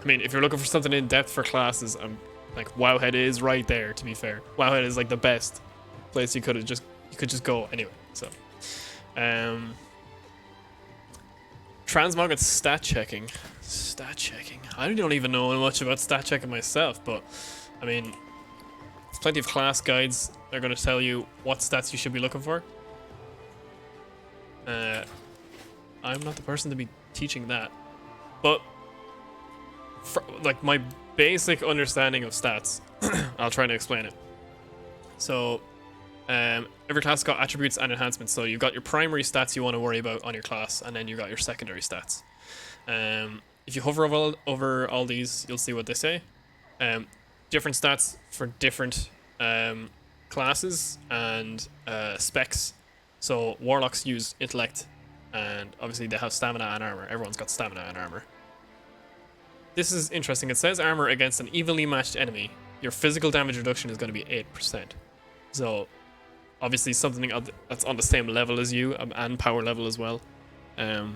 mean, if you're looking for something in depth for classes, like Wowhead is right there. To be fair, Wowhead is like the best place you could just go anyway. So, transmog and stat checking. I don't even know much about stat checking myself, but I mean, there's plenty of class guides. They're going to tell you what stats you should be looking for. I'm not the person to be teaching that, but like my basic understanding of stats, I'll try to explain it. So, every class has got attributes and enhancements. So you've got your primary stats you want to worry about on your class, and then you got your secondary stats. If you hover over all these, you'll see what they say. Different stats for different classes and specs. So warlocks use intellect, and obviously they have stamina and armor. Everyone's got stamina and armor. This is interesting. It says armor against an evenly matched enemy. Your physical damage reduction is going to be 8%. So obviously something that's on the same level as you, and power level as well. Item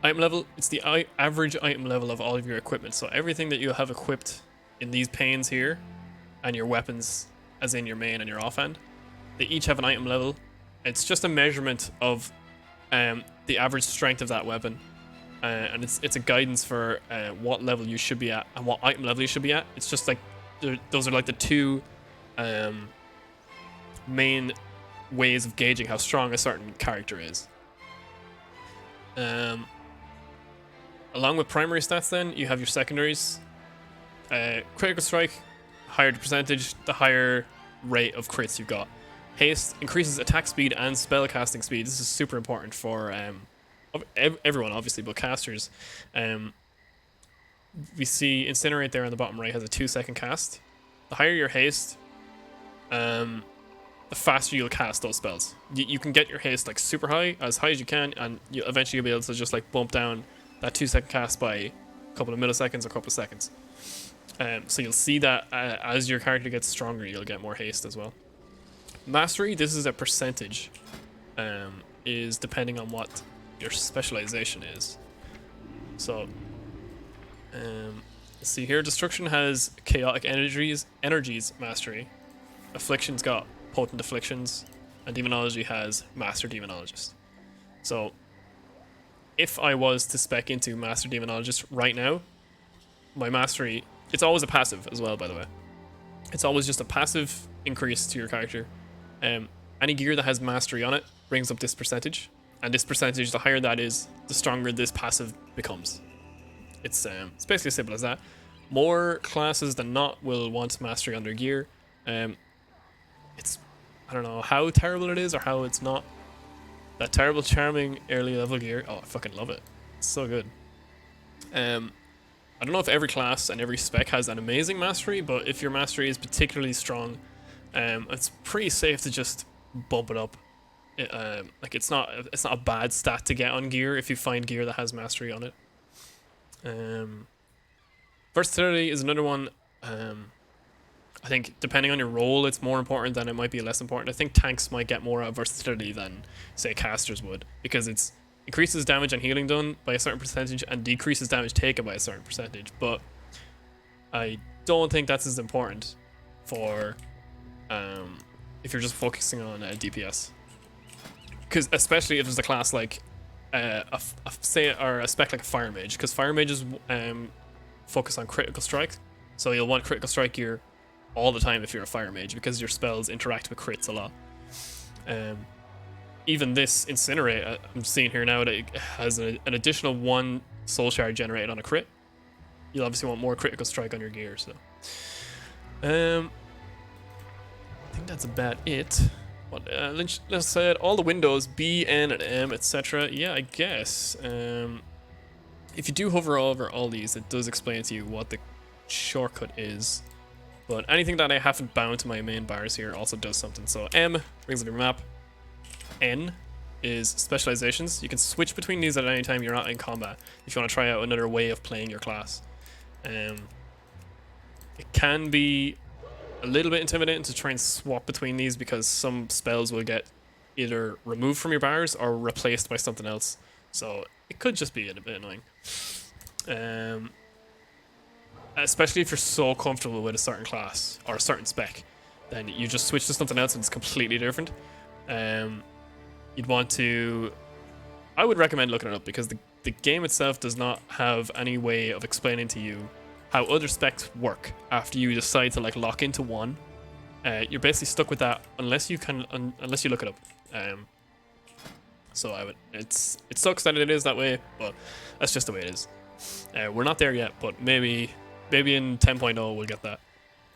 level, it's the average item level of all of your equipment. So everything that you have equipped in these panes here, and your weapons, as in your main and your offhand, they each have an item level. It's just a measurement of the average strength of that weapon, and it's a guidance for what level you should be at and what item level you should be at. It's just like those are like the two main ways of gauging how strong a certain character is. Along with primary stats then, you have your secondaries. Critical strike, higher the percentage, the higher rate of crits you've got. Haste increases attack speed and spell casting speed. This is super important for everyone, obviously, but casters. We see Incinerate there on the bottom right has a 2-second cast. The higher your haste, the faster you'll cast those spells. You can get your haste like super high as you can, and you eventually you'll be able to just like bump down that 2-second cast by a couple of milliseconds or a couple of seconds. So you'll see that as your character gets stronger, you'll get more haste as well. Mastery, this is a percentage, is depending on what your specialization is. So, let's see here. Destruction has chaotic energies mastery. Affliction's got potent afflictions, and demonology has master demonologist. So, if I was to spec into master demonologist right now, my mastery, it's always a passive as well, by the way. It's always just a passive increase to your character. Any gear that has mastery on it brings up this percentage, and this percentage, the higher that is, the stronger this passive becomes. It's basically as simple as that. More classes than not will want mastery on their gear. It's, I don't know how terrible it is or how it's not. That terrible charming early level gear, oh, I fucking love it. It's so good. I don't know if every class and every spec has an amazing mastery, but if your mastery is particularly strong, it's pretty safe to just bump it up. Like it's not a bad stat to get on gear if you find gear that has mastery on it. Versatility is another one. I think depending on your role, it's more important than it might be less important. I think tanks might get more out of versatility than, say, casters would, because it's increases damage and healing done by a certain percentage and decreases damage taken by a certain percentage. But I don't think that's as important for if you're just focusing on DPS, because especially if there's a class like a spec like a fire mage, because fire mages focus on critical strike, so you'll want critical strike gear all the time if you're a fire mage, because your spells interact with crits a lot. Even this Incinerate, I'm seeing here now that it has an additional 1 soul shard generated on a crit. You'll obviously want more critical strike on your gear, so I think that's about it. What Lynch said, all the windows B, N, and M, etc. Yeah, I guess. If you do hover over all these, it does explain to you what the shortcut is. But anything that I haven't bound to my main bars here also does something. So M brings up your map. N is specializations. You can switch between these at any time you're not in combat if you want to try out another way of playing your class. It can be a little bit intimidating to try and swap between these, because some spells will get either removed from your bars or replaced by something else. So it could just be a bit annoying. Especially if you're so comfortable with a certain class or a certain spec, then you just switch to something else and it's completely different. You'd want to... I would recommend looking it up, because the game itself does not have any way of explaining to you how other specs work after you decide to like lock into one. You're basically stuck with that unless you look it up. So I would... It sucks that it is that way, but that's just the way it is. We're not there yet, but maybe in 10.0 we'll get that.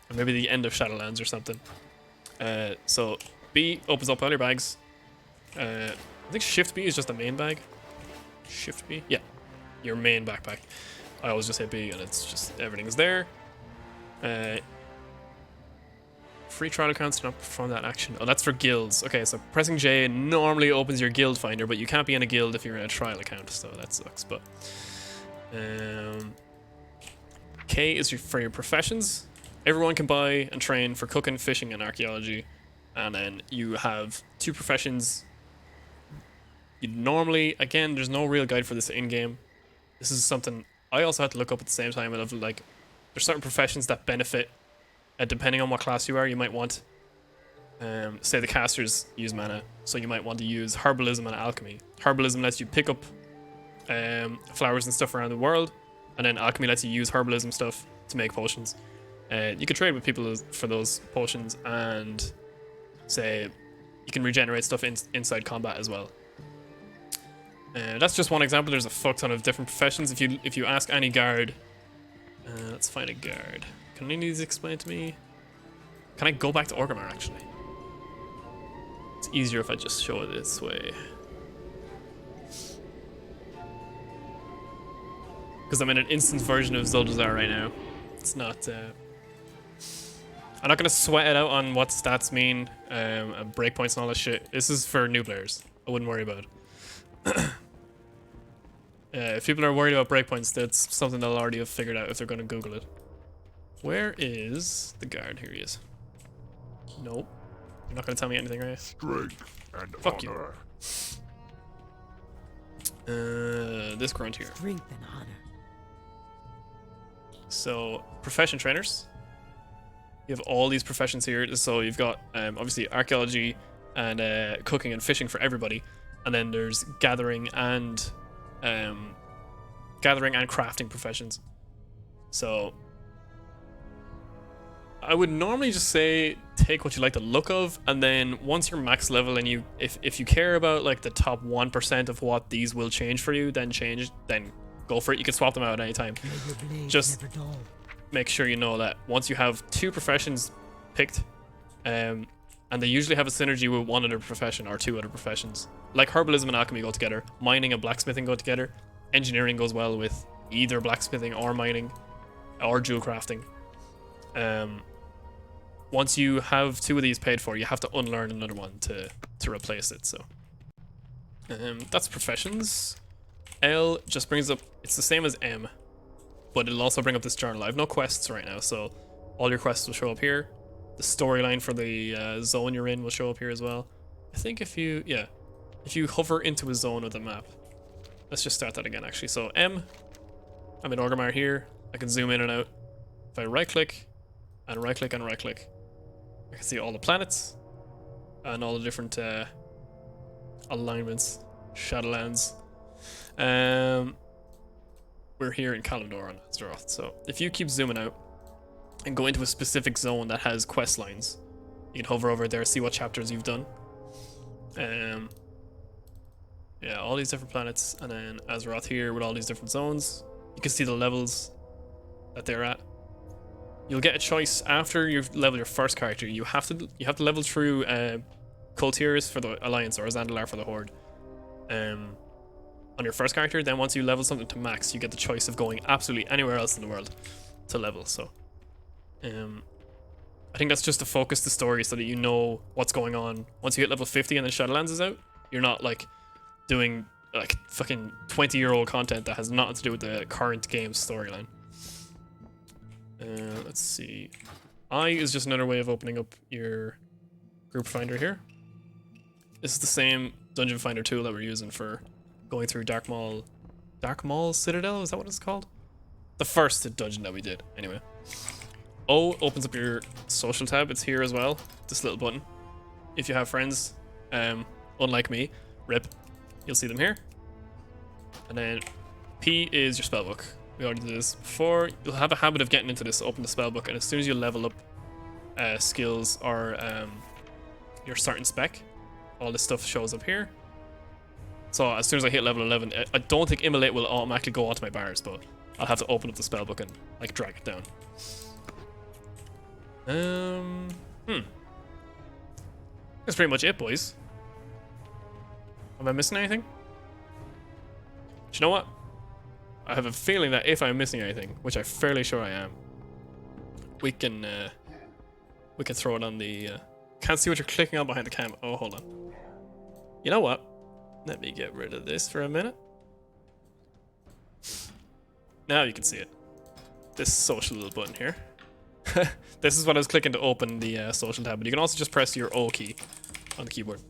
Or maybe the end of Shadowlands or something. So B opens up all your bags. I think Shift B is just a main bag. Shift B? Yeah. Your main backpack. I always just hit B and it's just everything's there. Free trial accounts do not perform that action. Oh, that's for guilds. Okay, so pressing J normally opens your guild finder, but you can't be in a guild if you're in a trial account, so that sucks. But K is for your professions. Everyone can buy and train for cooking, fishing, and archaeology. And then you have 2 professions. You normally, again, there's no real guide for this in-game. This is something I also had to look up at the same time. And like, there's certain professions that benefit, depending on what class you are. You might want, say the casters use mana, so you might want to use herbalism and alchemy. Herbalism lets you pick up flowers and stuff around the world, and then alchemy lets you use herbalism stuff to make potions. You can trade with people for those potions, and say you can regenerate stuff inside combat as well. That's just one example. There's a fuck ton of different professions. If you ask any guard, let's find a guard. Can any of these explain to me? Can I go back to Orgrimmar actually? It's easier if I just show it this way. Because I'm in an instance version of Zuldazar right now. It's not... I'm not going to sweat it out on what stats mean, and breakpoints and all that shit. This is for new players. I wouldn't worry about it. If people are worried about breakpoints, that's something they'll already have figured out if they're going to Google it. Where is the guard? Here he is. Nope. You're not going to tell me anything, are you? Strength and Fuck honor. You. This grunt here. Strength and honor. So, profession trainers. You have all these professions here. So you've got obviously archaeology and cooking and fishing for everybody, and then there's gathering and crafting professions. So I would normally just say take what you like the look of, and then once you're max level and if you care about like the top 1% of what these will change for you, then go for it. You can swap them out at any time. Just make sure you know that once you have 2 professions picked, and they usually have a synergy with one other profession or 2 other professions. Like herbalism and alchemy go together, mining and blacksmithing go together, engineering goes well with either blacksmithing or mining or jewel crafting. Once you have 2 of these paid for, you have to unlearn another one to replace it. So that's professions. L just brings up, it's the same as M, but it'll also bring up this journal. I have no quests right now, so all your quests will show up here. The storyline for the zone you're in will show up here as well. I think if you hover into a zone of the map, let's just start that again actually. So M, I'm in Orgrimmar here. I can zoom in and out. If I right click and right click and right click, I can see all the planets and all the different alignments, Shadowlands. We're here in Kalimdor on Azeroth, so if you keep zooming out and go into a specific zone that has quest lines, you can hover over there, see what chapters you've done. Yeah, all these different planets, and then Azeroth here with all these different zones. You can see the levels that they're at. You'll get a choice after you've leveled your first character. You have to level through Coultiers for the Alliance or Zandalar for the Horde. On your first character, then once you level something to max, you get the choice of going absolutely anywhere else in the world to level. So I think that's just to focus the story so that you know what's going on. Once you hit level 50 and then Shadowlands is out, you're not like doing like fucking 20-year-old content that has nothing to do with the current game's storyline. Let's see. I is just another way of opening up your group finder here. This is the same dungeon finder tool that we're using for going through Dark Maul Citadel, is that what it's called? The first dungeon that we did, anyway. O opens up your social tab. It's here as well, this little button. If you have friends, unlike me, RIP, you'll see them here. And then P is your spellbook. We already did this before. You'll have a habit of getting into this, open the spellbook, and as soon as you level up skills or your certain spec, all this stuff shows up here. So as soon as I hit level 11, I don't think Immolate will automatically go onto my bars, but I'll have to open up the spellbook and like drag it down. That's pretty much it, boys. Am I missing anything? Do you know what? I have a feeling that if I'm missing anything, which I'm fairly sure I am, we can throw it on the. Can't see what you're clicking on behind the cam. Oh, hold on. You know what? Let me get rid of this for a minute. Now you can see it. This social little button here. This is what I was clicking to open the social tab, but you can also just press your O key on the keyboard.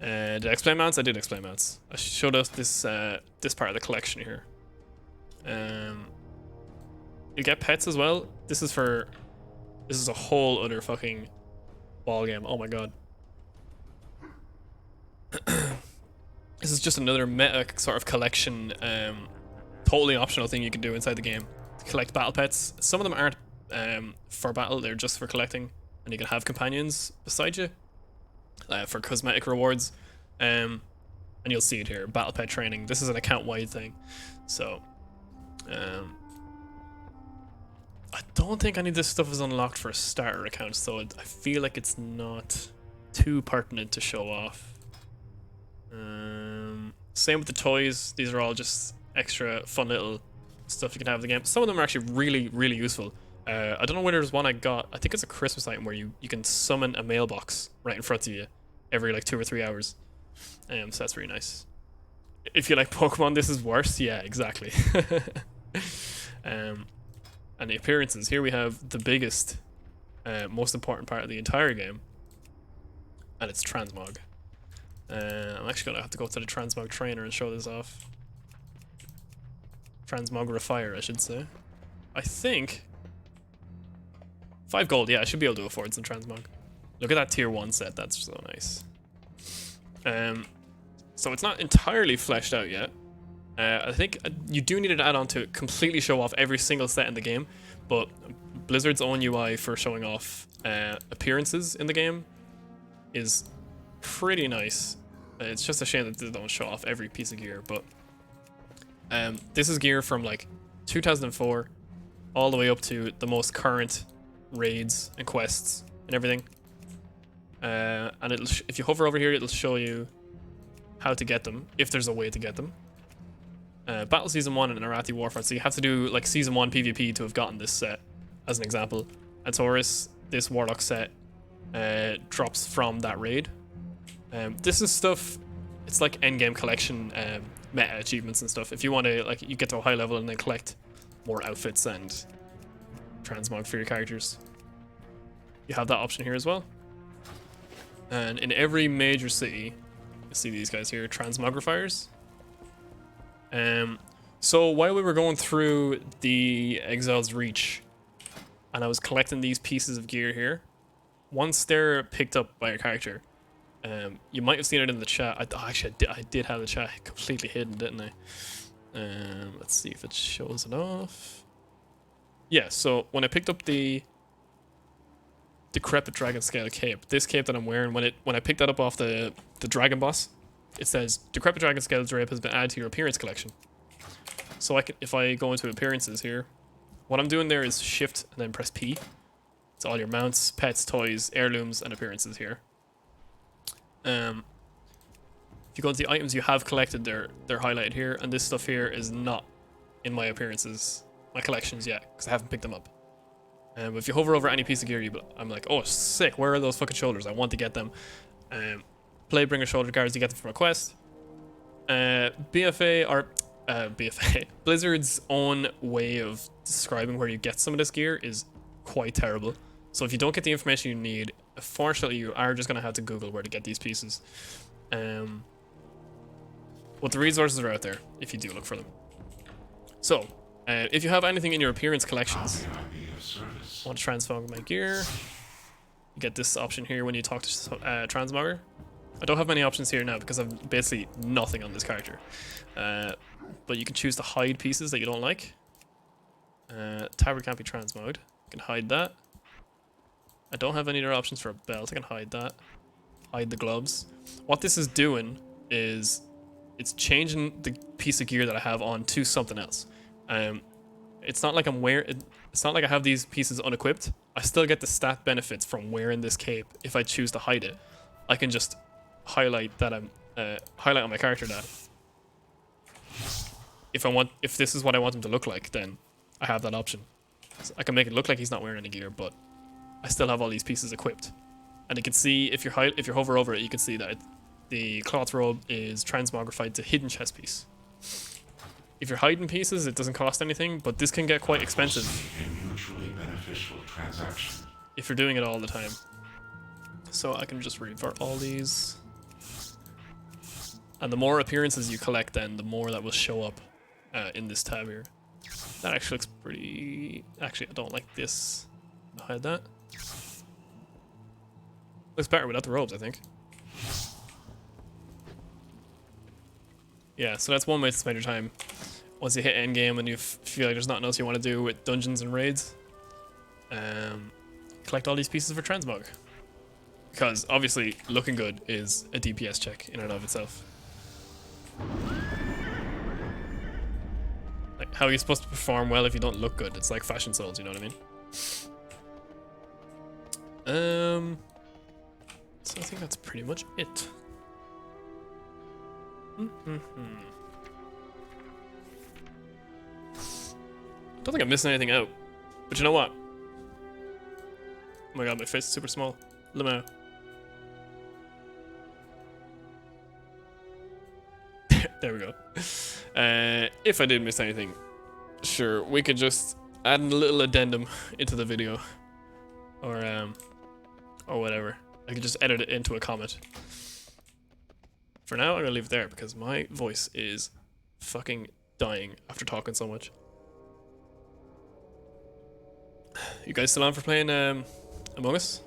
Did I explain mounts? I did explain mounts. I showed us this this part of the collection here. You get pets as well. This is a whole other fucking ball game. Oh my god. This is just another meta sort of collection, totally optional thing you can do inside the game. Collect battle pets. Some of them aren't for battle, they're just for collecting, and you can have companions beside you for cosmetic rewards. and you'll see it here, battle pet training. This is an account-wide thing. So, I don't think any of this stuff is unlocked for starter accounts, so I feel like it's not too pertinent to show off. Same with the toys. These are all just extra fun little stuff you can have in the game. Some of them are actually really, really useful. I don't know whether there's one I got. I think it's a Christmas item where you can summon a mailbox right in front of you every like 2 or 3 hours. So that's really nice. If you like Pokemon, this is worse. Yeah, exactly. And the appearances. Here we have the biggest, most important part of the entire game. And it's Transmog. I'm actually going to have to go to the Transmog trainer and show this off. Transmogrifier, I should say. I think 5 gold, yeah, I should be able to afford some Transmog. Look at that tier 1 set, that's so nice. So it's not entirely fleshed out yet. I think you do need an add-on to completely show off every single set in the game, but Blizzard's own UI for showing off appearances in the game is pretty nice. It's just a shame that they don't show off every piece of gear, but this is gear from like 2004 all the way up to the most current raids and quests and everything. And if you hover over here, it'll show you how to get them, if there's a way to get them. Battle Season 1 and Arathi Warfront, so you have to do like Season 1 PvP to have gotten this set, as an example. And Taurus, this Warlock set, drops from that raid. This is stuff, it's like endgame collection meta achievements and stuff. If you want to, like, you get to a high level and then collect more outfits and transmog for your characters. You have that option here as well. And in every major city, you see these guys here, transmogrifiers. So while we were going through the Exile's Reach, and I was collecting these pieces of gear here, once they're picked up by your character, you might have seen it in the chat. I did have the chat completely hidden, didn't I? Let's see if it shows it off. Yeah, so when I picked up the Decrepit Dragon Scale cape, this cape that I'm wearing, when I picked that up off the Dragon Boss, it says Decrepit Dragon Scale drape has been added to your appearance collection. So if I go into appearances here, what I'm doing there is shift and then press P. It's all your mounts, pets, toys, heirlooms, and appearances here. If you go into the items you have collected, they're highlighted here, and this stuff here is not in my appearances, my collections yet, because I haven't picked them up. But if you hover over any piece of gear, I'm like, oh, sick, where are those fucking shoulders? I want to get them. Bladebringer shoulder guards, you get them from a quest. BFA, Blizzard's own way of describing where you get some of this gear is quite terrible. So if you don't get the information you need, unfortunately you are just going to have to Google where to get these pieces. But the resources are out there if you do look for them. So, if you have anything in your appearance collections, I want to transmog my gear. You get this option here when you talk to Transmogger. I don't have many options here now because I've basically nothing on this character. But you can choose to hide pieces that you don't like. Tabard can't be transmogged. You can hide that. I don't have any other options for a belt. I can hide that. Hide the gloves. What this is doing is it's changing the piece of gear that I have on to something else. It's not like it's not like I have these pieces unequipped. I still get the stat benefits from wearing this cape. If I choose to hide it, I can just highlight that highlight on my character that if this is what I want him to look like, then I have that option. So I can make it look like he's not wearing any gear, but I still have all these pieces equipped. And you can see if you hover over it, you can see that the cloth robe is transmogrified to hidden chest piece. If you're hiding pieces, it doesn't cost anything, but this can get quite expensive if you're doing it all the time. So I can just revert all these. And the more appearances you collect, then the more that will show up in this tab here. That actually looks pretty... Actually, I don't like this. I'll hide that. Looks better without the robes, I think. Yeah, so that's one way to spend your time. Once you hit endgame and you feel like there's nothing else you want to do with dungeons and raids, collect all these pieces for transmog. Because obviously looking good is a DPS check in and of itself. Like, how are you supposed to perform well if you don't look good? It's like Fashion Souls, you know what I mean? So I think that's pretty much it. Don't think I'm missing anything out. But you know what? Oh my god, my face is super small. Lemao. There we go. If I did miss anything, sure, we could just add a little addendum into the video. Or whatever. I could just edit it into a comment. For now, I'm gonna leave it there because my voice is fucking dying after talking so much. You guys still on for playing Among Us?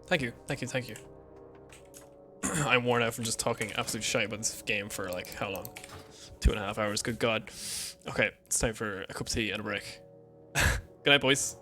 Thank you, thank you, thank you. I'm worn out from just talking absolute shite about this game for like how long? 2.5 hours, good god. Okay, it's time for a cup of tea and a break. Good night, boys.